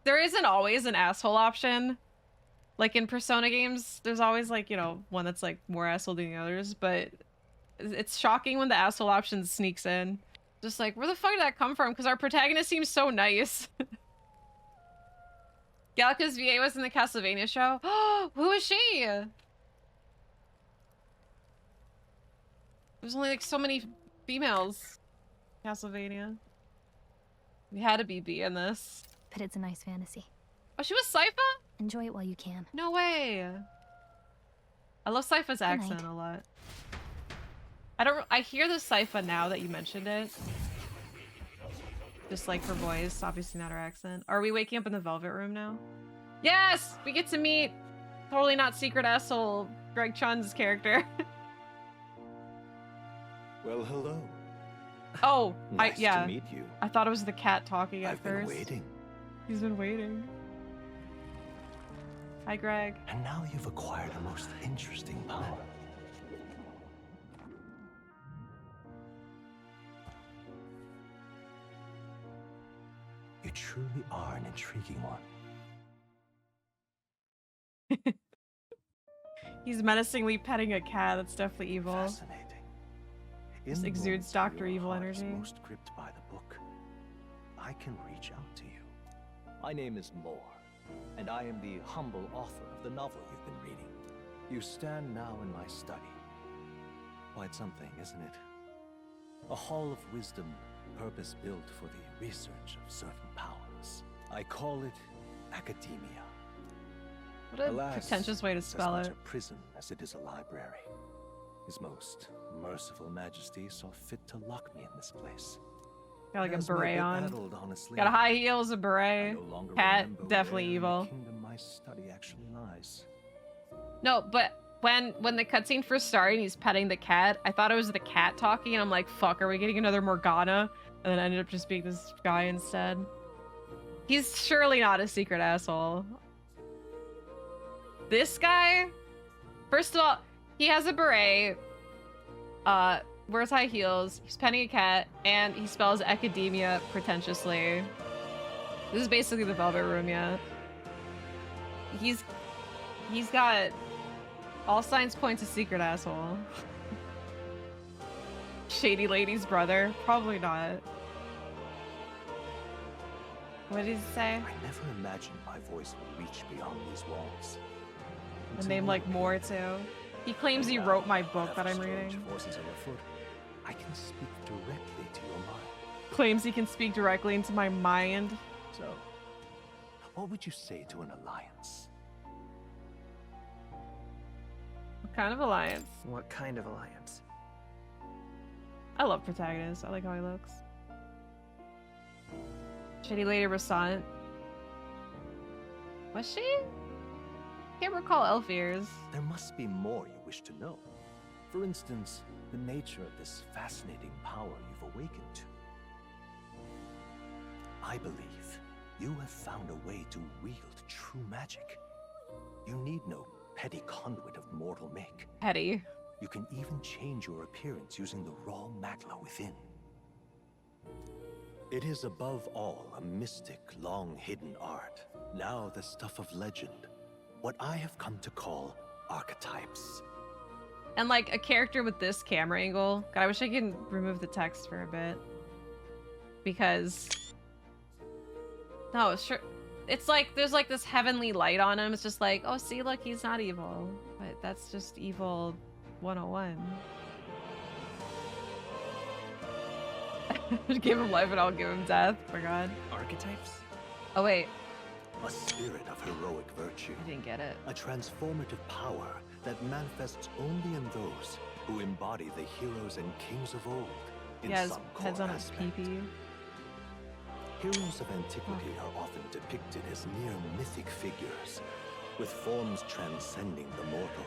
there isn't always an asshole option. Like in Persona games, there's always like, you know, one that's like more asshole than the others, but it's shocking when the asshole option sneaks in. Just like, where the fuck did that come from? Because our protagonist seems so nice. Gallica's VA was in the Castlevania show. Who is she? There's only like so many females. Castlevania. We had a BB in this. But it's a nice fantasy. Oh, she was Sypha? Enjoy it while you can. No way. I love Sypha's accent a lot. I hear the Sypha now that you mentioned it. Just like her voice, obviously not her accent. Are we waking up in the Velvet Room now? Yes! We get to meet totally not secret asshole Greg Chun's character. Well, hello. Oh, Nice yeah. to meet you. I thought it was the cat talking at I've been first. waiting. He's been waiting. Hi, Greg. And now you've acquired a most interesting power. You truly are an intriguing one. He's menacingly petting a cat. That's definitely evil. Fascinating. Just In the exudes moments Dr. your Evil heart is energy. most gripped by the book, I can reach out to you. My name is Moore, and I am the humble author of the novel you've been reading. You stand now in my study. Quite something, isn't it? A hall of wisdom, purpose-built for the research of certain powers. I call it academia. What a Alas, pretentious way to it's spell as it. much a prison as it is a library. His most merciful majesty saw fit to lock me in this place. Got like It a has me beret bit on. addled, honestly. Got a high heels, a beret. I no longer Cat, remember definitely where in evil. the kingdom my study actually lies. No, but when the cutscene first started and he's petting the cat, I thought it was the cat talking, and I'm like, fuck, are we getting another Morgana? And then it ended up just being this guy instead. He's surely not a secret asshole. This guy, first of all, he has a beret, wears high heels, he's petting a cat, and he spells academia pretentiously. This is basically the Velvet Room, yeah. He's got all signs point to secret asshole. Shady lady's brother? Probably not. What did he say? I never imagined my voice would reach beyond these walls. A name like Moore too. He claims he wrote my book that I'm Strange reading. forces afoot. I can speak directly to your mind. Claims he can speak directly into my mind. So, what would you say to an alliance? What kind of alliance? What kind of alliance? I love protagonist. I like how he looks. Shady Lady Rassant. Was she? Can't recall elf ears. There must be more you wish to know. For instance, the nature of this fascinating power you've awakened to. I believe you have found a way to wield true magic. You need no petty conduit of mortal make. Petty. You can even change your appearance using the raw magla within. It is above all a mystic, long-hidden art, now the stuff of legend, what I have come to call archetypes. And like a character with this camera angle. God, I wish I could remove the text for a bit. Because... No, sure. It's like, there's like this heavenly light on him. It's just like, oh, see, look, he's not evil. But that's just evil 101. Give him life and I'll give him death. Oh my god. Archetypes? Oh, wait. A spirit of heroic virtue. I didn't get it. A transformative power that manifests only in those who embody the heroes and kings of old. In He has some heads core on his aspect. pee-pee. Heroes of antiquity are often depicted as near mythic figures, with forms transcending the mortal.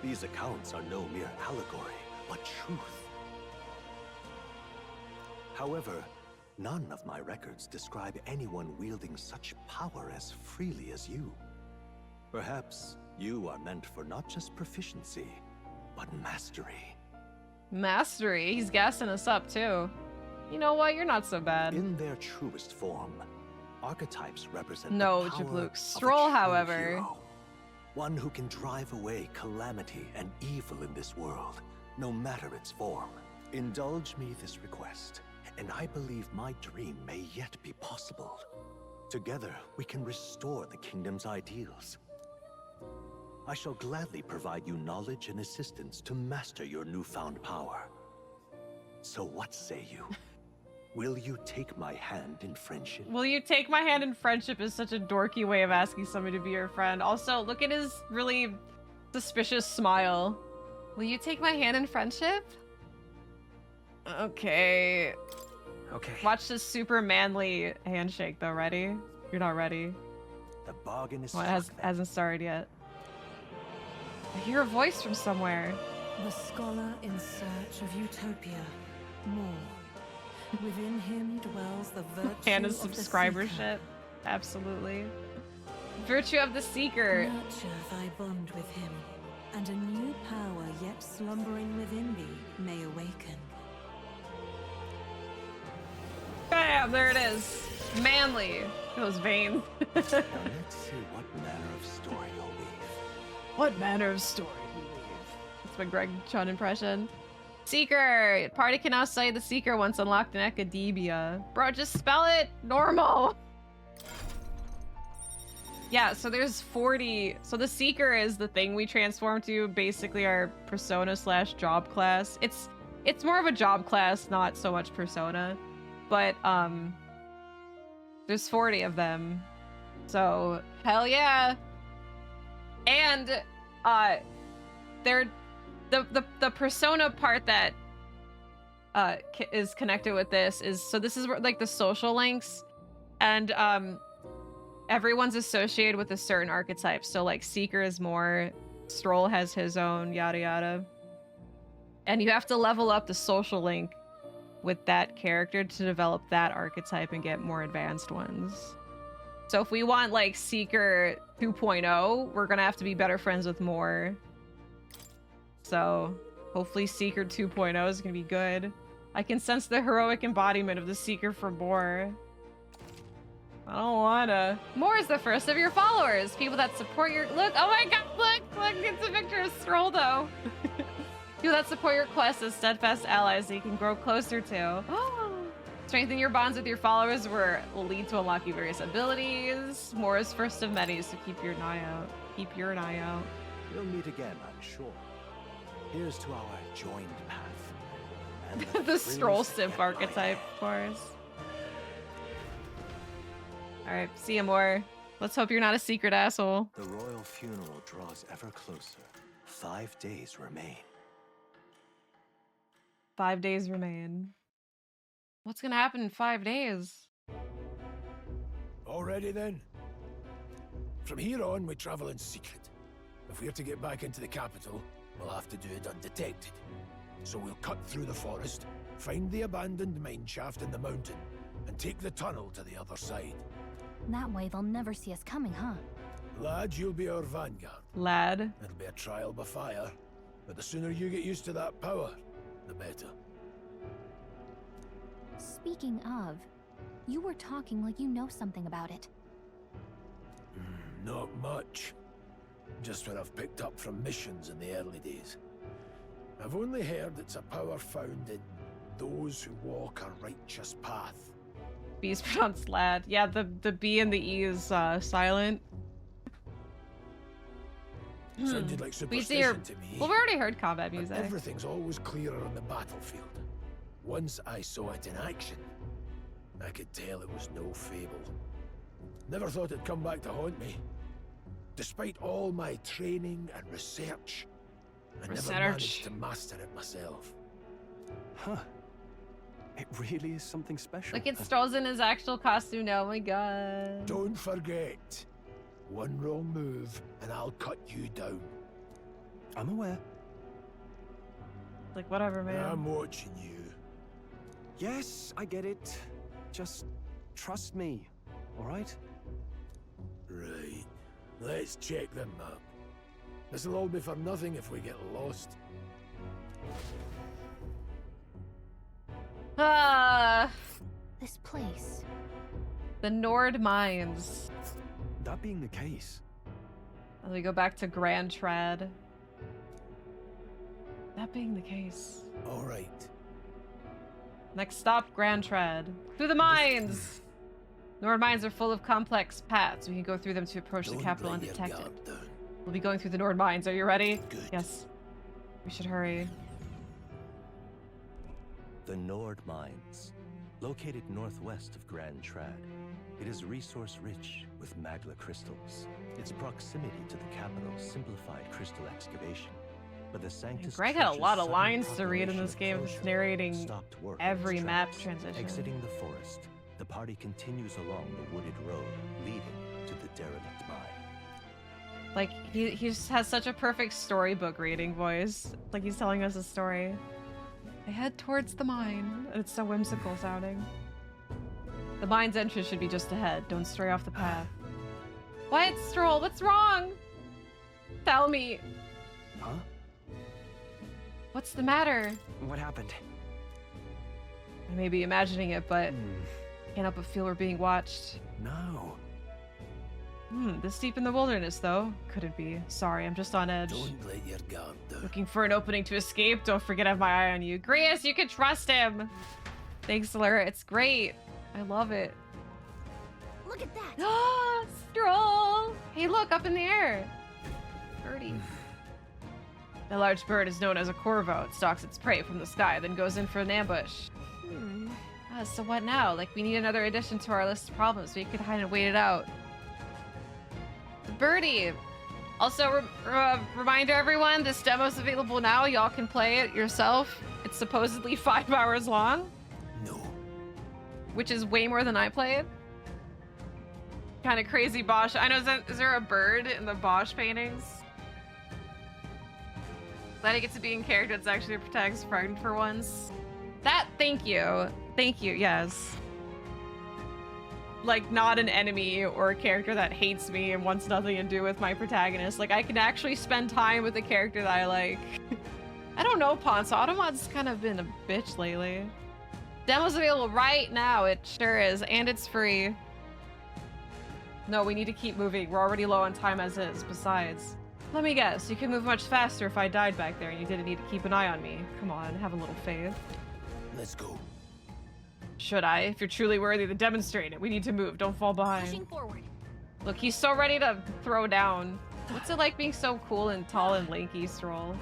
These accounts are no mere allegory, but truth. However, none of my records describe anyone wielding such power as freely as you. Perhaps you are meant for not just proficiency, but mastery. Mastery? He's gassing us up too. You know what? You're not so bad. In their truest form, archetypes represent No, the power Jabluke. of a Strohl, true however. hero. One who can drive away calamity and evil in this world, no matter its form. Indulge me this request, and I believe my dream may yet be possible. Together, we can restore the kingdom's ideals. I shall gladly provide you knowledge and assistance to master your newfound power. So what say you? Will you take my hand in friendship? Will you take my hand in friendship is such a dorky way of asking somebody to be your friend. Also, look at his really suspicious smile. Will you take my hand in friendship? Okay. Okay. Watch this super manly handshake though. Ready? You're not ready. The bargain is Well, it hasn't started yet. I hear a voice from somewhere. The scholar in search of utopia. More. Within him dwells the virtue Hannah's of the subscribership. seeker. Absolutely. Virtue of the Seeker. Nurture thy bond with him, and a new power yet slumbering within thee may awaken. Bam! There it is. Manly. Those veins. Now let's see what manner of story you'll weave. What manner of story you weave? That's my Greg Chun impression. Seeker! Party can now say the Seeker once unlocked in Academia. Bro, just spell it normal! Yeah, so there's 40. So the Seeker is the thing we transform to, basically our persona / job class. It's more of a job class, not so much persona. But there's 40 of them. So hell yeah. And they're the persona part that is connected with this is, so this is where, like, the social links, and everyone's associated with a certain archetype. So like Seeker is more, Strohl has his own, yada yada. And you have to level up the social link with that character to develop that archetype and get more advanced ones. So if we want like Seeker 2.0, we're gonna have to be better friends with more. So hopefully Seeker 2.0 is gonna be good. I can sense the heroic embodiment of the Seeker for more. I don't wanna. More is the first of your followers. People that support your, look, oh my god, look, it's a picture of Strohl though. People that support your quest as steadfast allies that you can grow closer to. Strengthen your bonds with your followers will lead to unlocking various abilities. More is first of many, so keep your eye out. Keep your eye out. We'll meet again, I'm sure. Here's to our joined path. And The Strohl simp archetype, of course. Alright, see you more. Let's hope you're not a secret asshole. The royal funeral draws ever closer. 5 days remain. 5 days remain. What's gonna happen in 5 days? Already then? From here on, we travel in secret. If we're to get back into the capital, we'll have to do it undetected. So we'll cut through the forest, find the abandoned mine shaft in the mountain, and take the tunnel to the other side. That way they'll never see us coming, huh? Lad, you'll be our vanguard. Lad. It'll be a trial by fire, but the sooner you get used to that power, the better. Speaking of, you were talking like you know something about it. Not much. Just what I've picked up from missions in the early days. I've only heard it's a power found in those who walk a righteous path. B is pronounced lad. Yeah, the B and the E is silent. Sounded like superstition to me. Well, we already heard combat But music. everything's always clearer on the battlefield. Once I saw it in action, I could tell it was no fable. Never thought it'd come back to haunt me. Despite all my training and research, I never managed to master it myself. Huh. It really is something special. Look at Strohl's in his actual costume now. Oh my god. Don't forget, one wrong move and I'll cut you down. I'm aware. Like, whatever, man. I'm watching you. Yes, I get it. Just trust me, all right? Right. Let's check the map. This'll all be for nothing if we get lost. This place. The Nord Mines. That being the case. As we go back to Grand Trad. That being the case. All right. Next stop, Grand Trad. Through the mines! Nord Mines are full of complex paths. We can go through them to approach the capital undetected. We'll be going through the Nord Mines. Are you ready? Good. Yes. We should hurry. The Nord Mines, located northwest of Grand Trad. It is resource-rich with magla crystals. Its proximity to the capital simplified crystal excavation. But the Sanctus Greg had a Church's lot of sudden lines to read in proclamation this of game, closure just narrating stopped work in every its map tracks. transition. Exiting the forest, the party continues along the wooded road leading to the derelict mine. Like, he just has such a perfect storybook reading voice. Like he's telling us a story. They head towards the mine. It's so whimsical sounding. The mine's entrance should be just ahead. Don't stray off the path. What, Strohl? What's wrong? Tell me. Huh? What's the matter? What happened? I may be imagining it, but can't help but feel we're being watched. No. This deep in the wilderness, though. Could it be? Sorry, I'm just on edge. Don't let your guard down. Looking for an opening to escape. Don't forget I have my eye on you. Grius, you can trust him. Thanks, Lara. It's great. I love it. Look at that. Strohl! Hey, look, up in the air. Birdie. The large bird is known as a corvo. It stalks its prey from the sky, then goes in for an ambush. So what now? Like, we need another addition to our list of problems. We could hide and wait it out. The birdie. Also, reminder everyone, this demo's available now. Y'all can play it yourself. It's supposedly 5 hours long. No. Which is way more than I played. Kind of crazy Bosch. I know, is there a bird in the Bosch paintings? Glad I get to be in character that's actually a protagonist friend for once. Thank you. Thank you, yes. Like, not an enemy or a character that hates me and wants nothing to do with my protagonist. Like, I can actually spend time with a character that I like. I don't know, Ponce. Automod's kind of been a bitch lately. Demo's available right now. It sure is. And it's free. No, we need to keep moving. We're already low on time as is. Besides, let me guess. You could move much faster if I died back there and you didn't need to keep an eye on me. Come on, have a little faith. Let's go. Should I? If you're truly worthy, then demonstrate it. We need to move. Don't fall behind. Pushing forward. Look, he's so ready to throw down. What's it like being so cool and tall and lanky, Strohl?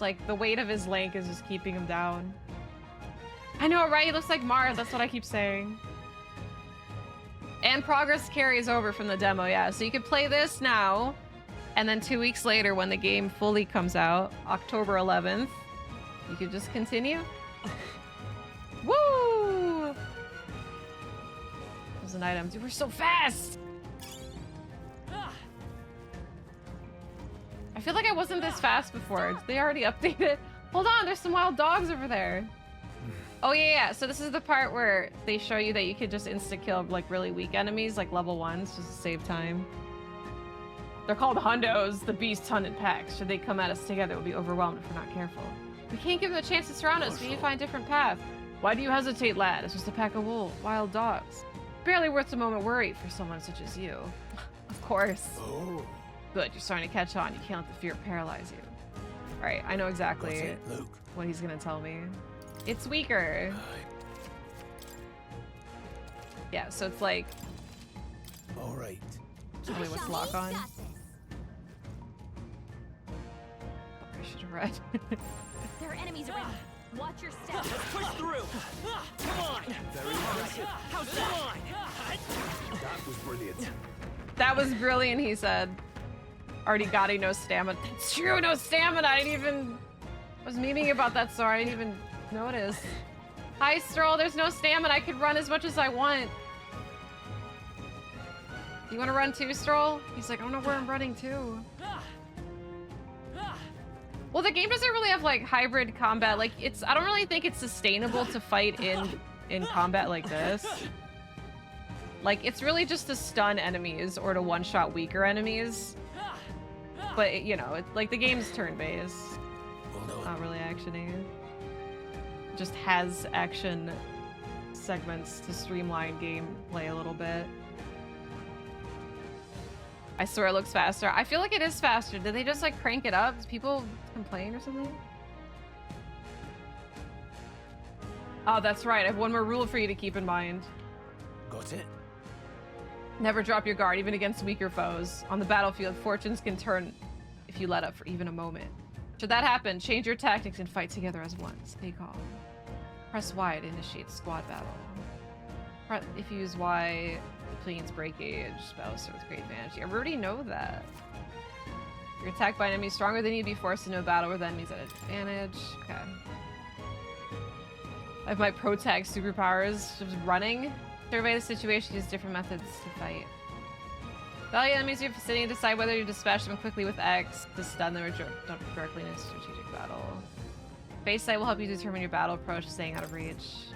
Like, the weight of his lank is just keeping him down. I know, right? He looks like Mars. That's what I keep saying. And progress carries over from the demo, yeah. So you can play this now, and then 2 weeks later when the game fully comes out, October 11th, you can just continue. Woo! There's an item. Dude, we're so fast! I feel like I wasn't this fast before. Did they already update it? Hold on, there's some wild dogs over there. Oh yeah. So this is the part where they show you that you could just insta-kill like really weak enemies, like level 1s, just to save time. They're called hundos. The beasts hunt in packs. Should they come at us together, we'll be overwhelmed if we're not careful. We can't give them a chance to surround us. We need to find a different path. Why do you hesitate, lad? It's just a pack of wild dogs. Barely worth a moment worry for someone such as you. Of course. Oh. Good, you're starting to catch on. You can't let the fear paralyze you. All right, I know exactly what he's gonna tell me. It's weaker. Yeah, so it's like... All right. Tell me what's lock on. I should have read. There are enemies around. Watch your step. Let's push through. Come on. Very impressive. How's that? That was brilliant. That was brilliant, he said. Already got no stamina. That's true, no stamina. I didn't even... I was memeing about that, so I didn't even notice. Hi, Strohl. There's no stamina. I could run as much as I want. You want to run too, Strohl? He's like, I don't know where I'm running to. Well, the game doesn't really have like hybrid combat. Like, I don't really think it's sustainable to fight in combat like this. Like, it's really just to stun enemies or to one-shot weaker enemies. But, you know, like the game's turn-based. Not really action-y. Just has action segments to streamline gameplay a little bit. I swear it looks faster. I feel like it is faster. Did they just like crank it up? Did people complain or something? Oh, that's right. I have one more rule for you to keep in mind. Got it. Never drop your guard, even against weaker foes. On the battlefield, fortunes can turn if you let up for even a moment. Should that happen, change your tactics and fight together as one. Stay calm. Press Y to initiate squad battle. If you use Y, the planes break gauge. Battle start with great advantage. I already know that. You're attacked by enemies stronger than you, be forced into a battle with enemies at advantage. Okay. I have my protag superpowers. Just running. Survey the situation, use different methods to fight. Value enemies in your vicinity, decide whether you dispatch them quickly with X to stun them or jump directly into strategic battle. Base sight will help you determine your battle approach, staying out of reach.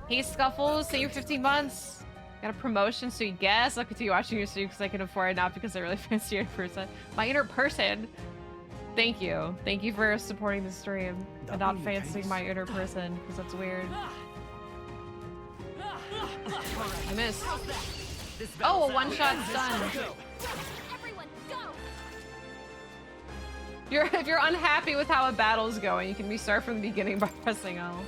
Haste scuffles, say you're 15 months. Got a promotion, so you guess I'll continue watching your stream because I can afford it, not because I really fancy your person. My inner person. Thank you. Thank you for supporting the stream and not fancying my inner person because that's weird. I missed. Oh, a one-shot stun. If you're unhappy with how a battle's going, you can restart from the beginning by pressing L.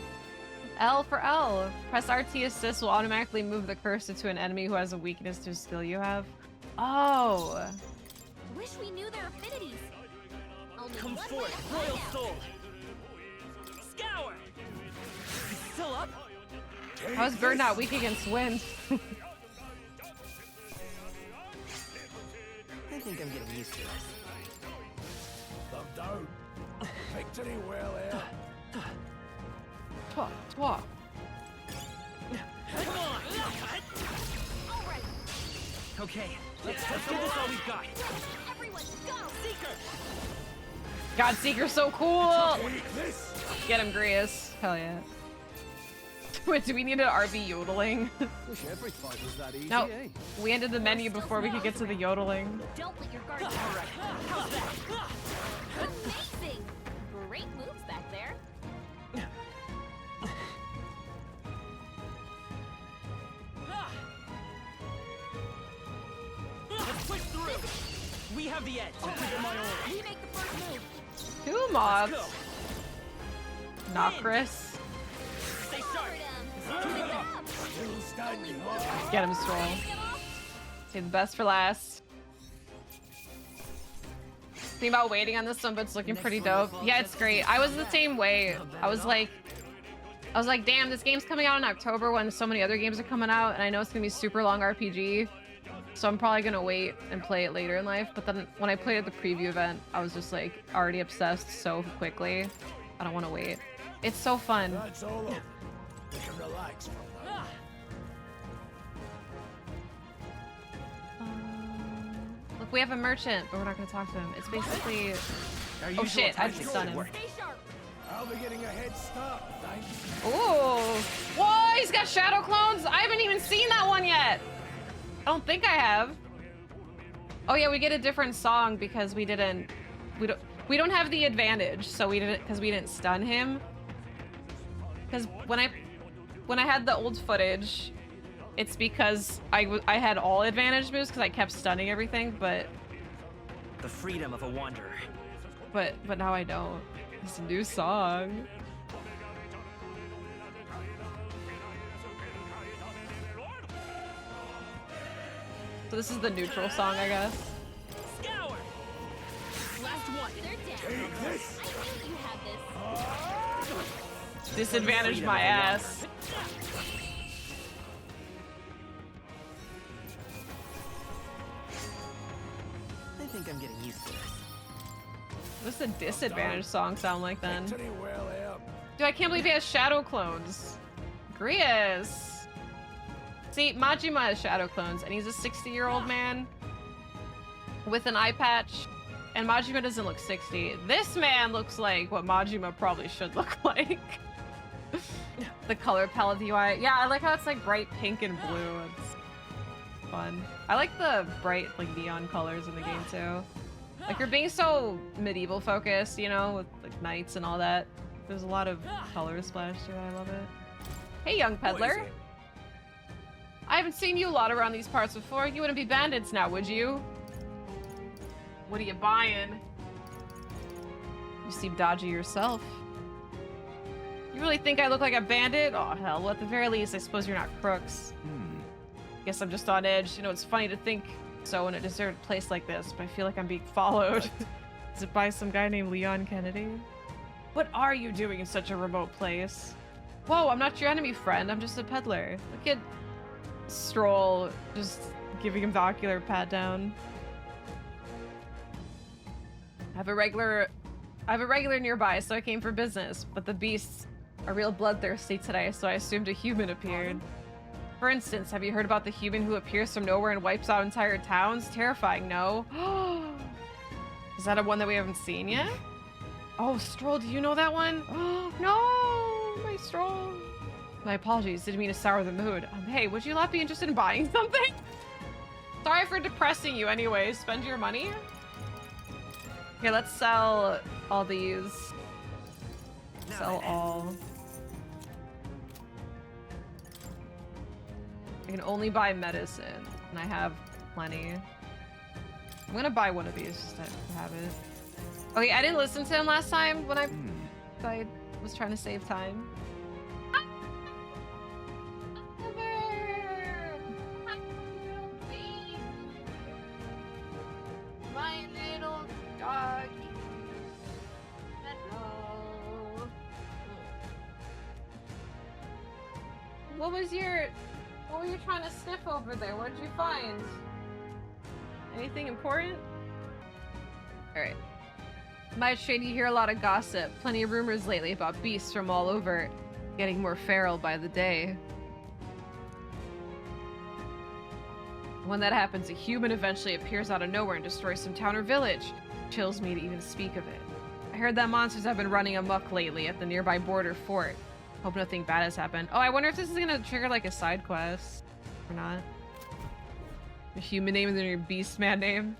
L for L. Press RT assist will automatically move the cursor to an enemy who has a weakness to a skill you have. Oh. Wish we knew their affinities. Only Come one forth, way to Royal find out. Soul. Scour. Still up? How's Bird not weak against wind? I think I'm getting used to this. Don't. Victory well here. Twa, twa. Come on. All right. Okay, let's give this all we've got. Everyone, go. Seeker. God Seeker's so cool. Get him, Grius. Hell yeah. Wait, do we need an RB yodeling? Wish every fight was that easy, No, eh? we ended the menu before we could get to the yodeling. Don't let your guard down. How's that? Amazing. Great moves back there. Let's push through. We have the edge. We make the first move. Two mobs. Let's Not Chris. Stay sharp. Get him, Stroll. Save the best for last. Think about waiting on this one, but it's looking pretty dope. Yeah, it's great. I was the same way. I was like, damn, this game's coming out in October when so many other games are coming out, and I know it's gonna be super long RPG. So I'm probably gonna wait and play it later in life. But then when I played at the preview event, I was just like already obsessed so quickly. I don't want to wait. It's so fun. That's all over. You can relax from that. Look, we have a merchant, but we're not gonna talk to him. It's basically. Oh shit! I just stunned him. I'll be getting a head start, thanks. Ooh! Whoa! He's got shadow clones. I haven't even seen that one yet. I don't think I have. Oh yeah, we get a different song because we don't have the advantage, so we didn't stun him. Because when I had the old footage, it's because I had all advantage moves because I kept stunning everything, but The freedom of a wanderer. but now I don't. It's a new song. So this is the neutral song, I guess. Scour. Last one. They're down. I knew you had this. Disadvantage my ass. I think I'm getting used to this. What's the disadvantage song sound like then? Victory well here. Dude, I can't believe he has shadow clones. Grius. See, Majima has shadow clones, and he's a 60-year-old man with an eye patch, and Majima doesn't look 60. This man looks like what Majima probably should look like. The color palette, the UI. Yeah, I like how it's like bright pink and blue. It's fun. I like the bright like neon colors in the game too. Like you're being so medieval focused, you know, with like knights and all that. There's a lot of color splashed here. I love it. Hey, young peddler. I haven't seen you a lot around these parts before. You wouldn't be bandits now, would you? What are you buying? You seem dodgy yourself. You really think I look like a bandit? Oh, hell. Well, at the very least, I suppose you're not crooks. Guess I'm just on edge. You know, it's funny to think so in a deserted place like this, but I feel like I'm being followed. Is it by some guy named Leon Kennedy? What are you doing in such a remote place? Whoa, I'm not your enemy, friend. I'm just a peddler. Look at Strohl just giving him the ocular pat down. I have a regular nearby, so I came for business, but the beasts are real bloodthirsty today, so I assumed a human appeared. For instance, have you heard about the human who appears from nowhere and wipes out entire towns? Terrifying, no? Is that a one that we haven't seen yet? Oh, Strohl, do you know that one? Oh, no! My Strohl. My apologies, didn't mean to sour the mood. Hey, would you not be interested in buying something? Sorry for depressing you anyways. Spend your money. Here, let's sell all these. Sell all. I can only buy medicine, and I have plenty. I'm gonna buy one of these just to have it. Okay, I didn't listen to him last time when I was trying to save time. My little doggy. Hello. What were you trying to sniff over there? What did you find? Anything important? Alright. My trade, you hear a lot of gossip. Plenty of rumors lately about beasts from all over. Getting more feral by the day. When that happens, a human eventually appears out of nowhere and destroys some town or village. Chills me to even speak of it. I heard that monsters have been running amok lately at the nearby border fort. Hope nothing bad has happened. Oh, I wonder if this is gonna trigger like a side quest or not. Your human name and then your beast man name.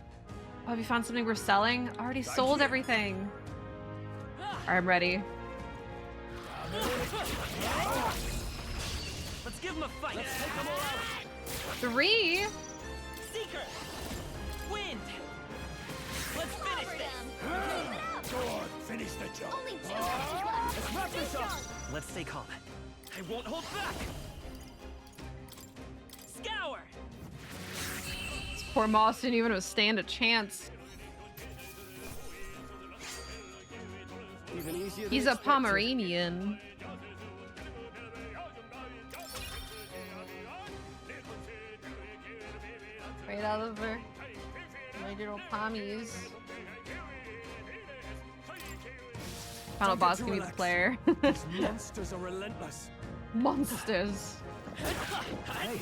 Oh, have you found something worth selling? Already sold everything. Alright, I'm ready. Let's give him a fight. Let's take them all out. 3? Seeker. Wind. Let's finish this. Go on, finish the job. Only 2 matches left. Let's wrap this up. Let's stay calm. I won't hold back. Scour. This poor Moss didn't even stand a chance. He's a Pomeranian. Right, Oliver. My little pommies. Final boss can be the player. These monsters are relentless. Monsters. Hey,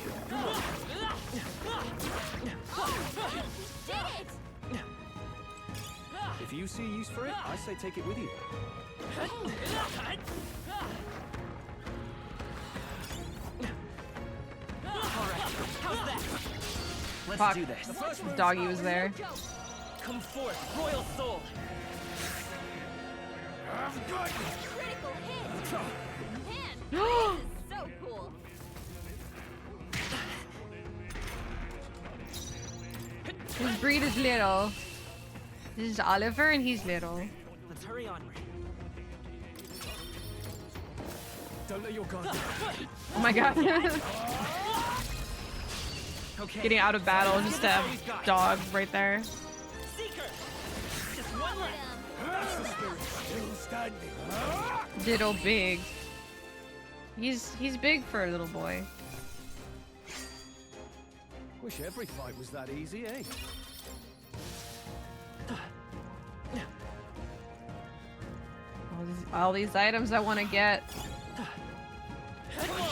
if you see use for it, I say take it with you. Let's Fuck. do this. The doggy was there. Come forth, royal soul. Critical hit! Man, this is so cool. His breed is little. This is Oliver and he's little. Let's hurry onward. Don't let your guard down. Oh my god. Okay. Getting out of battle, just a dog right there. Seeker. Just one left. That's the spirit. Still standing. Little big. He's big for a little boy. Wish every fight was that easy, eh? All these items I want to get.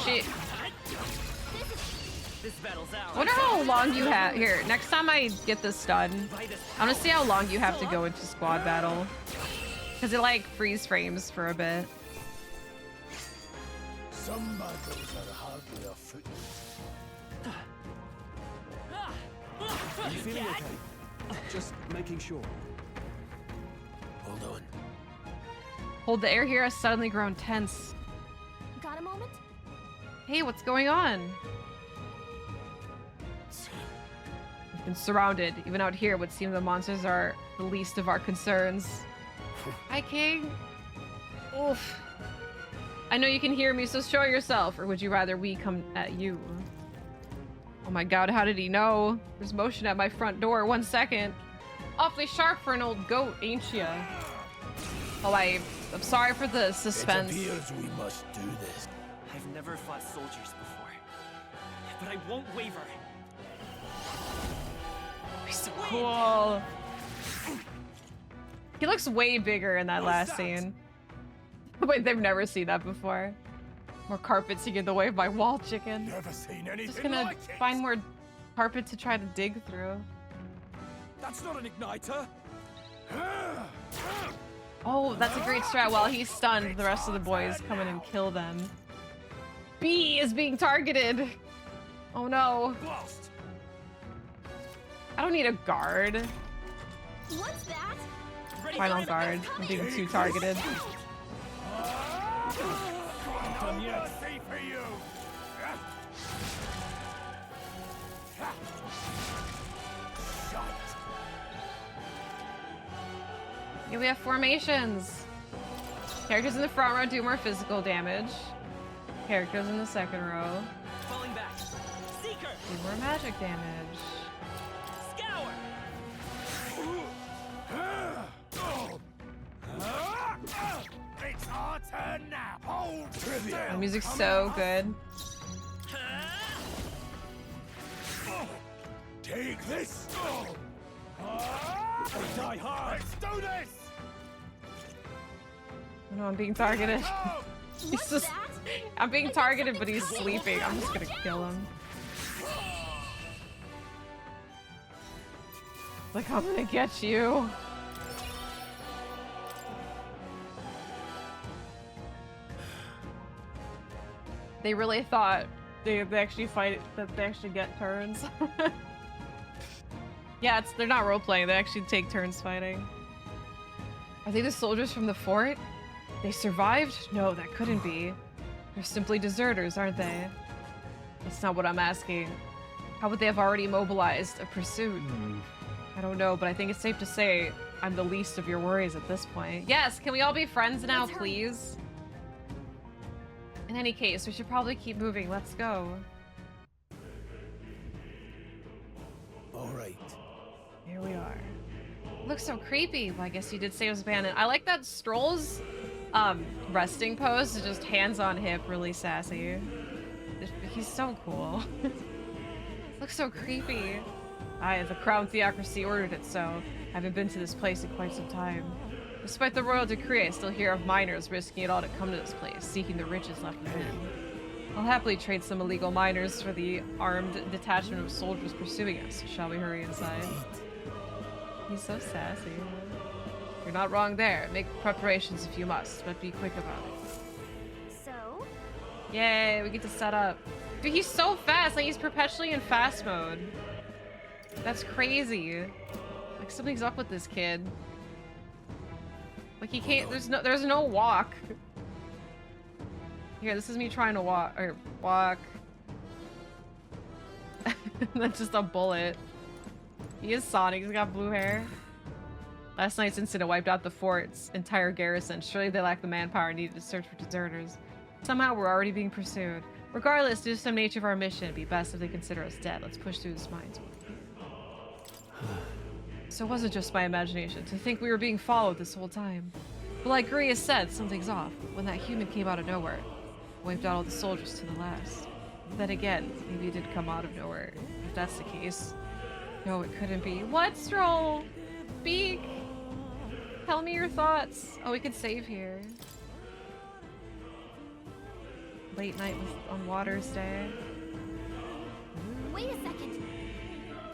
Shit. This battle's ours. I wonder how long you have. Here, next time I get this done, I want to see how long you have to go into squad battle. Because it like freeze frames for a bit. Some battles are hardly afoot. Are you feeling okay? Just making sure. Hold on. Hold the air here has suddenly grown tense. Got a moment? Hey, what's going on? We've been surrounded. Even out here, it would seem the monsters are the least of our concerns. Hi, King. Oof. I know you can hear me, so show yourself. Or would you rather we come at you? Oh my god, how did he know? There's motion at my front door. 1 second. Awfully sharp for an old goat, ain't ya? Oh, I'm sorry for the suspense. It appears we must do this. I've never fought soldiers before, but I won't waver. He's so cool. He looks way bigger in that last scene. Wait, they've never seen that before. More carpet to get in the way of my wall chicken. Never seen anything Just gonna like it. find more carpet to try to dig through. That's not an igniter. Oh, that's a great strat. While he's stunned, the rest of the boys come in and kill them. B is being targeted. Oh no. I don't need a guard. What's that? Final guard. I'm being too targeted. Yeah, we have formations. Characters in the front row do more physical damage. Characters in the second row Falling back. Seeker. do more magic damage. Scour. It's our turn now. Hold The music's so good. Take this. Die hard. Let's do this. No, I'm being targeted. He's just, I'm being targeted, but he's sleeping. I'm just gonna kill him. Like, I'm gonna get you. They really thought they actually fight, that they actually get turns. Yeah, they're not role-playing, they actually take turns fighting. Are they the soldiers from the fort? They survived? No, that couldn't be. They're simply deserters, aren't they? That's not what I'm asking. How would they have already mobilized a pursuit? I don't know, but I think it's safe to say I'm the least of your worries at this point. Yes, can we all be friends now, please? In any case, we should probably keep moving. Let's go. All right. Here we are. Looks so creepy. Well, I guess you did say it was abandoned. I like that Strohl's resting pose is just hands on hip, really sassy. He's so cool. Looks so creepy. The Crown Theocracy ordered it so. I haven't been to this place in quite some time. Despite the royal decree, I still hear of miners risking it all to come to this place, seeking the riches left within. I'll happily trade some illegal miners for the armed detachment of soldiers pursuing us. Shall we hurry inside? He's so sassy. You're not wrong there. Make preparations if you must, but be quick about it. So? Yay, we get to set up. Dude, he's so fast. Like, he's perpetually in fast mode. That's crazy. Like, something's up with this kid. Like, he can't, there's no walk. Here, this is me trying to walk. That's just a bullet. He is Sonic, he's got blue hair. Last night's incident wiped out the fort's entire garrison. Surely they lack the manpower needed to search for deserters. Somehow we're already being pursued. Regardless, due to some nature of our mission, it'd be best if they consider us dead. Let's push through this mines. So it wasn't just my imagination to think we were being followed this whole time. But like Grius said, something's off. When that human came out of nowhere, wiped out all the soldiers to the last. Then again, maybe it did come out of nowhere. If that's the case. No, it couldn't be. What, Strohl? Speak! Tell me your thoughts. Oh, we could save here. Late night on Water's Day. Wait a second.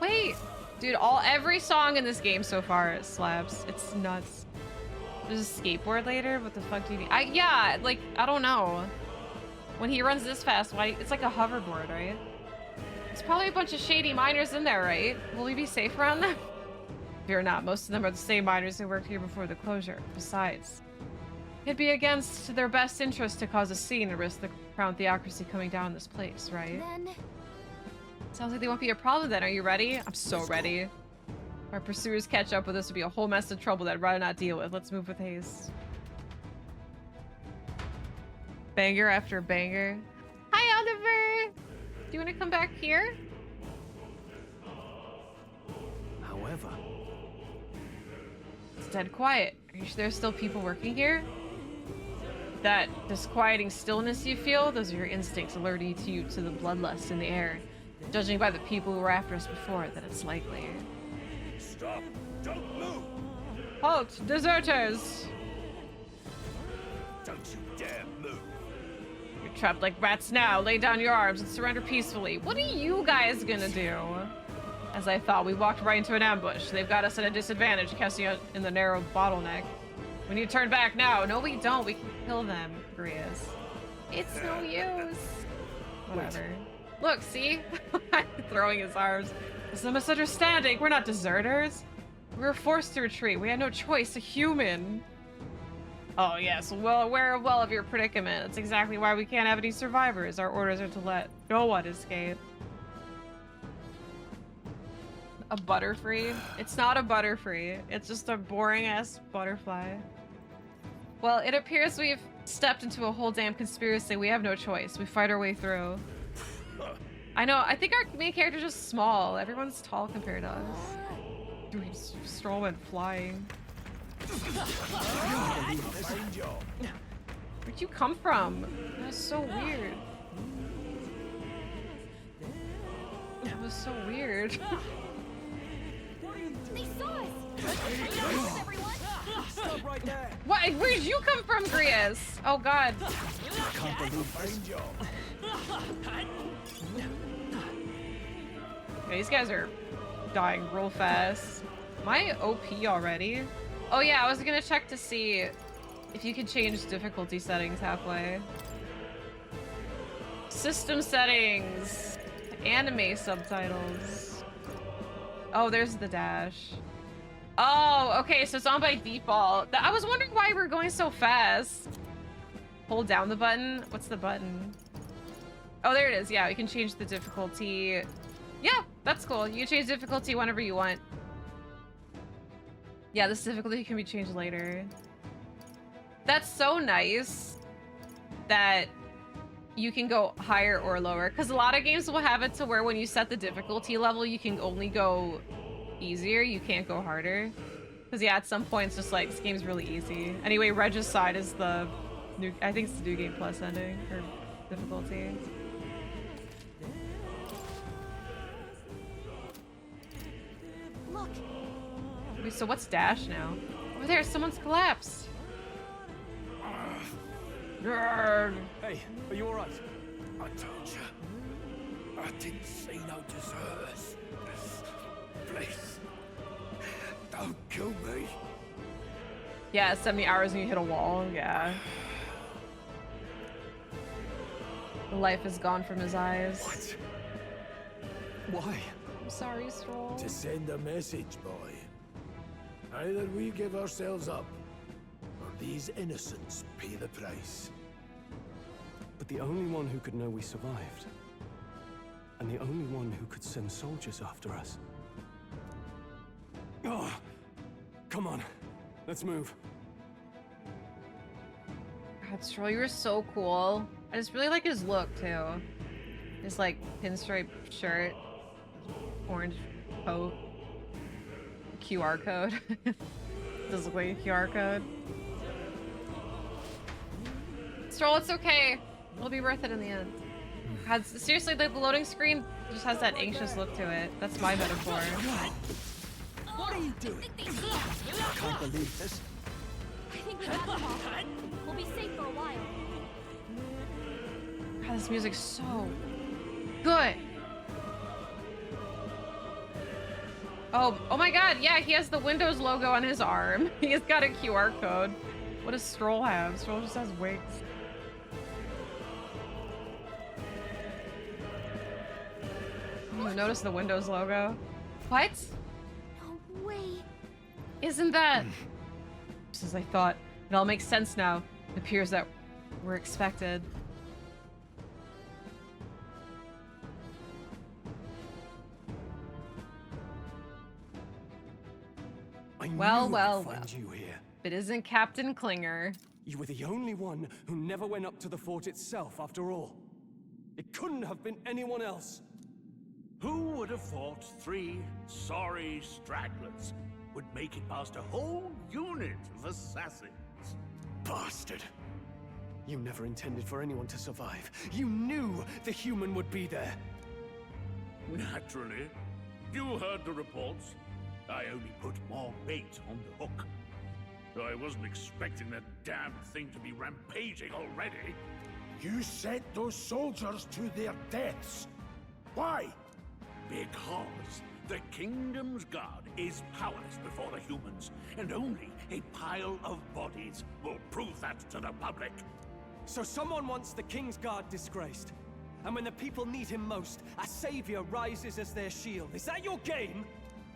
Wait! Dude, every song in this game so far slaps. It's nuts. There's a skateboard later? What the fuck do you need? Yeah, like, I don't know. When he runs this fast, why? It's like a hoverboard, right? There's probably a bunch of shady miners in there, right? Will we be safe around them? Fear not, most of them are the same miners who worked here before the closure. Besides, it'd be against their best interest to cause a scene and risk the Crown Theocracy coming down this place, right? Then... Sounds like they won't be a problem then. Are you ready? I'm so ready. If our pursuers catch up with us, would be a whole mess of trouble that I'd rather not deal with. Let's move with haste. Banger after banger. Hi, Oliver! Do you want to come back here? However... It's dead quiet. Are you sure there's still people working here? That disquieting stillness you feel, those are your instincts alerting you to the bloodlust in the air. Judging by the people who were after us before, that it's likely. Stop! Don't move! Halt! Deserters! Don't you dare move! You're trapped like rats now. Lay down your arms and surrender peacefully. What are you guys gonna do? As I thought, we walked right into an ambush. They've got us at a disadvantage, casting us in the narrow bottleneck. We need to turn back now. No, we don't. We can kill them, Grius. It's no use. Whatever. Look, see? Throwing his arms. It's a misunderstanding. We're not deserters. We were forced to retreat. We had no choice. A human. Oh, yes. Well aware well of your predicament. That's exactly why we can't have any survivors. Our orders are to let no one escape. A butterfree? It's not a butterfree. It's just a boring-ass butterfly. Well, it appears we've stepped into a whole damn conspiracy. We have no choice. We fight our way through. I know. I think our main character's just small. Everyone's tall compared to us. Dude, Strohl went flying. Where'd you come from? That was so weird. That was so weird. They saw us! Everyone! Stop right there! What? Where'd you come from, Grias? Oh god. I can't believe this. Okay, these guys are dying real fast. Am I OP already? Oh yeah, I was gonna check to see if you could change difficulty settings halfway. System settings. Anime subtitles. Oh, there's the dash. Oh, okay, so it's on by default. I was wondering why we're going so fast. Hold down the button. What's the button? Oh, there it is. Yeah, you can change the difficulty. Yeah, that's cool. You can change difficulty whenever you want. Yeah, this difficulty can be changed later. That's so nice that you can go higher or lower, because a lot of games will have it to where when you set the difficulty level, you can only go easier, you can't go harder. Because yeah, at some points, just like, this game's really easy. Anyway, Regicide is the new, I think it's the New Game Plus ending, or difficulty. Look! Wait, so what's dash now? Over there, someone's collapsed. Hey, are you alright? I told you. I didn't see no deserters. Please. Don't kill me. Yeah, 70 hours and you hit a wall, yeah. The life is gone from his eyes. What? Why? I'm sorry, Strohl. To send a message, boy. Either we give ourselves up, or these innocents pay the price. But the only one who could know we survived, and the only one who could send soldiers after us. Oh, come on, let's move. God, Strohl, you were so cool. I just really like his look too. His like pinstripe shirt, orange coat, QR code. Does look like a QR code. Strohl, it's okay. It'll be worth it in the end. God, seriously, the loading screen just has that anxious look to it. That's my metaphor. What are you doing? I can't believe this. I think we got them all. We'll be safe for a while. God, this music's so good. Oh my god, yeah, he has the Windows logo on his arm. He's got a QR code. What does Strohl have? Strohl just has wigs. You notice the Windows logo? What? No way. Isn't that? Just as I thought. It all makes sense now. It appears that we're expected. Well. You here. It isn't Captain Klinger. You were the only one who never went up to the fort itself, after all. It couldn't have been anyone else. Who would have thought 3 sorry stragglers would make it past a whole unit of assassins? Bastard. You never intended for anyone to survive. You knew the human would be there. Naturally. You heard the reports. I only put more bait on the hook. I wasn't expecting that damn thing to be rampaging already. You sent those soldiers to their deaths. Why? Because the Kingdom's Guard is powerless before the humans, and only a pile of bodies will prove that to the public. So someone wants the King's Guard disgraced. And when the people need him most, a savior rises as their shield. Is that your game?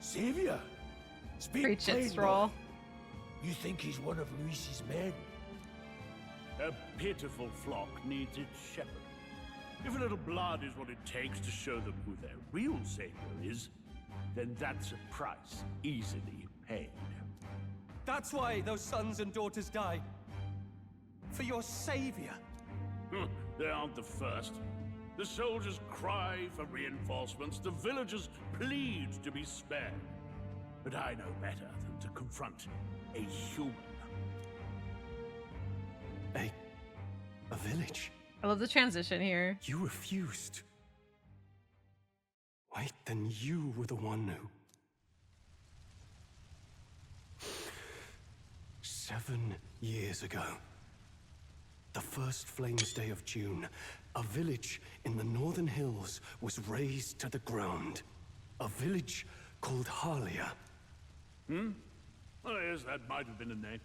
Savior? Speak Preach it, plain, Strohl. boy. You think he's one of Luis's men? A pitiful flock needs its shepherd. If a little blood is what it takes to show them who their real savior is, then that's a price easily paid. That's why those sons and daughters died. For your savior. They aren't the first. The soldiers cry for reinforcements, the villagers plead to be spared. But I know better than to confront a human. A village? I love the transition here. You refused. Wait, then you were the one who... 7 years ago. The first Flames Day of June, a village in the Northern Hills was razed to the ground. A village called Harlia. Oh, yes, that might have been a name.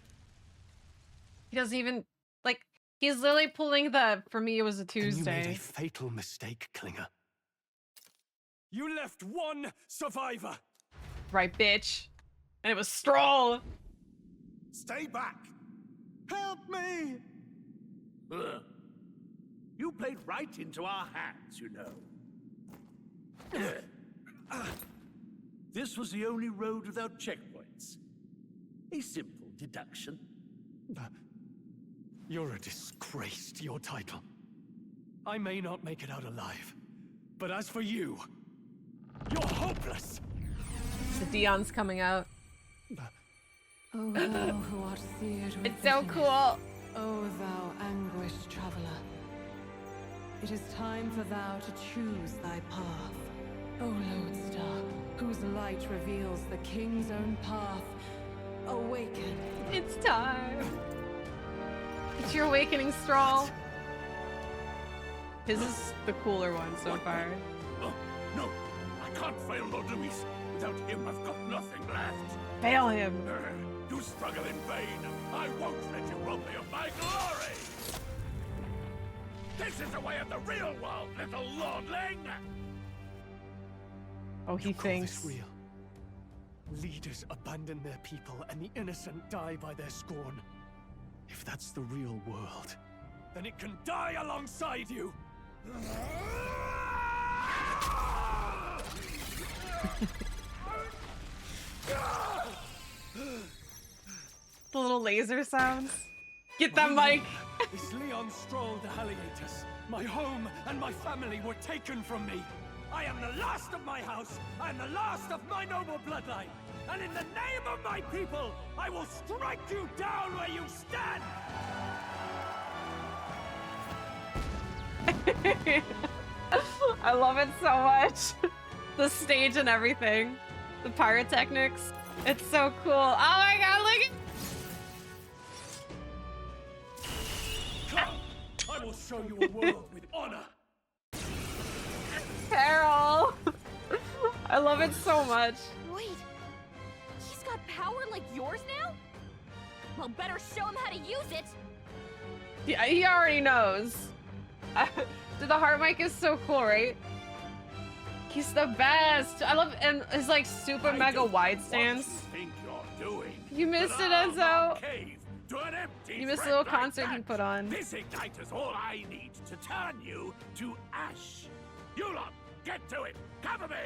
He doesn't even, like, he's literally pulling the, for me it was a Then you made Tuesday. a fatal mistake, Klinger. You left one survivor! Right, bitch. And it was Strohl! Stay back! Help me! Ugh. You played right into our hands, you know. This was the only road without checkpoints. A simple deduction. You're a disgrace to your title. I may not make it out alive, but as for you, you're hopeless! The Dion's coming out. Oh, thou who art seared with It's so bitterness. cool. O thou anguished traveler, it is time for thou to choose thy path. O lodestar, whose light reveals the king's own path, awaken. It's time. It's your awakening, Strohl. His is the cooler one so far. Oh, no, I can't fail Lord Luis. Without him, I've got nothing left. Fail him. You struggle in vain. I won't let you rob me of my glory. This is the way of the real world, little lordling. Oh, he thinks. This real. Leaders abandon their people and the innocent die by their scorn. If that's the real world, then it can die alongside you! The little laser sounds. Get that mic! Is Leon Strohl the Halliators? My home and my family were taken from me. I am the last of my house. I am the last of my noble bloodline. And in the name of my people, I will strike you down where you stand! I love it so much. The stage and everything. The pyrotechnics. It's so cool. Oh my god, look at... Come! I will show you a world with honor! Carol! I love it so much. Wait, he's got power like yours now? Well, better show him how to use it. Yeah, he already knows. Dude, the heart mic is so cool, right? He's the best. I love and his like super mega wide stance. Think you're doing? You missed it, Enzo. You missed the little concert he put on. This ignite is all I need to turn you to ash. You lot, get to it. Cover me.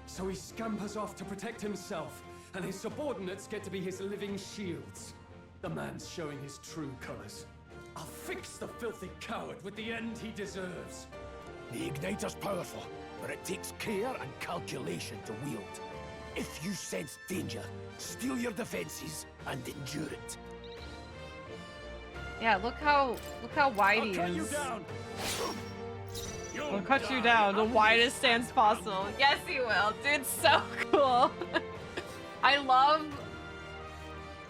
So he scampers off to protect himself, and his subordinates get to be his living shields. The man's showing his true colors. I'll fix the filthy coward with the end he deserves. The igniter's powerful, but it takes care and calculation to wield. If you sense danger, steel your defenses and endure it. Yeah, look how wide he Cut you is. down. We'll cut you down the widest stance possible. Yes, he will. Dude, so cool. I love.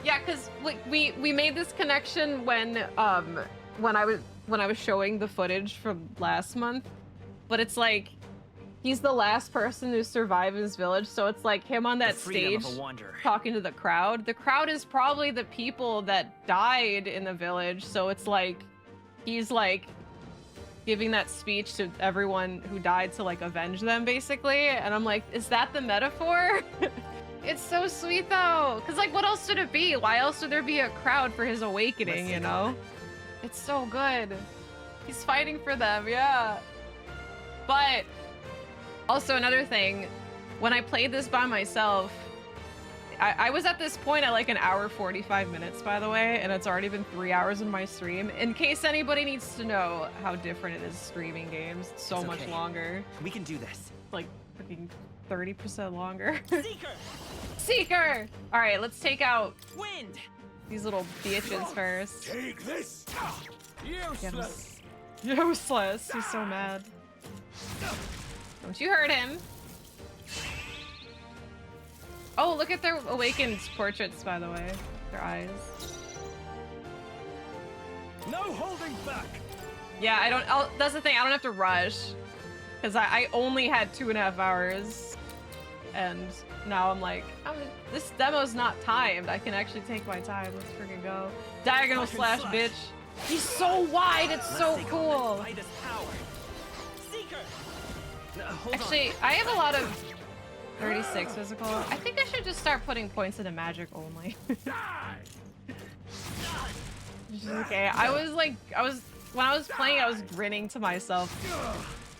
Yeah, cause we made this connection when I was showing the footage from last month, but it's like he's the last person to survive his village, so it's like him on that stage talking to the crowd. The crowd is probably the people that died in the village, so it's like he's giving that speech to everyone who died to like avenge them, basically. And I'm like, is that the metaphor? It's so sweet though, because like what else would it be? Why else would there be a crowd for his awakening, you know? It's so good. He's fighting for them, yeah. But also another thing, when I played this by myself, I was at this point at like an hour 45 minutes, by the way, and it's already been 3 hours in my stream. In case anybody needs to know how different it is streaming games, it's so much longer. We can do this. Like freaking 30% longer. Seeker! Seeker! All right, let's take out Wind! these little bitches first. Take this! Useless! Useless! He's so mad. Don't you hurt him. Oh, look at their awakened portraits, by the way. Their eyes. No holding back! Yeah, I don't... Oh, that's the thing. I don't have to rush. Because I only had 2.5 hours. And now I'm like, this demo's not timed. I can actually take my time. Let's freaking go. Diagonal slash, bitch. He's so wide. It's so cool. Actually, I have a lot of 36 physical. I think I should just start putting points into magic only. Okay, when I was playing, I was grinning to myself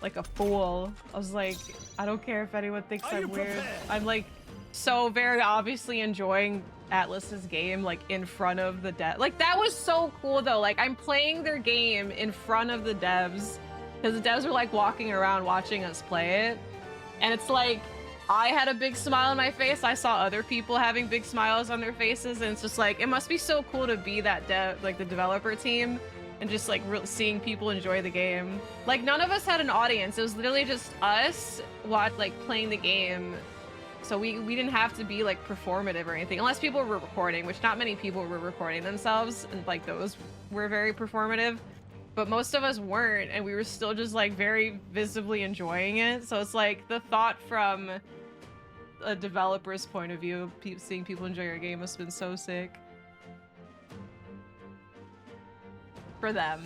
like a fool. I was like, I don't care if anyone thinks I'm weird. I'm like so very obviously enjoying Atlas's game like in front of the dev. Like that was so cool though. Like I'm playing their game in front of the devs because the devs were like walking around watching us play it. And it's like, I had a big smile on my face. I saw other people having big smiles on their faces. And it's just like, it must be so cool to be that the developer team and just like seeing people enjoy the game. Like none of us had an audience. It was literally just us playing the game. So we didn't have to be like performative or anything, unless people were recording, which not many people were recording themselves. And like those were very performative. But most of us weren't, and we were still just like very visibly enjoying it. So it's like the thought from a developer's point of view, seeing people enjoy your game must have been so sick. For them,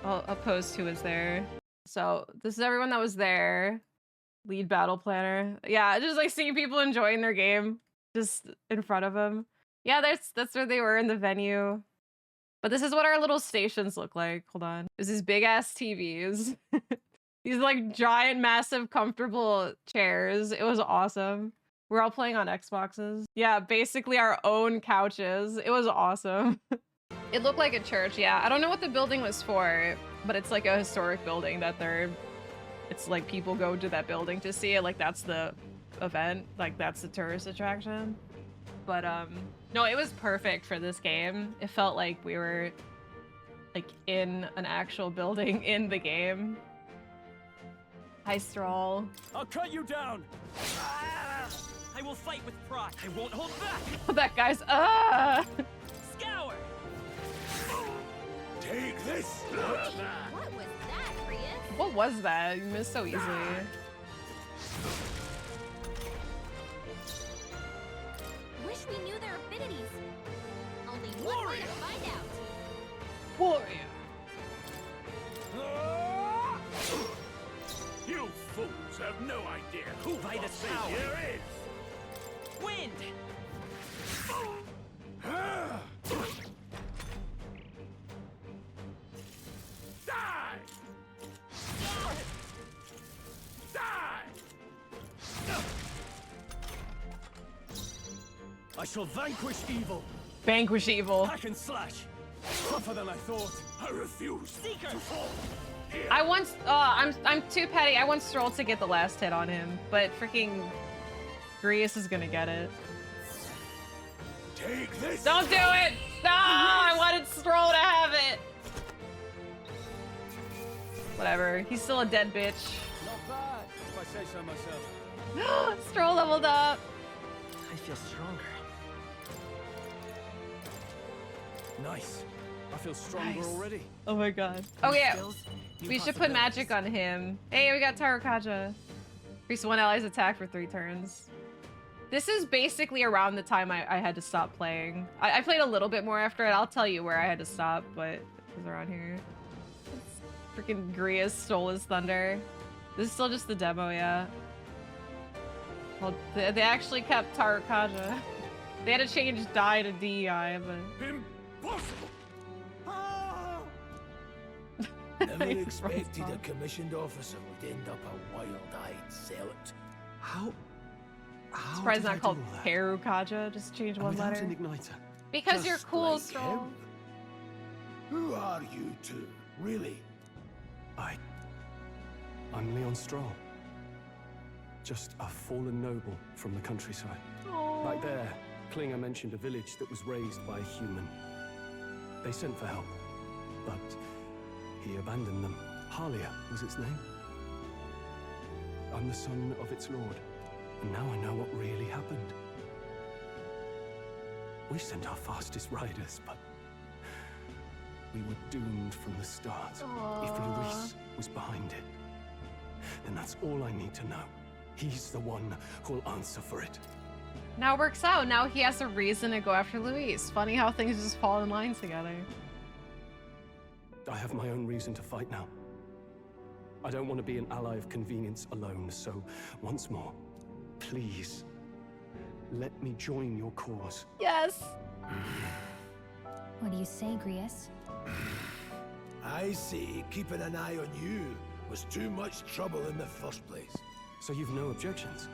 I'll post who was there. So this is everyone that was there. Lead battle planner. Yeah, just like seeing people enjoying their game just in front of them. Yeah, that's where they were in the venue. But this is what our little stations look like. Hold on. There's these big ass TVs. These like giant, massive, comfortable chairs. It was awesome. We're all playing on Xboxes. Yeah, basically our own couches. It was awesome. It looked like a church, yeah. I don't know what the building was for, but it's like a historic building that it's like people go to that building to see it. Like that's the event. Like that's the tourist attraction. But no, it was perfect for this game. It felt like we were like in an actual building in the game. Hi, Strohl. I'll cut you down. I will fight with pride. I won't hold back. That guy's Scour. Take this. What was that, Prius? What was that? You missed so easily. Wish we knew their affinities. Only one way to find out. Warrior. You fools have no idea who Vitus our savior is. Wind. Die! Die! I shall vanquish evil. Vanquish evil. Hack and slash. Tougher than I thought. I refuse Seeker. to fall. Here. I want. I'm too petty. I want Strohl to get the last hit on him, but freaking Grius is gonna get it. Take this. Don't do it! No! I wanted Strohl to have it. Whatever. He's still a dead bitch. Not bad, if I say so myself. Strohl leveled up. I feel stronger. Nice. I feel stronger Nice. already. Oh my god. Oh yeah. We should put magic on him. Hey, we got Tarakaja. Increase one ally's attack for 3 turns. This is basically around the time I had to stop playing. I played a little bit more after it. I'll tell you where I had to stop, but it was around here. Let's Freaking Grius stole his thunder. This is still just the demo, yeah. Well, they actually kept Tarot Kaja. They had to change die to DEI, but... Impossible! Never expected a commissioned officer would end up a wild-eyed zealot. How Surprised not called Tarot Kaja, just change one without letter. an igniter? Because Just you're cool, like Strohl. him. Who are you two, really? I'm Leon Strohl. Just a fallen noble from the countryside. Back there, Klinger mentioned a village that was raised by a human. They sent for help, but he abandoned them. Halia was its name. I'm the son of its lord, and now I know what really happened. We sent our fastest riders, but we were doomed from the start. If Luis was behind it, then that's all I need to know. He's the one who'll answer for it. Now it works out. Now he has a reason to go after Luis. Funny how things just fall in line together. I have my own reason to fight now. I don't want to be an ally of convenience alone, so once more, please, let me join your cause. Yes! What do you say, Grius? I see keeping an eye on you was too much trouble in the first place. So you've no objections?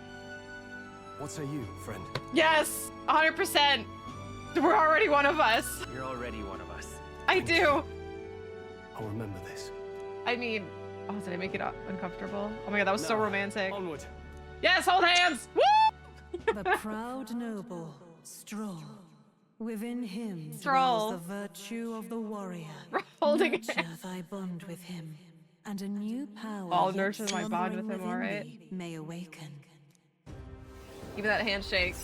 What say you, friend? Yes! 100%! We're already one of us. You're already one of us. I do. I'll remember this. I mean, oh, did I make it uncomfortable? Oh my god, that was so No. romantic. Onward. Yes, hold hands! Woo! The proud noble, Strohl. Within him Strohl. dwells the virtue of the warrior. Holding Nurture hands. thy bond with him, and a new power I'll yet nurture my bond with slumbering him, all within right? thee may awaken. Give me that handshake.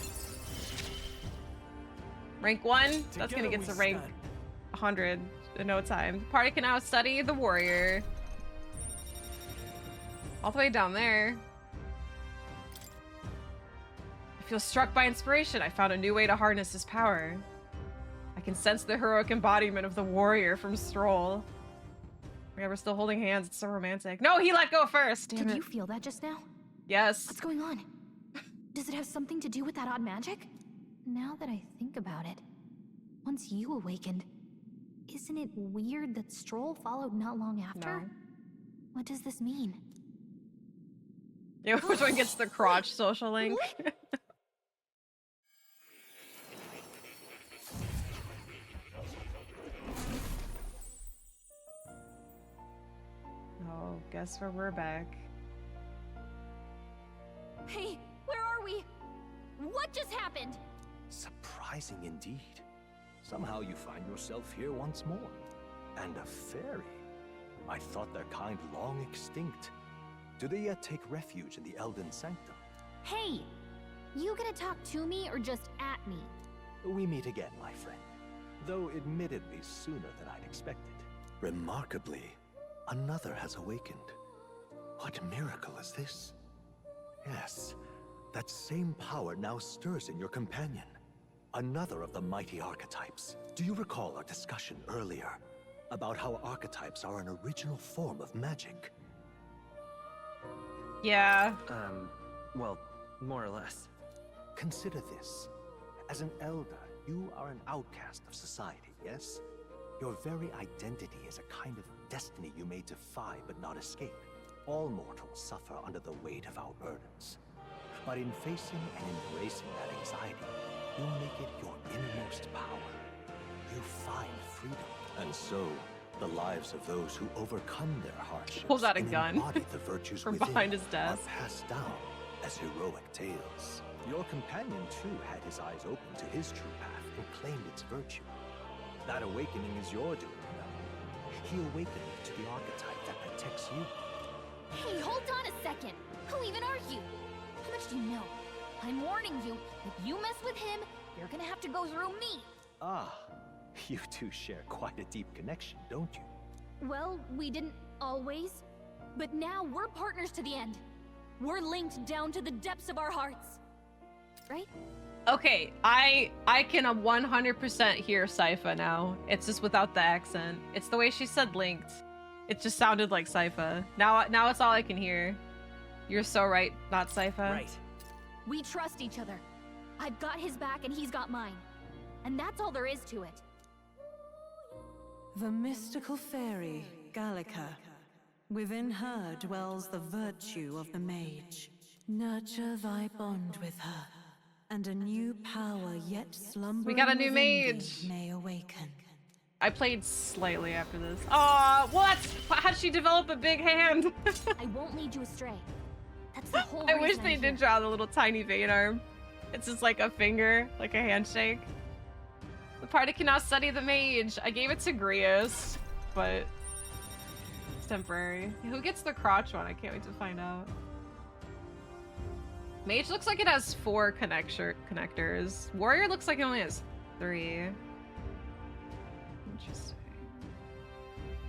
Rank 1? That's gonna Together get we to rank stand. 100 in no time. The party can now study the warrior. All the way down there. I feel struck by inspiration. I found a new way to harness his power. I can sense the heroic embodiment of the warrior from Strohl. Yeah, we're still holding hands. It's so romantic. No, he let go first. Damn Did it. you feel that just now? Yes. What's going on? Does it have something to do with that odd magic? Now that I think about it, once you awakened, isn't it weird that Strohl followed not long after? No. What does this mean? Yeah, which one gets the crotch social link? Oh, guess where we're back. Hey, where are we? What just happened? Surprising indeed. Somehow you find yourself here once more. And a fairy. I thought their kind long extinct. Do they yet take refuge in the Elden Sanctum? Hey, you gonna talk to me or just at me? We meet again, my friend. Though admittedly sooner than I'd expected. Remarkably, another has awakened. What miracle is this? Yes, that same power now stirs in your companion. Another of the mighty archetypes. Do you recall our discussion earlier about how archetypes are an original form of magic? Yeah. Well, more or less. Consider this. As an elder, you are an outcast of society, yes? Your very identity is a kind of destiny you may defy but not escape. All mortals suffer under the weight of our burdens. But in facing and embracing that anxiety, you make it your innermost power. You find freedom. And so, the lives of those who overcome their hardships Pulls out a and gun embody the virtues from within behind his are desk. passed down as heroic tales. Your companion, too, had his eyes open to his true path and claimed its virtue. That awakening is your doing, remember? He awakened to the archetype that protects you. Hey, hold on a second. Who even are you? How much do you know? I'm warning you, if you mess with him, you're gonna have to go through me. Ah, you two share quite a deep connection, don't you? Well, we didn't always, but now we're partners to the end. We're linked down to the depths of our hearts. Right? Okay, I can 100% hear Sypha now. It's just without the accent. It's the way she said linked. It just sounded like Sypha. Now it's all I can hear. You're so right, not Sypha. Right. We trust each other. I've got his back and he's got mine. And that's all there is to it. The mystical fairy, Gallica. Within her dwells the virtue of the mage. Nurture thy bond with her, and a new power yet slumbering We got a new within mage. thee may awaken. I played slightly after this. Aw, what? How'd she develop a big hand? I won't lead you astray. That's the whole I wish reason they I'm did here. draw the little tiny vein arm. It's just like a finger, like a handshake. The party can now study the mage. I gave it to Grius, but it's temporary. Who gets the crotch one? I can't wait to find out. Mage looks like it has 4 connectors. Warrior looks like it only has 3. Interesting.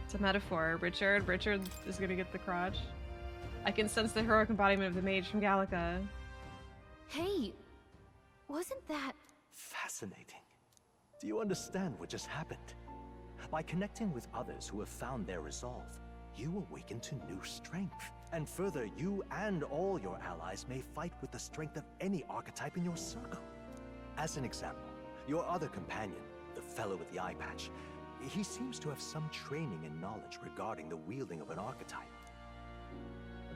It's a metaphor. Richard is gonna get the crotch. I can sense the heroic embodiment of the mage from Gallica. Hey, wasn't that... Fascinating. Do you understand what just happened? By connecting with others who have found their resolve, you awaken to new strength. And further, you and all your allies may fight with the strength of any archetype in your circle. As an example, your other companion, the fellow with the eye patch, he seems to have some training and knowledge regarding the wielding of an archetype.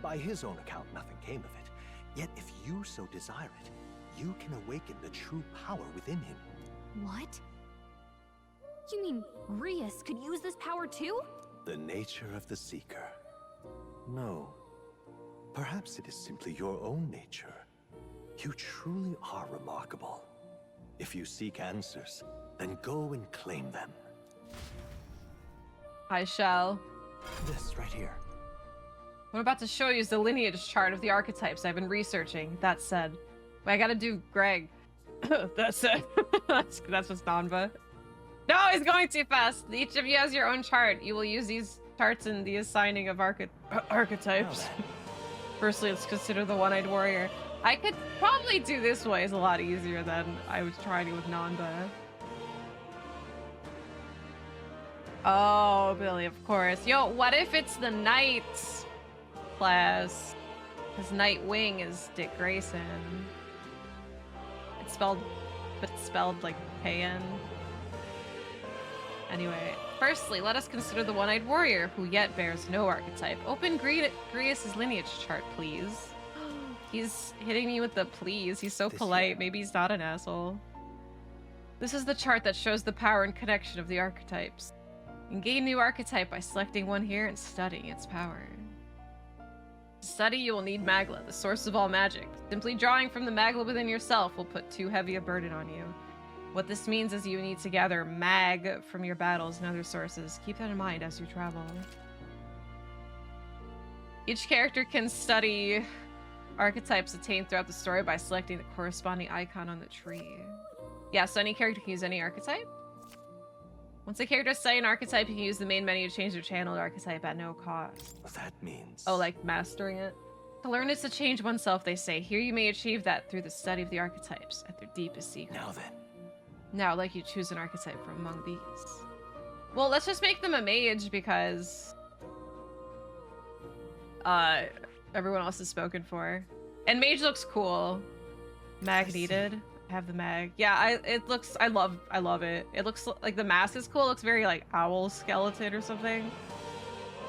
By his own account, nothing came of it. Yet if you so desire it, you can awaken the true power within him. What? You mean Grius could use this power too? The nature of the Seeker. No. Perhaps it is simply your own nature. You truly are remarkable. If you seek answers, then go and claim them. I shall. This right here. What I'm about to show you is the lineage chart of the archetypes I've been researching. That said, I gotta do Greg. That said, that's just Nanva. No, he's going too fast. Each of you has your own chart. You will use these charts in the assigning of archetypes. Firstly, let's consider the one-eyed warrior. I could probably do this way. It's a lot easier than I was trying with Nanda. Oh, Billy, of course. Yo, what if it's the knight class? Because Nightwing is Dick Grayson. It's spelled like KN. Anyway, firstly, let us consider the one-eyed warrior, who yet bears no archetype. Open Grius' lineage chart, please. He's hitting me with the please. He's so polite. Maybe he's not an asshole. This is the chart that shows the power and connection of the archetypes. You can gain new archetype by selecting one here and studying its power. To study, you will need Magla, the source of all magic. Simply drawing from the Magla within yourself will put too heavy a burden on you. What this means is you need to gather mag from your battles and other sources. Keep that in mind as you travel. Each character can study archetypes attained throughout the story by selecting the corresponding icon on the tree. Yeah, so any character can use any archetype. Once a character studies an archetype, you can use the main menu to change their channeled archetype at no cost. That means... Oh, like mastering it? To learn is to change oneself, they say. Here you may achieve that through the study of the archetypes at their deepest secret. Now then. Now, I'd like you to choose an archetype from among these. Well, let's just make them a mage because everyone else is spoken for. And mage looks cool. Mag needed. I have the mag. Yeah, I love it. It looks like the mask is cool. It looks very like owl skeleton or something.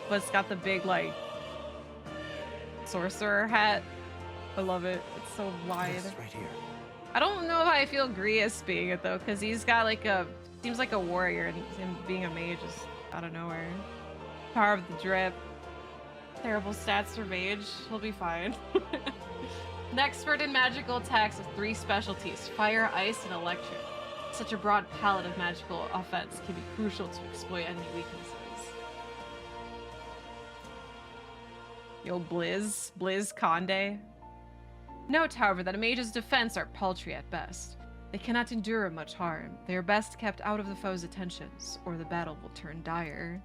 But it's got the big like sorcerer hat. I love it. It's so wide. This right here. I don't know how I feel Grius being it though, because he's got like seems like a warrior, and him being a mage is out of nowhere. Power of the drip. Terrible stats for mage. He'll be fine. An expert in magical attacks with 3 specialties: fire, ice, and electric. Such a broad palette of magical offense can be crucial to exploit enemy weaknesses. Yo, Blizz Conde. Note, however, that a mage's defense are paltry at best. They cannot endure much harm. They are best kept out of the foe's attentions, or the battle will turn dire.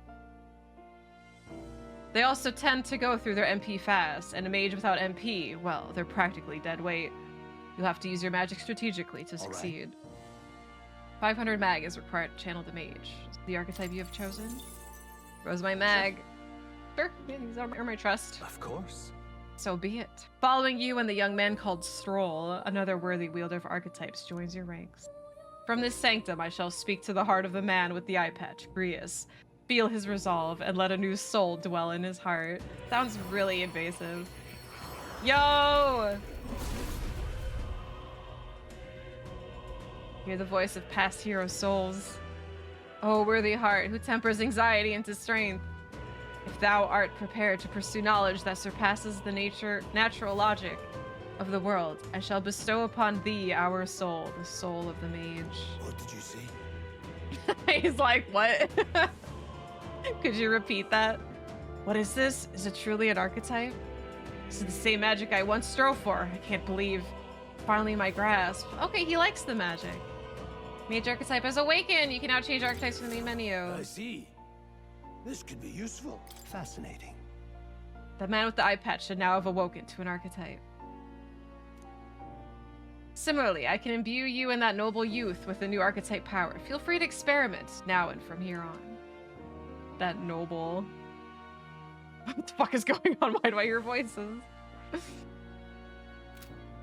They also tend to go through their MP fast, and a mage without MP, well, they're practically dead weight. You'll have to use your magic strategically to succeed. 500 mag is required to channel the mage. Is the archetype you have chosen? Rose my mag. Sure, yeah, he's earned my trust. Of course. So be it. Following you and the young man called STROHL, another worthy wielder of archetypes, joins your ranks. From this sanctum I shall speak to the heart of the man with the eye patch, Grius. Feel his resolve and let a new soul dwell in his heart. Sounds really invasive. Yo! Hear the voice of past hero souls. O worthy heart, who tempers anxiety into strength. If thou art prepared to pursue knowledge that surpasses the natural logic of the world, I shall bestow upon thee our soul, the soul of the mage. What did you see? He's like, what? Could you repeat that? What is this? Is it truly an archetype? This is the same magic I once strove for. I can't believe. Finally my grasp. Okay, he likes the magic. Mage archetype has awakened. You can now change archetypes from the main menu. I see. This could be useful. Fascinating. The man with the eye patch should now have awoken to an archetype. Similarly, I can imbue you and that noble youth with a new archetype power. Feel free to experiment now and from here on. That noble. What the fuck is going on? Why do I hear voices?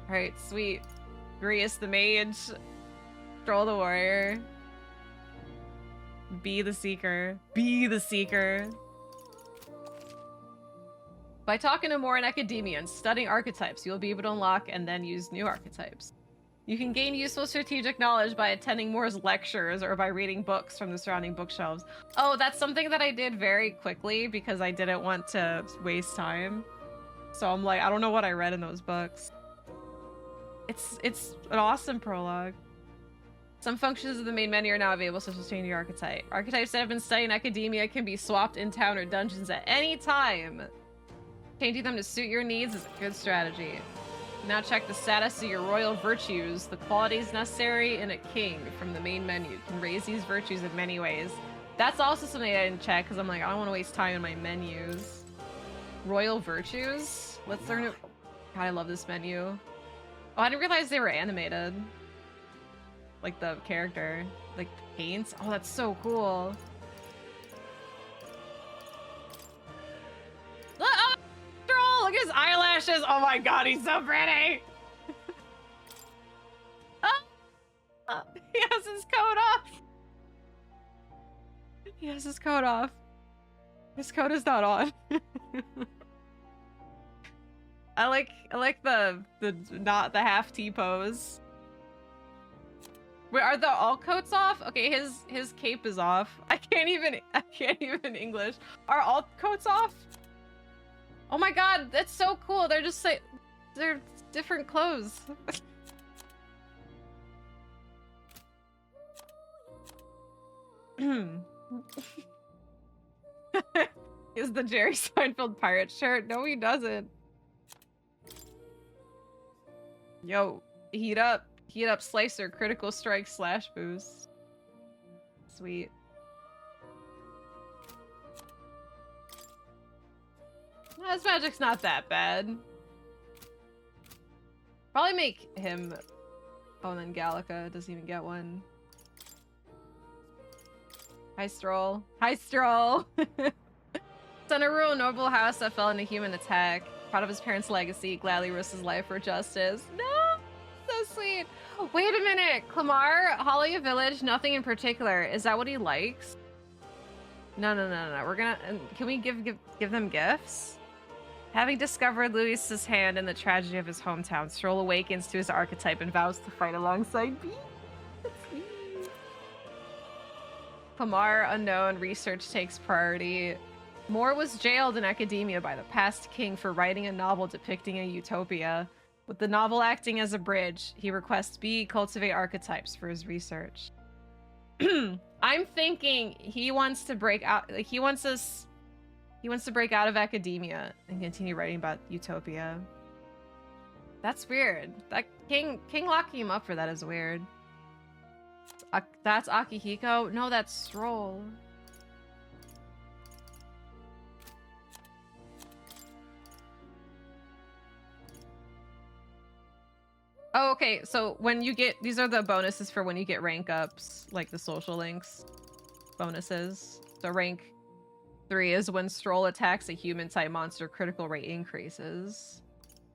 Alright, sweet. Grius the mage. STROHL the warrior. Be the seeker. Be the seeker. By talking to more in academia and studying archetypes, you'll be able to unlock and then use new archetypes. You can gain useful strategic knowledge by attending Moore's lectures or by reading books from the surrounding bookshelves. Oh, that's something that I did very quickly because I didn't want to waste time. So I'm like, I don't know what I read in those books. It's an awesome prologue. Some functions of the main menu are now available, such as changing your archetype. Archetypes that have been studied in academia can be swapped in town or dungeons at any time. Changing them to suit your needs is a good strategy. Now check the status of your royal virtues. The qualities necessary in a king from the main menu can raise these virtues in many ways. That's also something I didn't check because I'm like, I don't want to waste time in my menus. Royal virtues? Let's learn it. God, I love this menu. Oh, I didn't realize they were animated. Like the character. Like paints. Oh, that's so cool. Oh, STROHL! Look at his eyelashes! Oh my god, he's so pretty! Oh, he has his coat off! He has his coat off. His coat is not on. I like the not the half T pose. Wait, are all coats off? Okay, his cape is off. I can't even English. Are all coats off? Oh my god, that's so cool. They're just like they're different clothes. Is the Jerry Seinfeld pirate shirt? No, he doesn't. Yo, heat up, slicer, critical strike, slash boost. Sweet. This magic's not that bad. Probably make him. Oh, and then Gallica doesn't even get one. Hi, STROHL. Hi, STROHL. Son of a rural noble house that fell into human attack. Proud of his parents' legacy, gladly risked his life for justice. No! So sweet. Wait a minute. Clamar, Hollia Village, nothing in particular. Is that what he likes? No. We're gonna... Can we give them gifts? Having discovered Luis's hand in the tragedy of his hometown, STROHL awakens to his archetype and vows to fight alongside me. Clamar, unknown, research takes priority. Moore was jailed in academia by the past king for writing a novel depicting a utopia. With the novel acting as a bridge, he requests B cultivate archetypes for his research. I'm thinking he wants to break out. Like he wants to break out of academia and continue writing about utopia. That's weird. That King locking him up for that is weird. That's Akihiko. No, that's STROHL. Oh, okay. So when you get, these are the bonuses for when you get rank ups, like the social links bonuses. So rank 3 is when Strohl attacks a human-type monster, critical rate increases.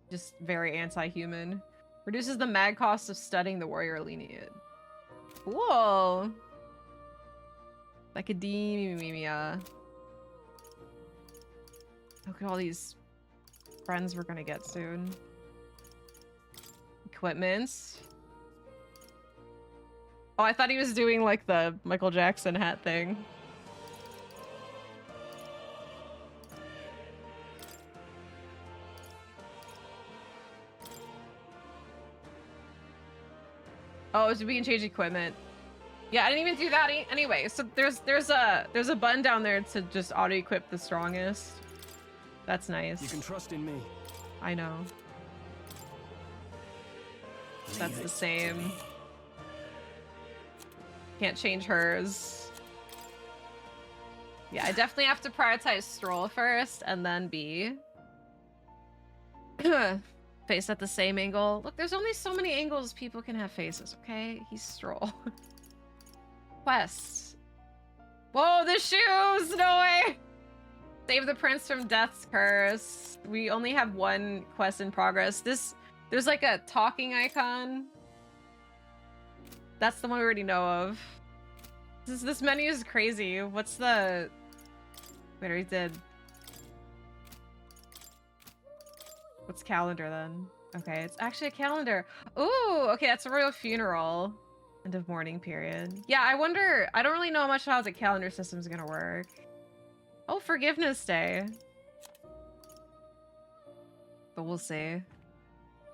Just very anti-human. Reduces the mag cost of studying the warrior lineage. Cool. Academia. Look at all these friends we're gonna get soon. Equipments. Oh, I thought he was doing like the Michael Jackson hat thing. Oh, so we can change equipment. Yeah, I didn't even do that anyway. So there's a button down there to just auto-equip the strongest. That's nice. You can trust in me. I know. That's the same. Can't change hers. Yeah, I definitely have to prioritize Strohl first and then B. Face at the same angle. Look, there's only so many angles people can have faces, okay? He's Strohl. Quest. Whoa, the shoes! No way! Save the prince from death's curse. We only have one quest in progress. There's like a talking icon. That's the one we already know of. This menu is crazy. What's the... Wait, I already did. What's calendar then? Okay, it's actually a calendar. Ooh, okay, that's a royal funeral. End of mourning period. Yeah, I wonder, I don't really know much how the calendar system's gonna work. Oh, Forgiveness Day. But we'll see.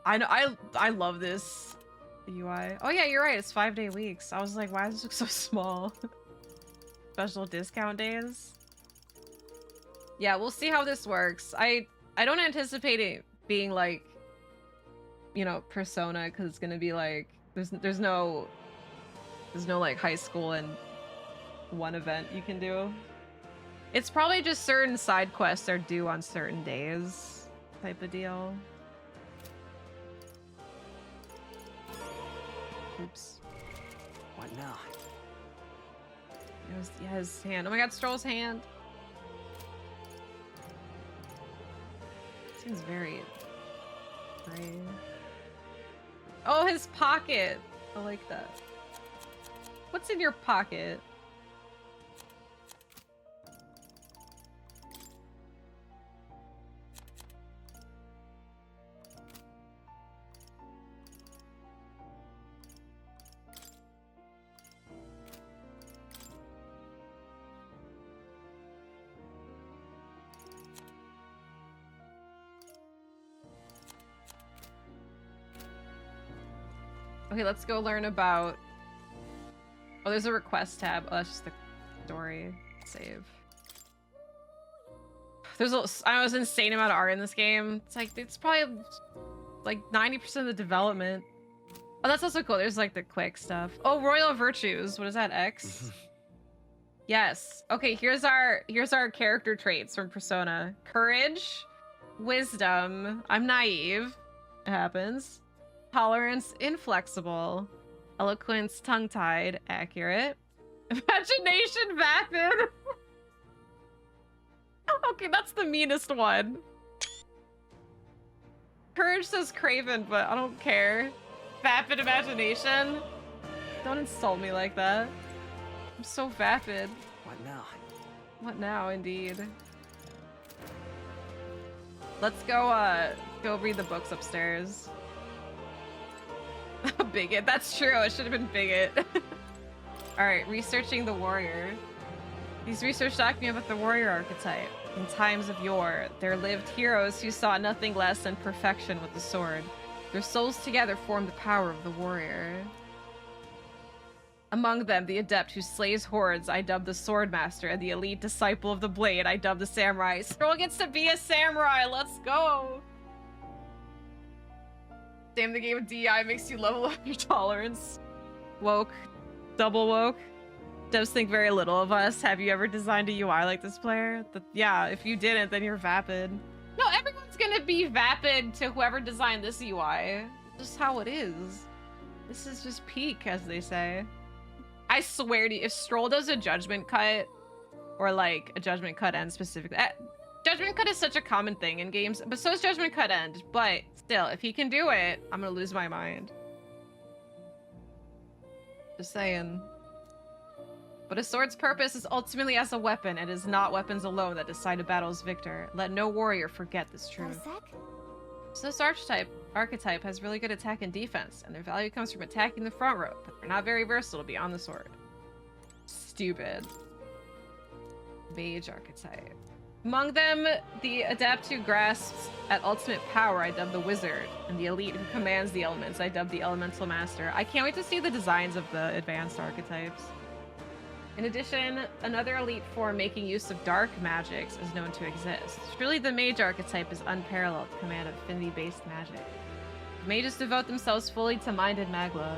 I know, I love this UI. Oh yeah, you're right, it's 5-day weeks. I was like, why does this look so small? Special discount days. Yeah, we'll see how this works. I don't anticipate it being like, you know, Persona, because it's gonna be like there's no like high school and one event you can do. It's probably just certain side quests are due on certain days type of deal. Oops. What now? Yeah, his hand. Oh my god, Strohl's hand. Seems very brave. Oh, his pocket. I like that. What's in your pocket? Okay, let's go learn about... Oh, there's a request tab. Oh, that's just the story. Save. There's I was insane amount of art in this game. It's like, it's probably like 90% of the development. Oh, that's also cool. There's like the quick stuff. Oh, Royal Virtues. What is that, X? Yes. Okay, here's our character traits from Persona. Courage, wisdom. I'm naive. It happens. Tolerance, inflexible. Eloquence, tongue-tied, accurate. Imagination, vapid. Okay, that's the meanest one. Courage says craven, but I don't care. Vapid imagination. Don't insult me like that. I'm so vapid. What now? What now, indeed. Let's go read the books upstairs. Bigot. That's true. It should have been bigot. Alright, researching the warrior. These research document about the warrior archetype. In times of yore, there lived heroes who sought nothing less than perfection with the sword. Their souls together formed the power of the warrior. Among them, the adept who slays hordes, I dubbed the swordmaster, and the elite disciple of the blade, I dubbed the samurai. Strohl gets to be a samurai. Let's go. Damn, the game of DI makes you level up your tolerance. Woke. Double woke. Devs think very little of us. Have you ever designed a UI like this, player? Yeah, if you didn't, then you're vapid. No, everyone's gonna be vapid to whoever designed this UI. Just how it is. This is just peak, as they say. I swear to you, if Strohl does a judgment cut or like a Judgment Cut End specifically. Judgment Cut is such a common thing in games, but so is Judgment Cut End. But still, if he can do it, I'm gonna lose my mind. Just saying. But a sword's purpose is ultimately as a weapon. It is not weapons alone that decide a battle's victor. Let no warrior forget this truth. So this archetype has really good attack and defense, and their value comes from attacking the front row, but they're not very versatile beyond the sword. Stupid. Mage archetype. Among them, the adept who grasps at ultimate power, I dub the wizard, and the elite who commands the elements, I dub the elemental master. I can't wait to see the designs of the advanced archetypes. In addition, another elite form making use of dark magics is known to exist. Truly, the mage archetype is unparalleled command of affinity-based magic. Mages devote themselves fully to mind and magla.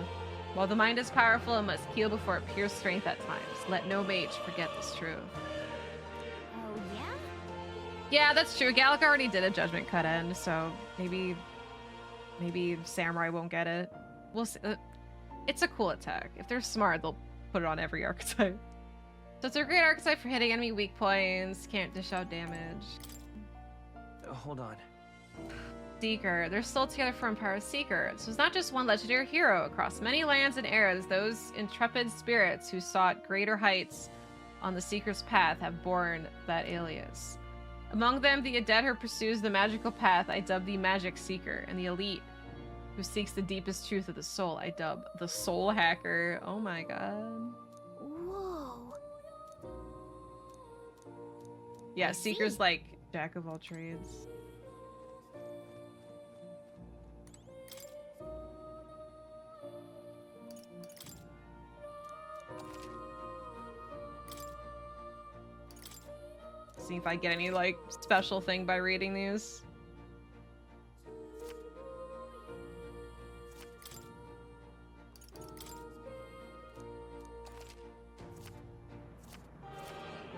While the mind is powerful, it must heal before it pierces strength at times. Let no mage forget this truth. Oh, yeah? Yeah, that's true. Gallic already did a Judgment Cut End, so maybe Samurai won't get it. We'll see. It's a cool attack. If they're smart, they'll put it on every archetype. So it's a great archetype for hitting enemy weak points, can't dish out damage. Hold on. Seeker. They're still together for Empire Seeker. So it's not just one legendary hero. Across many lands and eras, those intrepid spirits who sought greater heights on the Seeker's path have borne that alias. Among them, the adept who pursues the magical path, I dub the Magic Seeker, and the elite who seeks the deepest truth of the soul, I dub the Soul Hacker. Oh my god. Whoa. Yeah, Seeker's like jack of all trades. See if I get any like special thing by reading these.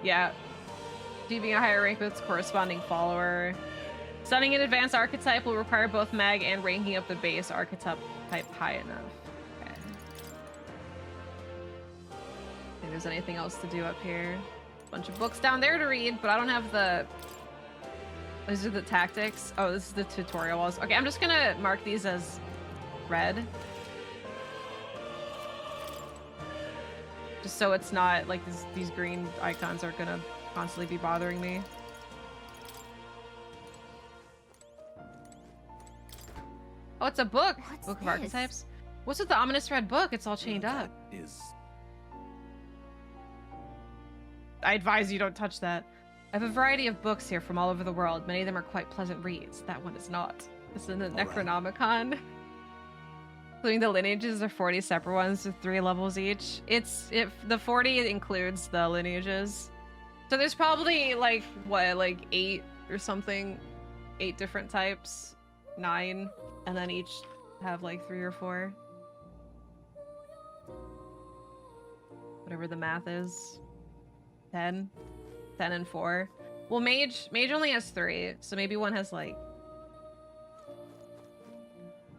Yeah. Achieving a higher rank with its corresponding follower. Stunning an advanced archetype will require both mag and ranking up the base archetype type high enough. Okay. Think there's anything else to do up here. Bunch of books down there to read, but I don't have the... These are the tactics. Oh, this is the tutorial walls. Okay, I'm just gonna mark these as red. Just so it's not like these green icons are gonna constantly be bothering me. Oh, it's a book! Book of Archetypes. What's with the ominous red book? It's all chained up. I advise you don't touch that. I have a variety of books here from all over the world. Many of them are quite pleasant reads. That one is not. This is in the Necronomicon. Including the lineages are 40 separate ones with 3 levels each. The 40 includes the lineages. So there's probably like, what, like 8 or something? 8 different types? 9? And then each have like 3 or 4. Whatever the math is. 10? 10 and 4. Well, mage only has 3, so maybe one has like...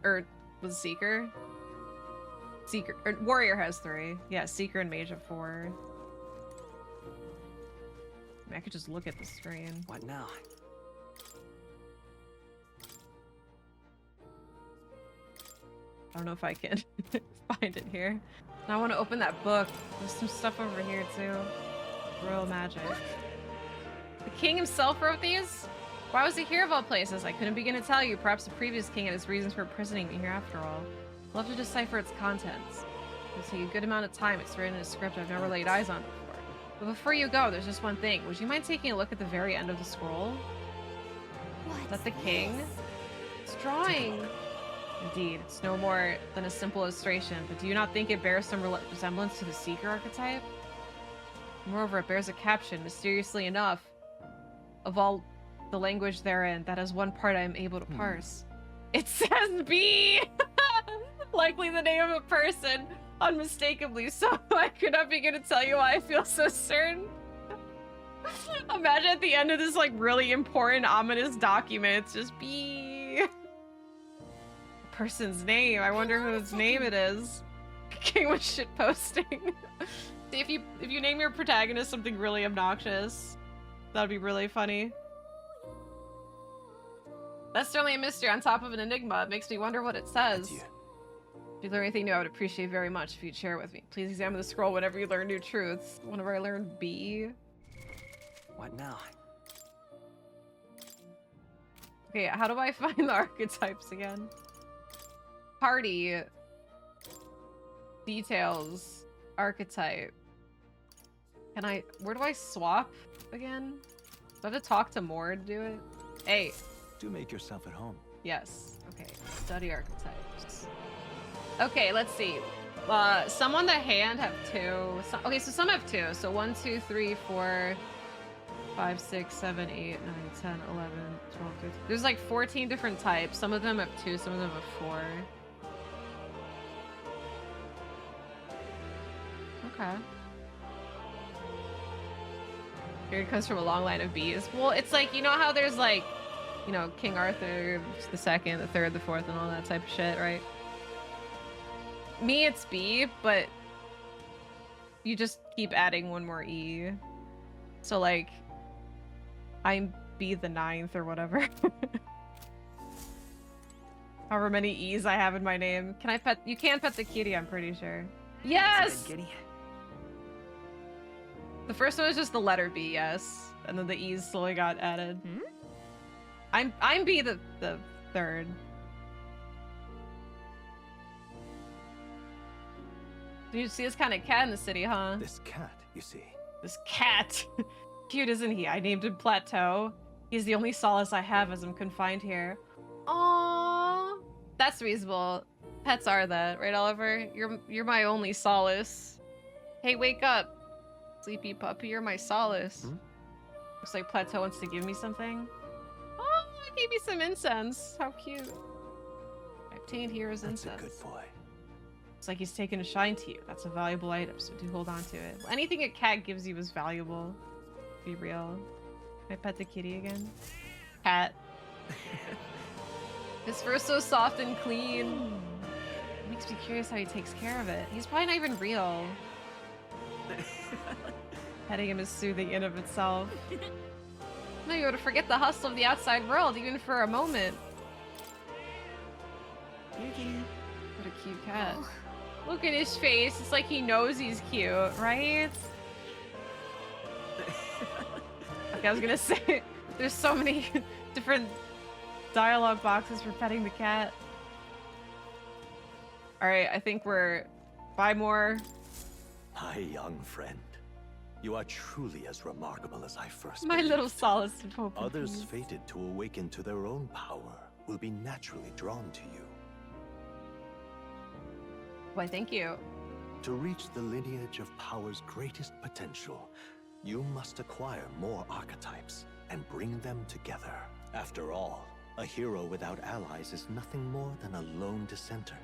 Or was Seeker? Seeker, or Warrior has 3. Yeah, Seeker and Mage have 4. I mean, I could just look at the screen. What now? I don't know if I can find it here. Now I want to open that book. There's some stuff over here too. Royal magic. The king himself wrote these? Why was he here of all places? I couldn't begin to tell you. Perhaps the previous king had his reasons for imprisoning me here after all. I'll have to decipher its contents. It'll take a good amount of time. It's written in a script I've never laid eyes on before. But before you go, there's just one thing. Would you mind taking a look at the very end of the scroll? Is that the king? It's drawing. Indeed, it's no more than a simple illustration, but do you not think it bears some resemblance to the Seeker archetype? Moreover, it bears a caption, mysteriously enough, of all the language therein, that is one part I am able to parse. It says B! Likely the name of a person, unmistakably, so I could not begin to tell you why I feel so certain. Imagine at the end of this like really important, ominous document, it's just B. Person's name. I wonder whose name it is. King was shit posting. Misty, if you name your protagonist something really obnoxious, that'd be really funny. That's certainly a mystery on top of an enigma. It makes me wonder what it says. If you learn anything new, I would appreciate very much if you'd share it with me. Please examine the scroll whenever you learn new truths. Whenever I learn B. What now? Okay, how do I find the archetypes again? Party. Details. Archetype. Can I... Where do I swap again? Do I have to talk to Mord to do it? Hey. Do make yourself at home. Yes. Okay. Study archetypes. Okay, let's see. Some on the hand have 2. Okay, so some have 2. So 1, 2, 3, 4, 5, 6, 7, 8, 9, 10, 11, 12, 13. There's like 14 different types. Some of them have 2, some of them have 4. Okay. Beard comes from a long line of Bs. Well, it's like, you know how there's like, you know, King Arthur, the 2nd, the 3rd, the 4th, and all that type of shit, right? Me, it's B, but you just keep adding one more E. So like, I'm B the 9th or whatever. However many E's I have in my name. Can I pet? You can pet the kitty, I'm pretty sure. Yes! Kitty. The first one was just the letter B, yes. And then the E's slowly got added. I'm B the 3rd. You see this kind of cat in the city, huh? This cat, you see. This cat. Cute, isn't he? I named him Plateau. He's the only solace I have as I'm confined here. Aww. That's reasonable. Pets are that, right, Oliver? You're my only solace. Hey, wake up. Sleepy puppy, you're my solace. Looks like Plateau wants to give me something. Oh, I gave me some incense. How cute. I obtained hero's incense. That's a good boy. It's like he's taken a shine to you. That's a valuable item, so do hold on to it. Anything a cat gives you is valuable. Be real. Can I pet the kitty again? Cat. His fur's so soft and clean. It makes me curious how he takes care of it. He's probably not even real. Petting him is soothing in of itself. No, you were to forget the hustle of the outside world, even for a moment. What a cute cat. Look at his face. It's like he knows he's cute, right? Okay, I was gonna say, there's so many different dialogue boxes for petting the cat. Alright, I think we're 5 more. My young friend, you are truly as remarkable as I first My believed. little solace and hope. Others fated to awaken to their own power will be naturally drawn to you. Why, thank you. To reach the lineage of power's greatest potential, you must acquire more archetypes and bring them together. After all, a hero without allies is nothing more than a lone dissenter.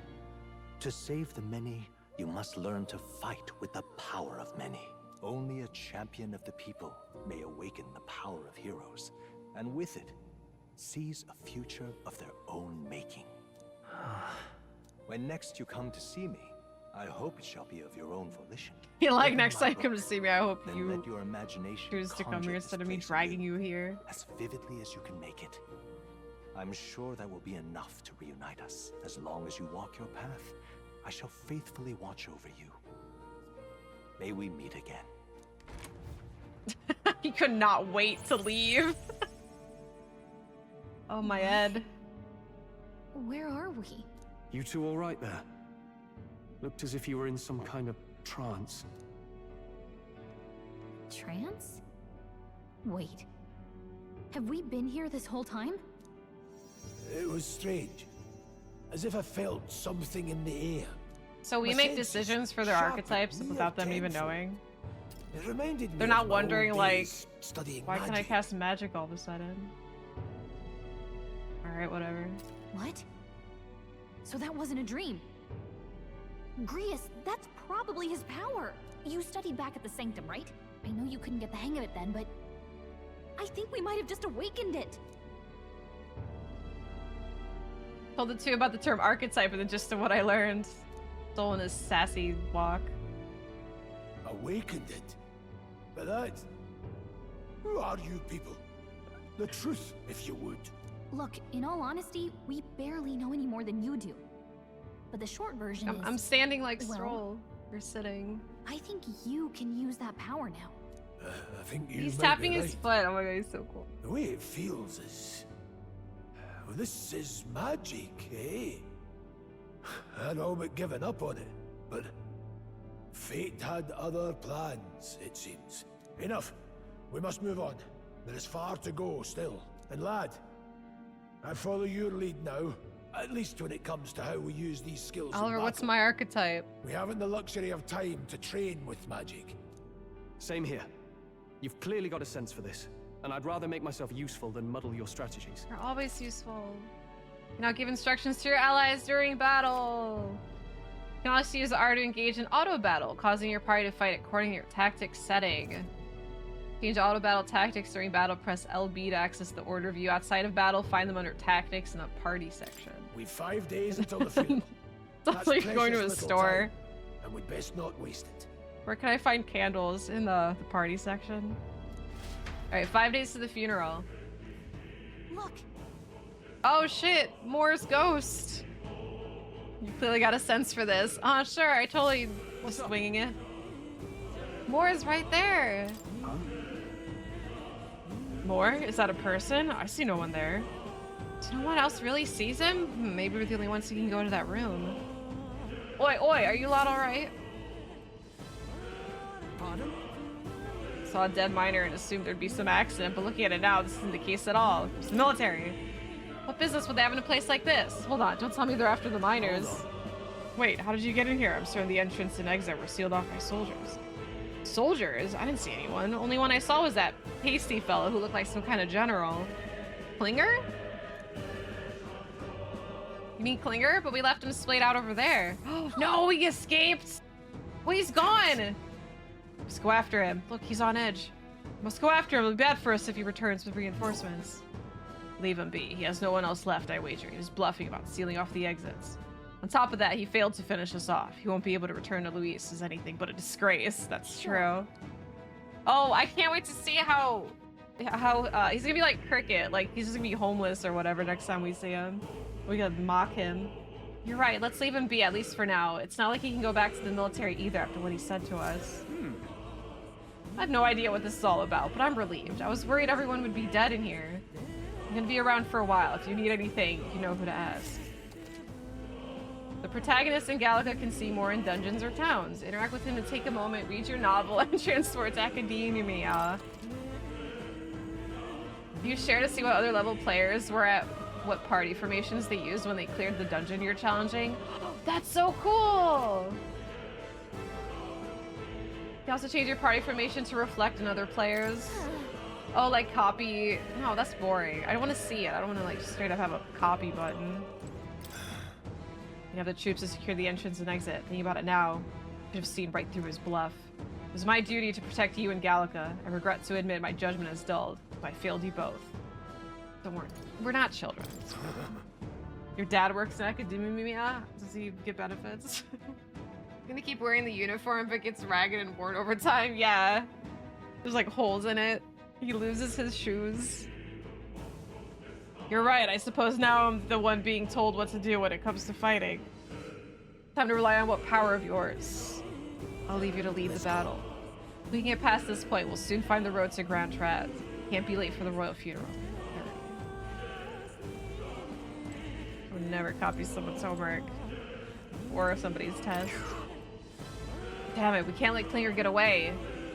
To save the many, you must learn to fight with the power of many. Only a champion of the people may awaken the power of heroes, and with it, seize a future of their own making. When next you come to see me, I hope it shall be of your own volition. You like next time you come to see me, I hope Then you let your imagination choose to come conjure here this instead of me place dragging anew, you here. as vividly as you can make it. I'm sure that will be enough to reunite us. As long as you walk your path, I shall faithfully watch over you. May we meet again. He could not wait to leave. Oh, my head. Where are we? You two all right there? Looked as if you were in some kind of trance. Trance? Wait. Have we been here this whole time? It was strange. As if I felt something in the air. So we My make senses decisions for their sharpened, archetypes near without them even tenfold. knowing. It reminded me They're of not my old wondering, like, days studying why can I magic. cast magic all of a sudden? Alright, whatever. What? So that wasn't a dream. Grius, that's probably his power. You studied back at the Sanctum, right? I know you couldn't get the hang of it then, but I think we might have just awakened it. Told it to you about the term archetype and then just to what I learned. Stolen his sassy walk. awakened it. But that... Who are you people? The truth, if you would. Look, in all honesty, we barely know any more than you do. But the short version is... I'm standing like well, Strohl. You're sitting. I think you can use that power now. I think you He's might tapping be his right. foot. Oh my god, he's so cool. The way it feels is... Well, this is magic, eh? I'd all but given up on it, but... Fate had other plans, it seems. Enough. We must move on. There is far to go still. And lad, I follow your lead now. At least when it comes to how we use these skills in Oliver, what's battle. my archetype? We haven't the luxury of time to train with magic. Same here. You've clearly got a sense for this, and I'd rather make myself useful than muddle your strategies. You're always useful. You now give instructions to your allies during battle. You can also use the R to engage in auto battle, causing your party to fight according to your tactics setting. Change auto battle tactics during battle, press LB to access the order view outside of battle. Find them under tactics in the party section. We've 5 days until the funeral. It's like going to a precious little store. time, and we'd best not waste it. Where can I find candles? In the party section. Alright, 5 days to the funeral. Look! Oh shit! Moore's ghost! You clearly got a sense for this. Oh sure, I totally was swinging it. Moore is right there! Moore? Is that a person? I see no one there. Do no one else really sees him? Maybe we're the only ones who can go into that room. Oi, oi, are you lot alright? Pardon? Saw a dead miner and assumed there'd be some accident, but looking at it now, this isn't the case at all. It's the military. What business would they have in a place like this? Hold on, don't tell me they're after the miners. Wait, how did you get in here? I'm certain the entrance and exit were sealed off by soldiers. Soldiers? I didn't see anyone. Only one I saw was that pasty fellow who looked like some kind of general. Klinger? You mean Klinger? But we left him splayed out over there. No, he escaped! Well, he's gone! Let's go after him. Look, he's on edge. Must go after him. It'll be bad for us if he returns with reinforcements. Leave him be. He has no one else left, I wager. He was bluffing about sealing off the exits. On top of that, he failed to finish us off. He won't be able to return to Luis as anything but a disgrace. That's true. Oh, I can't wait to see how he's gonna be like Cricket. Like, he's just gonna be homeless or whatever next time we see him. We gotta mock him. You're right. Let's leave him be, at least for now. It's not like he can go back to the military either after what he said to us. I have no idea what this is all about, but I'm relieved. I was worried everyone would be dead in here. I'm gonna be around for a while. If you need anything, you know who to ask. The protagonist in Gallica can see more in dungeons or towns. Interact with him to take a moment, read your novel, and transport to academia. You share to see what other level players were at, what party formations they used when they cleared the dungeon you're challenging. That's so cool! You also change your party formation to reflect on other players. Oh, like copy. No, that's boring. I don't want to see it. I don't want to like straight up have a copy button. You have the troops to secure the entrance and exit. Thinking about it now, I could have seen right through his bluff. It was my duty to protect you and Gallica. I regret to admit my judgment has dulled. I failed you both. Don't worry. We're not children. Your dad works in academia? Does he get benefits? Gonna keep wearing the uniform but gets ragged and worn over time? Yeah. There's like holes in it. He loses his shoes. You're right. I suppose now I'm the one being told what to do when it comes to fighting. Time to rely on what power of yours. I'll leave you to lead the battle. If we can get past this point, we'll soon find the road to Grand Trad. Can't be late for the royal funeral. I would never copy someone's homework or somebody's test. Damn it, we can't let Klinger get away.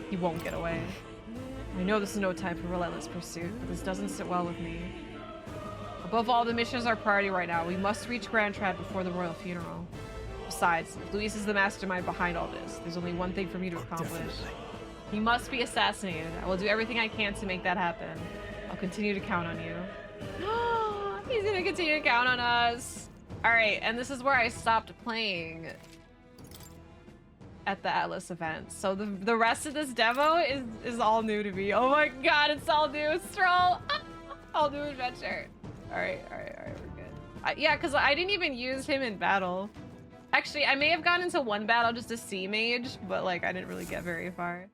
He won't get away. I know this is no time for relentless pursuit, but this doesn't sit well with me. Above all, the mission is our priority right now. We must reach Grand Trad before the royal funeral. Besides, if Luis is the mastermind behind all this, there's only one thing for me to accomplish. Definitely. He must be assassinated. I will do everything I can to make that happen. I'll continue to count on you. He's gonna continue to count on us. Alright, and this is where I stopped playing at the Atlas event. So the rest of this demo is all new to me. Oh my god, it's all new. Strohl! All new adventure. Alright, we're good. Yeah, because I didn't even use him in battle. Actually, I may have gone into one battle just to see mage, but like I didn't really get very far.